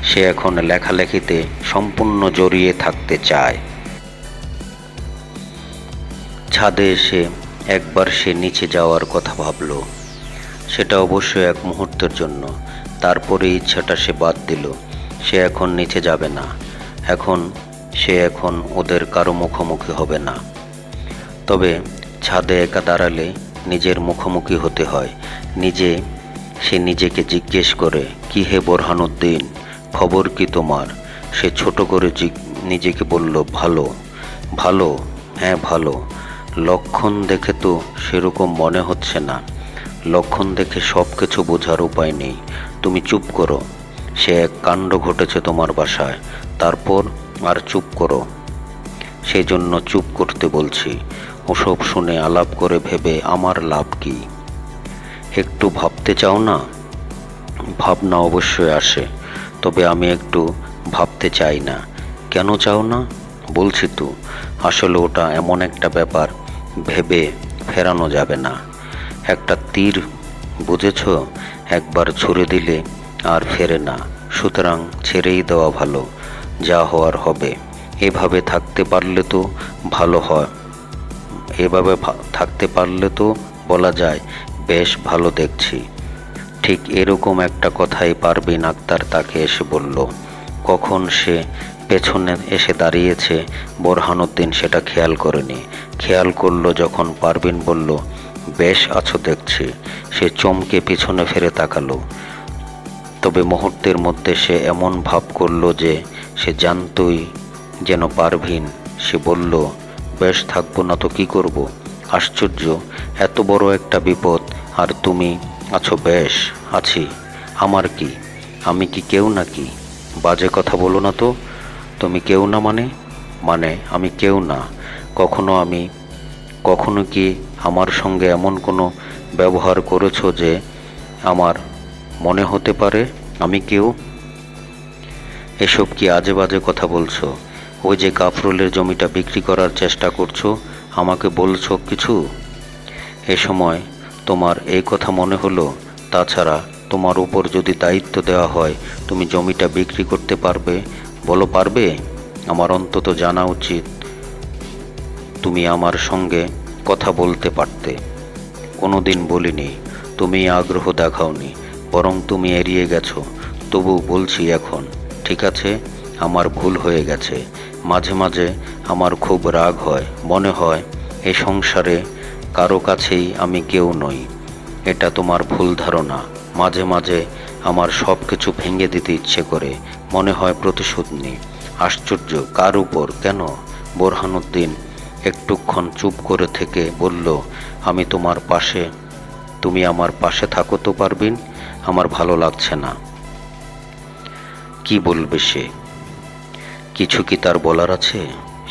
সে এখন লেখালেখিতে সম্পূর্ণ জড়িয়ে থাকতে চায়। ছাদে এসে একবার সে নিচে যাওয়ার কথা ভাবল, সেটা অবশ্য এক মুহূর্তের জন্য। তারপরে ইচ্ছাটা সে বাদ দিল। সে এখন নিচে যাবে না। সে এখন ওদের কারো মুখোমুখি হবে না। তবে ছাদে একা দাঁড়ালে নিজের মুখোমুখি হতে হয়। সে নিজেকে জিজ্ঞেস করে, কি হে বোরহানুদ্দিন, খবর কি তোমার? সে ছোট করে নিজেকে বলল, ভালো, হ্যাঁ ভালো। লক্ষণ দেখে তো সেরকম মনে হচ্ছে না। লক্ষণ দেখে সব কিছু বোঝার উপায় নেই। তুমি চুপ করো। সে এক কাণ্ড ঘটেছে তোমার বাসায়, তারপর আর চুপ করো। সেই জন্য চুপ করতে বলছি। ওসব শুনে আলাপ করে ভেবে আমার লাভ কি? একটু ভাবতে চাও না? ভাবনা অবশ্যই আসে, তবে আমি একটু ভাবতে চাই না। কেন চাও না? বলছি তো। আসলে ওটা এমন একটা ব্যাপার, ভেবে ফেরানো যাবে না। একটা তীর, বুঝেছ? একবার ছুঁড়ে দিলে আর ফেরে না। সুতরাং ছেড়েই দেওয়া ভালো। যা হওয়ার হবে। এভাবে থাকতে পারলে তো ভালো হয়। এভাবে থাকতে পারলে তো বলা যায়, বেশ ভালো দেখছি। ঠিক এরকম একটা কথাই পারভিন আক্তার তাকে এসে বলল। কখন সে পেছনে এসে দাঁড়িয়েছে বোরহানুদ্দিন সেটা খেয়াল করেনি। খেয়াল করলো যখন পারভিন বলল, বেশ আছো দেখছি। সে চমকে পিছনে ফিরে তাকালো। তবে মুহূর্তের মধ্যে সে এমন ভাব করল যে সে জানতই যেন পারভিন। সে বলল, বেশ থাকবো না তো কি করব? আশ্চর্য, এত বড় একটা বিপদ আর তুমি আছো? বেশ আছি। আমার কি? আমি কি কেউ নাকি? বাজে কথা বলো না তো। তুমি কেউ না মানে? মানে আমি কেউ না। কখনো কি আমার সঙ্গে এমন কোনো ব্যবহার করেছো যে আমার মনে হতে পারে আমি কেউ? এসব কি আজে বাজে কথা বলছো? ওই যে কাফরুলের জমিটা বিক্রি করার চেষ্টা করছো, আমাকে বলছো কিছু? এ সময় তোমার এই কথা মনে হলো? তাছাড়া তোমার উপর যদি দায়িত্ব দেওয়া হয়, তুমি জমিটা বিক্রি করতে পারবে? বলো, পারবে? আমার অন্তত জানা উচিত তুমি আমার সঙ্গে কথা বলতে পারতে। কোনোদিন বলিনি, তুমি আগ্রহ দেখাওনি, বরং তুমি এড়িয়ে গেছো। তবু বলছি এখন, ঠিক আছে, আমার ভুল হয়ে গেছে। মাঝে মাঝে আমার খুব রাগ হয়, মনে হয় এ সংসারে কারো কাছেই আমি কেউ নই। এটা তোমার ভুল ধারণা। মাঝে মাঝে আমার সব কিছু ভেঙে দিতে ইচ্ছে করে, মনে হয় প্রতিশোধ নিই। আশ্চর্য, কার উপর, কেন? বোরহানুদ্দিন একটুক্ষণ চুপ করে থেকে বলল, আমি তোমার পাশে, তুমি আমার পাশে থাকো তো পারবিন? আমার ভালো লাগছে না। কি বলবে সে? কিছু কি তার বলার আছে?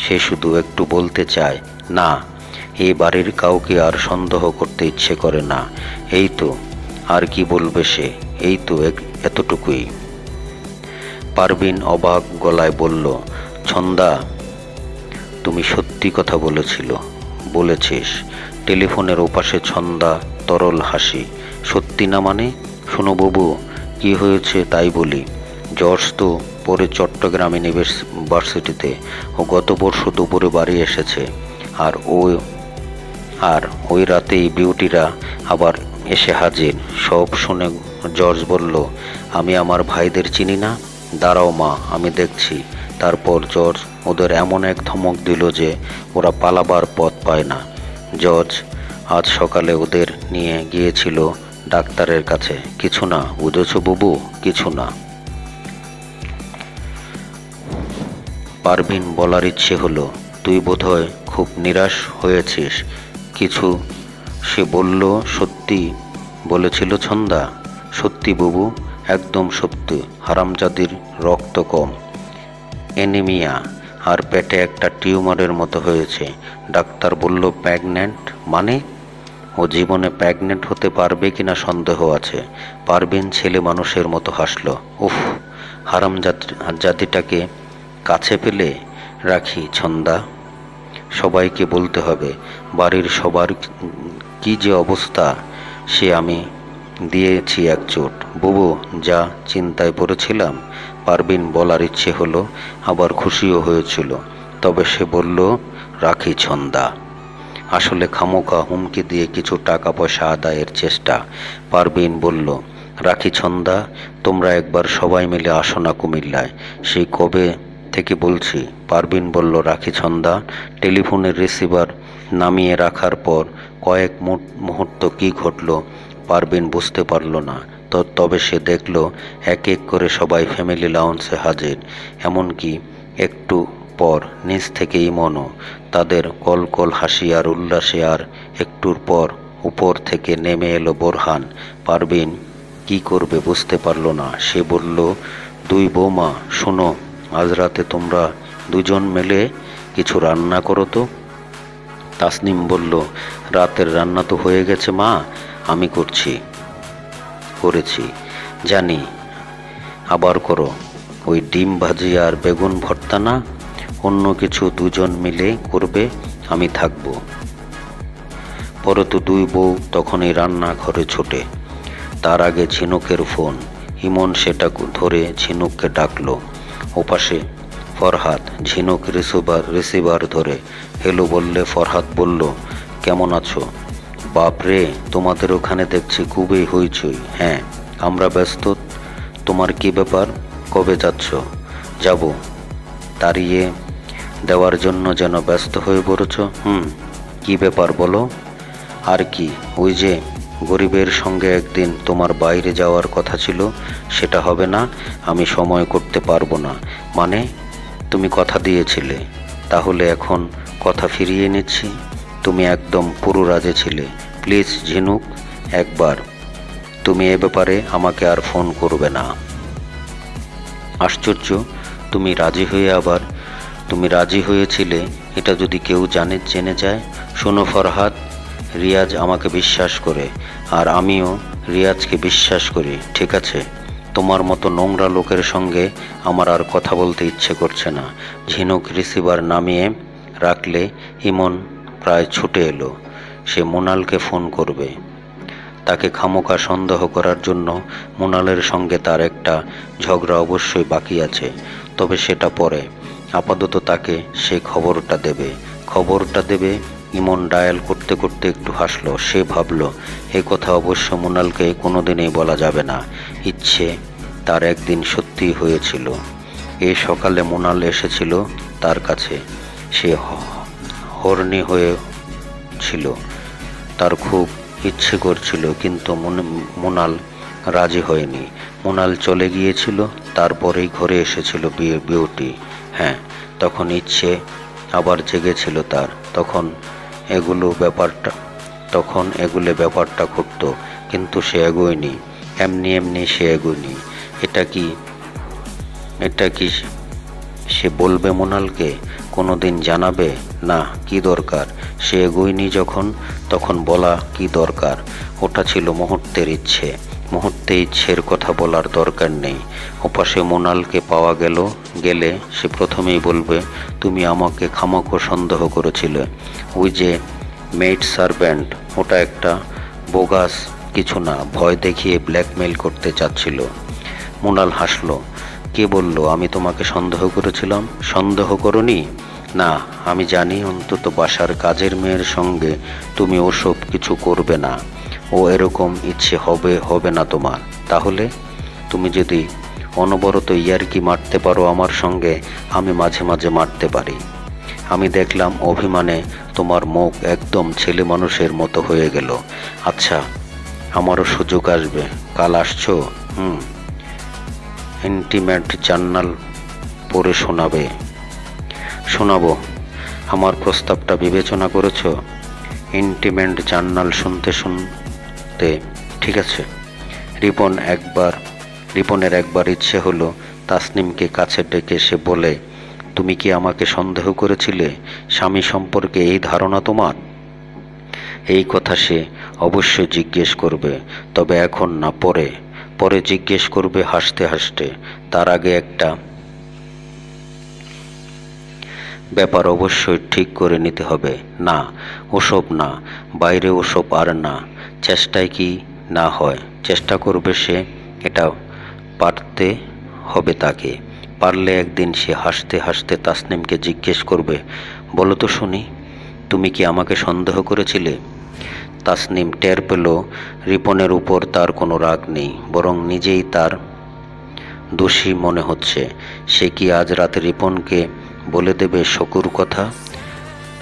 সে শুধু একটু বলতে চায়, না, এই বাড়ির কাউকে আর সন্দেহ করতে ইচ্ছে করে না। এই তো। আর কি বলবে সে? এই তো, এতটুকুই। পারভিন অবাক গলায় বলল, ছন্দা, তুমি সত্যি কথা বলেছিস। টেলিফোনের ওপাশে ছন্দা তরল হাসি। সত্যি না মানে? শোনো বাবু, কি হয়েছে তাই বলি। জর্জ তো পরে চট্টগ্রাম ইউনিভার্সিটিতে, ও গত পরশু দুপুরে বাড়ি এসেছে। আর ওই রাতেই বিউটিরা আবার এসে হাজির। সব শুনে জর্জ বলল, আমি আমার ভাইদের চিনি না? দাঁড়াও মা, আমি দেখছি। তারপর জর্জ ওদের এমন এক ধমক দিল যে ওরা পালাবার পথ পায় না। জর্জ আজ সকালে ওদের নিয়ে গিয়েছিল ডাক্তারের কাছে। কিছু না, বুঝেছ বুবু, কিছু না। পারভিন বলার ইচ্ছে হলো, তুই বোধহয় খুব নিরাশ হয়েছিস কিছু। সে বলল, সত্যি বলেছিল ছন্দা? সত্যি বুবু, একদম সত্যি। হারামজাদির রক্ত কম, অ্যানিমিয়া, আর পেটে একটা টিউমারের মতো হয়েছে। ডাক্তার বলল প্রেগন্যান্ট। মানে? ও জীবনে প্রেগন্যান্ট হতে পারবে কিনা সন্দেহ আছে। পারভিন ছেলে মানুষের মতো হাসল। উফ, হারামজাদিটাকে কাছে পেলে রাখি ছন্দা। সবাইকে বলতে হবে, বাড়ির সবার কি যে অবস্থা। সে আমি দিয়েছি এক চোট। বুবু, যা চিন্তায় পড়েছিলাম। পারভিন বলার ইচ্ছে হলো, আবার খুশিও হয়েছিল। তবে সে বলল, রাখি ছন্দা। আসলে খামোখা হুমকি দিয়ে কিছু টাকা পয়সা আদায়ের চেষ্টা। পারভিন বলল, রাখি ছন্দা, তোমরা একবার সবাই মিলে আসো না কুমিল্লায়। সেই কবে থেকে বলছি। পারভিন বলল, রাখি ছন্দা। টেলিফোনের রিসিভার নামিয়ে রাখার পর কয়েক মুহূর্ত কি ঘটল পারভিন বুঝতে পারল না। তবে সে দেখল এক এক করে সবাই ফ্যামিলি লাউঞ্জে হাজির। এমনকি একটু পর নিচ থেকে ইমনও। তাদের কলকল হাসি আর উল্লাসে। আর একটুর পর উপর থেকে নেমে এলো বোরহান। পারভিন কি করবে বুঝতে পারল না। সে বলল, দুই বৌমা, শোনো, আজ রাতে তোমরা দুজন মিলে কিছু রান্না করো তো। তাসনিম বলল, রাতের রান্না তো হয়ে গেছে মা, আমি করেছি। জানি, আবার করো। ওই ডিম ভাজি আর বেগুন ভর্তা না, অন্য কিছু দুজন মিলে করবে, আমি থাকবো। পরে তো দুই বউ তখনই রান্নাঘরে ছোটে। তার আগে ঝিনুকের ফোন। ইমন সেটা ধরে ঝিনুককে ডাকলো। ওপাশে ফরহাদ। ঝিনুক রিসিভার ধরে হেলো বললে ফরহাদ বলল, কেমন আছো? বাপরে, তোমাদের ওখানে দেখছি খুবই হইচই। হ্যাঁ, আমরা ব্যস্ত। তোমার কি ব্যাপার? কবে যাচ্ছ? যাব, তাড়িয়ে দেওয়ার জন্য যেন ব্যস্ত হয়ে পড়েছ। কি ব্যাপার বলো। আর কি, ওই যে গরিবের সঙ্গে একদিন তোমার বাইরে যাওয়ার কথা ছিল, সেটা হবে না। আমি সময় করতে পারবো না। মানে? তুমি কথা দিয়েছিলে, তাহলে এখন কথা ফিরিয়ে নিচ্ছি। তুমি একদম পুরো রাজে ছিলে। প্লিজ ঝিনুক, একবার। তুমি এ ব্যাপারে আমাকে আর ফোন করবে না। আশ্চর্য, তুমি রাজি হয়ে আবার তুমি রাজি হয়েছিলে, এটা যদি কেউ জেনে যায়। শোনো ফরহাদ, রিয়াজ আমাকে বিশ্বাস করে, আর আমিও রিয়াজকে বিশ্বাস করি, ঠিক আছে? তোমার মতো নোংরা লোকের সঙ্গে আমার আর কথা বলতে ইচ্ছে করছে না। ঝিনুক রিসিভার নামিয়ে রাখলে ইমন প্রায় ছুটে এলো। সে মুনালকে ফোন করবে। তাকে খামোকা সন্দেহ করার জন্য মুনালের সঙ্গে তার একটা ঝগড়া অবশ্যই বাকি আছে, তবে সেটা পরে। আপাতত তাকে সে খবরটা দেবে। ইমন ডায়াল করতে করতে একটু হাসলো। সে ভাবল, এ কথা অবশ্য মুনালকে কোনোদিনই বলা যাবে না। ইচ্ছে তার একদিন সত্যিই হয়েছিল। এই সকালে মুনাল এসেছিল তার কাছে। সে হর্নি হয়েছিল, তার খুব ইচ্ছে করছিল, কিন্তু মুনাল রাজি হয়নি। মুনাল চলে গিয়েছিল, তারপরেই ঘরে এসেছিল বিউটি। হ্যাঁ, তখন ইচ্ছে আবার জেগেছিল তার। তখন এগুলো ব্যাপারটা ঘটত, কিন্তু সে এগোয়নি। এমনি সে এগোয়নি। এটা কি সে বলবে মুনালকে? কোনোদিন জানাবে না? কি দরকার? সে এগোয়নি যখন, তখন বলা কি দরকার? ওটা ছিল মুহূর্তের ইচ্ছের কথা বলার দরকার নেই। ওপাশে মুনালকে পাওয়া গেলে সে প্রথমেই বলবে, তুমি আমাকে খামোকা সন্দেহ করেছিলে। ওই যে মেইড সার্ভেন্ট, ওটা একটা বোগাস কিছু না, ভয় দেখিয়ে ব্ল্যাকমেইল করতে চাচ্ছিল। মুনাল হাসল। কে বলল আমি তোমাকে সন্দেহ করেছিলাম? সন্দেহ করনি? না, আমি জানি অন্তত বাসার কাজের মেয়ের সঙ্গে তুমি ওসব কিছু করবে না। ও এরকম ইচ্ছে হবে না তোমার। তাহলে তুমি যদি অনবরত ইয়ার্কি মারতে পারো আমার সঙ্গে, আমি মাঝে মাঝে মারতে পারি। আমি দেখলাম অভিমানে তোমার মুখ একদম ছেলে মানুষের মতো হয়ে গেল। আচ্ছা, আমারও সুযোগ আসবে। কাল আসছো? ইন্টিমেট জার্নাল পড়ে শোনাবো। আমার প্রস্তাবটা বিবেচনা করেছ? ইন্টিমেট জার্নাল শুনতে ঠিক আছে। রিপনের একবার ইচ্ছে হলো তাসনিমকে কাছে ডেকে সে বলে, তুমি কি আমাকে সন্দেহ করেছিলে? স্বামী সম্পর্কে এই ধারণা তোমার? এই কথা সে অবশ্যই জিজ্ঞেস করবে, তবে এখন না, পরে জিজ্ঞেস করবে হাসতে হাসতে। তার আগে একটা ব্যাপার অবশ্যই ঠিক করে নিতে হবে। না, ওসব না, বাইরে ওসব আর না। চেষ্টায় কি না হয়, চেষ্টা করবে সে। এটা পারতে হবে তাকে। পারলে একদিন সে হাসতে হাসতে তাসনিমকে জিজ্ঞেস করবে, বলো তো শুনি, তুমি কি আমাকে সন্দেহ করেছিলে? তাসনিম টের পেল রিপনের উপর তার কোনো রাগ নেই, বরং নিজেই তার দোষী মনে হচ্ছে। সে কি আজ রাতে রিপনকে বলে দেবে শকুর কথা?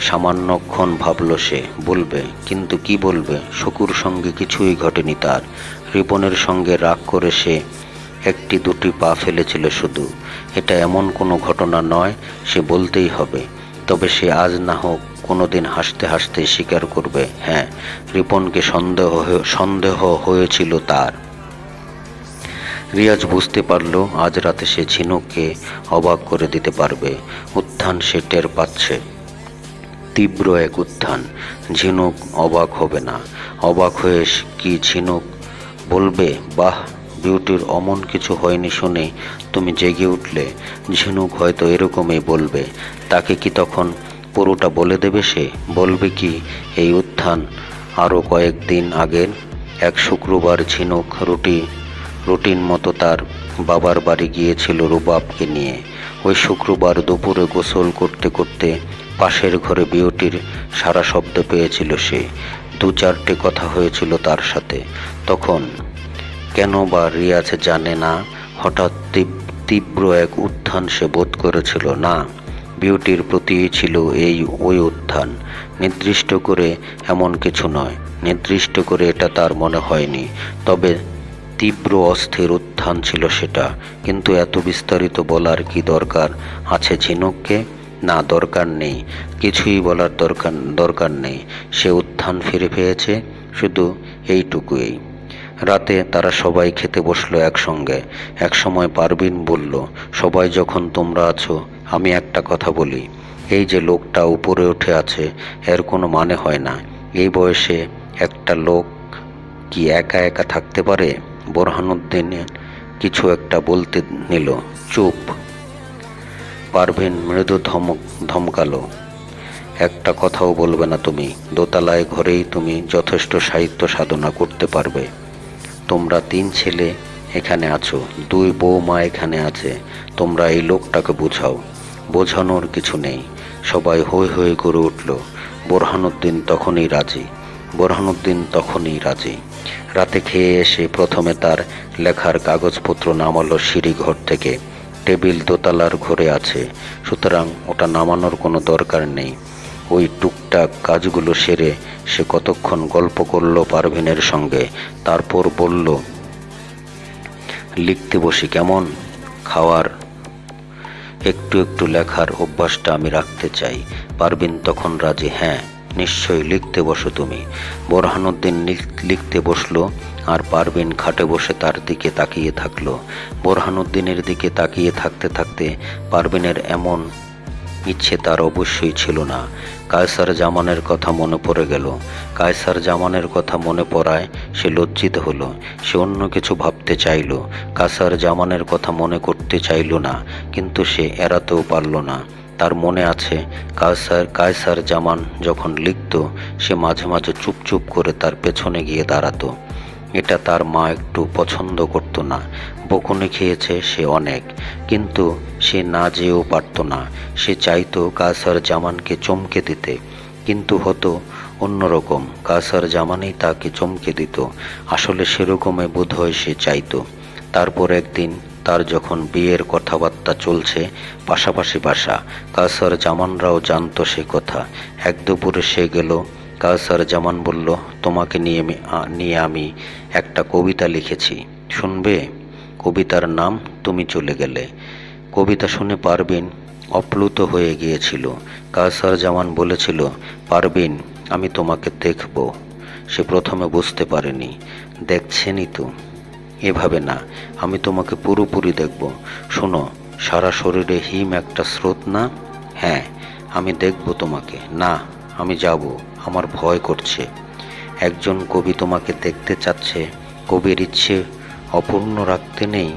সামান্যক্ষণ ভাবল সে বলবে, কিন্তু কি বলবে? শকুর সঙ্গে কিছুই ঘটেনি তার। রিপনের সঙ্গে রাগ করে সে একটি দুটি পা ফেলেছিল শুধু। এটা এমন কোনো ঘটনা নয়, সে বলতেই হবে। তবে সে আজ না হোক কোনোদিন হাসতে হাসতে স্বীকার করবে, হ্যাঁ, রিপনকে সন্দেহ হয়েছিল তার। রিয়াজ বুঝতে পারল আজ রাতে সে ঝিনুককে অবাক করে দিতে পারবে। উত্থান সে টের পাচ্ছে, তীব্র এক উত্থান। ঝিনুক অবাক হবে না। অবাক হয়ে কি ঝিনুক বলবে, বাহ, বিউটির অমন কিছু হয়নি শুনে তুমি জেগে উঠলে? ঝিনুক হয়তো এরকমই বলবে। তাকে কি তখন পুরোটা বলে দেবে সে? বলবে কি, এই উত্থান আরও কয়েকদিন আগের এক শুক্রবার ঝিনুক রুটিন মতো তার বাবার বাড়ি গিয়েছিল রুবাবকে নিয়ে। ওই শুক্রবার দুপুরে গোসল করতে করতে পাশের ঘরে বিউটির সারা শব্দ পেয়েছিল সে। দু চারটে কথা হয়েছিল তার সাথে। তখন কেন বা রিয়াজ জানে না, হঠাৎ তীব্র এক উত্থান সে বোধ করেছিল। না, বিউটির প্রতি ছিল ওই উত্থান। নির্দিষ্ট করে এমন কিছু নয়, নির্দিষ্ট করে এটা তার মনে হয়নি, তবে তীব্র অস্থির উত্থান ছিল সেটা। কিন্তু এত বিস্তারিত বলার কি দরকার আছে ঝিনুককে? না, দরকার নেই, কিছুই বলার দরকার নেই। সে উত্থান ফিরে পেয়েছে, শুধু এইটুকুই। রাতে তারা সবাই খেতে বসলো একসঙ্গে। একসময় পারভিন বলল, সবাই যখন তোমরা আছো, আমি একটা কথা বলি, এই যে লোকটা উপরে উঠে আছে এর কোনো মানে হয় না। এই বয়সে একটা লোক কি একা একা থাকতে পারে? বোরহানুদ্দিন কিছু একটা বলতে নিল। চুপ! পারভিন মৃদু ধমকালো। একটা কথাও বলবে না তুমি। দোতলায় ঘরেই তুমি যথেষ্ট সাহিত্য সাধনা করতে পারবে। তোমরা 3 ছেলে এখানে আছো, 2 বৌমা এখানে আছে, তোমরা এই লোকটাকে বোঝাও। বোঝানোর কিছু নেই। সবাই হৈ হৈ করে উঠল। বোরহানুদ্দিন তখনই রাজি। রাতে খেয়ে এসে প্রথমে তার লেখার কাগজপত্র নামালো সিঁড়িঘর থেকে। টেবিল দোতলার ঘরে আছে, সুতরাং ওটা নামানোর কোনো দরকার নেই। ওই টুকটাক কাজগুলো সেরে সে কতক্ষণ গল্প করলো পারভিনের সঙ্গে। তারপর বলল, লিখতে বসি কেমন? খাওয়ার একটু একটু লেখার অভ্যাসটা আমি রাখতে চাই। পারভিন তখন রাজি। হ্যাঁ, নিশ্চয়ই, লিখতে বসো তুমি। বোরহানুদ্দিন লিখতে বসলো, আর পারভিন খাটে বসে তার দিকে তাকিয়ে থাকলো। বোরহানুদ্দিনের দিকে তাকিয়ে থাকতে থাকতে পারভিনের এমন ইচ্ছে তার অবশ্যই ছিল না। কায়সার জামানের কথা মনে পড়ে গেল। কায়সার জামানের কথা মনে পড়ায় সে লজ্জিত হলো। সে অন্য কিছু ভাবতে চাইল, কায়সার জামানের কথা মনে করতে চাইল না, কিন্তু সে এড়াতেও পারল না। তার মনে আছে, কায়সার জামান যখন লিখত সে মাঝে মাঝে চুপচুপ করে তার পেছনে গিয়ে দাঁড়াতো। এটা তার মা একটু পছন্দ করত না। বকুনি খেয়েছে সে অনেক, কিন্তু সে না যেয়েও পারত না। সে চাইতো কায়সার জামানকে চমকে দিতে, কিন্তু হতো অন্যরকম। কায়সার জামানই তাকে চমকে দিত। আসলে সেরকমই বোধহয় সে চাইতো। তারপর একদিন তার যখন বিয়ের কথাবার্তা চলছে পাশাপাশি বাসা, কায়সার জামানরাও জানতো সে কথা। এক দুপুরে সে গেল। কায়সার জামান বলল, তোমাকে নিয়ে আমি একটা কবিতা লিখেছি, শুনবে? কবিতার নাম তুমি চলে গেলে। কবিতা শুনে পারভিন অপ্লুত হয়ে গিয়েছিল। কায়সার জামান বলেছিল, পারভিন, আমি তোমাকে দেখব। সে প্রথমে বুঝতে পারেনি। দেখছেনই তো? এভাবে না, আমি তোমাকে পুরোপুরি দেখব। শোনো, সারা শরীরে হিম একটা স্রোত না? হ্যাঁ, আমি দেখব তোমাকে। না, আমি যাব, আমার ভয় করছে। একজন কবি তোমাকে দেখতে চাচ্ছে, কবির ইচ্ছে অপূর্ণ রাখতে নেই।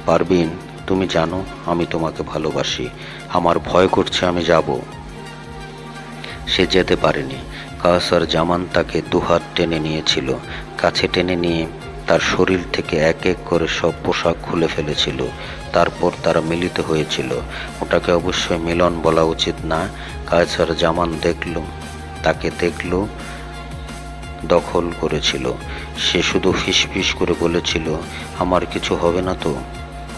পারভিন, তুমি জানো আমি তোমাকে ভালোবাসি, আমার ভয় করছে, আমি যাব। সে যেতে পারেনি। কায়সার জামান তাকে দুহাত টেনে নিয়েছিল, কাছে টেনে নিয়ে তার শরীর থেকে এক এক করে সব পোশাক খুলে ফেলেছিল। তারপর তারা মিলিত হয়েছিল। ওটাকে অবশ্যই মিলন বলা উচিত না। কায়সার জামান তাকে দেখলো, দখল করেছিল। সে শুধু ফিসফিস করে বলেছিল, আমার কিছু হবে না তো?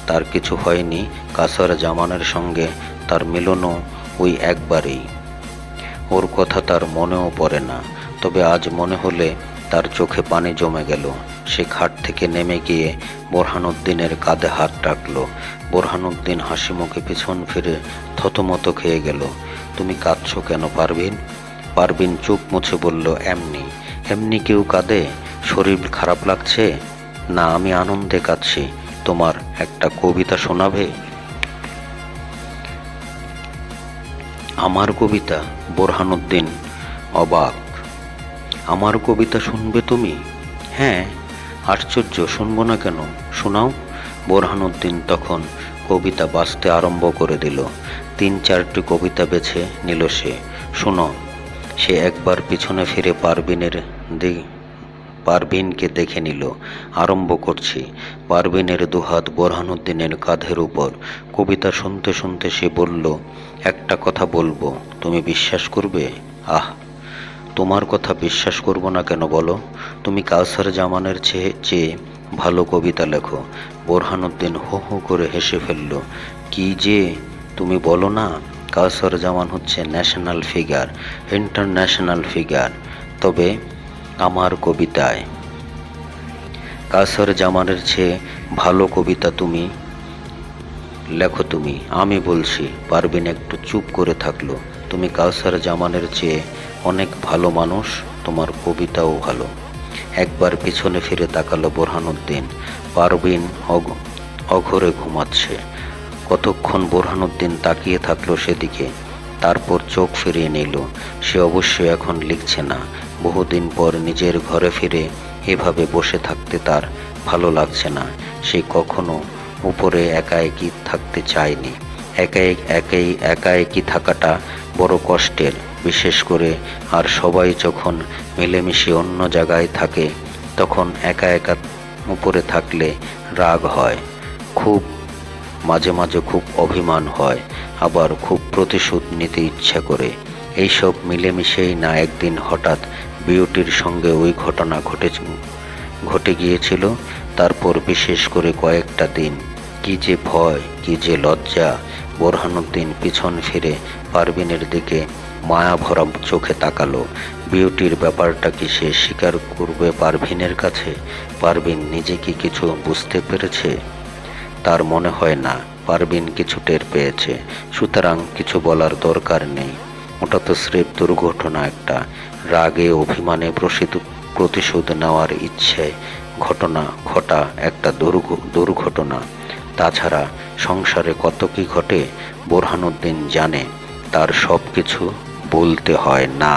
তার কিছু হয়নি। কায়সার জামানের সঙ্গে তার মিলনও ওই একবারেই। ওর কথা তার মনেও পড়ে না, তবে আজ মনে হলে তার চোখে পানি জমে গেল। সে খাট থেকে নেমে গিয়ে বোরহানুদ্দিনের কাঁধে হাত রাখল। বোরহানুদ্দিন হাসি মুখে পিছন ফিরে থতমত খেয়ে গেল। তুমি কাঁদছো কেন পারভিন? পারভিন চোখ মুছে বলল, এমনি। এমনি কেউ কাঁদে? শরীর খারাপ লাগছে? না, আমি আনন্দে কাঁদছি। তোমার একটা কবিতা শোনাবে? আমার কবিতা? বোরহানুদ্দিন অবাক। আমার কবিতা শুনবে তুমি? হ্যাঁ, আশ্চর্য, শুনবো না কেন, শোনাও। বোরহানুদ্দিন তখন কবিতা বাঁচতে আরম্ভ করে দিল। 3-4টি কবিতা বেছে নিল সে। শোনো। সে একবার পিছনে ফিরে পারভিনকে দেখে নিল। আরম্ভ করছি। পারভিনের দুহাত বোরহানুদ্দিনের কাঁধের উপর। কবিতা শুনতে শুনতে সে বলল, একটা কথা বলবো, তুমি বিশ্বাস করবে? আহ, তোমার কথা বিশ্বাস করব না কেন বলো? তুমি কায়সার জামানের চেয়ে ভালো কবিতা লেখো। বোরহানুদ্দিন হো হো করে হেসে ফেলল। কি যে তুমি বলো না! কায়সার জামান হচ্ছে ন্যাশনাল ফিগার, ইন্টারন্যাশনাল ফিগার। তবে আমার কবিতায় কায়সার জামানের চেয়ে ভালো কবিতা তুমি লেখো। তুমি, আমি বলছি। পারভিন একটু চুপ করে থাকলো। তুমি কায়সার জামানের চেয়ে অনেক ভালো মানুষ, তোমার কবিতাও ভালো। একবার পিছনে ফিরে তাকালো বোরহানুদ্দিন। পারভিন অঘরে ঘুমাচ্ছে। কতক্ষণ বোরহানুদ্দিন তাকিয়ে থাকলো সেদিকে, তারপর চোখ ফিরিয়ে নিল। সে অবশ্যই এখন লিখছে না। বহুদিন পর নিজের ঘরে ফিরে এভাবে বসে থাকতে তার ভালো লাগছে না। সে কখনো উপরে একা একই থাকতে চায়নি। একা একই থাকাটা বড় কষ্টের, বিশেষ করে আর সবাই যখন মিলেমিশে অন্য জায়গায় থাকে তখন একা একা উপরে থাকলে রাগ হয়, খুব মাঝে মাঝে খুব অভিমান হয়, আবার খুব প্রতিশোধ নিতে ইচ্ছা করে। এইসব মিলেমিশেই না একদিন হঠাৎ বিউটির সঙ্গে ওই ঘটনা ঘটে গিয়েছিল। তারপর বিশেষ করে কয়েকটা দিন কি যে ভয়, কি যে লজ্জা। বোরহানুদ্দিন পিছন ফিরে পারভিনের দিকে মায়া ভরা চোখে তাকালো। বিউটির ব্যাপারটা কি সে স্বীকার করবে পারভিনের কাছে? পারভিন নিজে কি কিছু বুঝতে পেরেছে? তার মনে হয় না। পারভিন কিছু টের পেয়েছে, সুতরাং কিছু বলার দরকার নেই। ওটা তো স্রেফ দুর্ঘটনা একটা, রাগে অভিমানে প্রতিশোধ নেওয়ার ইচ্ছে ঘটা একটা দুর্ঘটনা। তাছাড়া সংসারে কত কি ঘটে বোরহানুদ্দিন জানে, তার সব কিছু বলতে হয় না।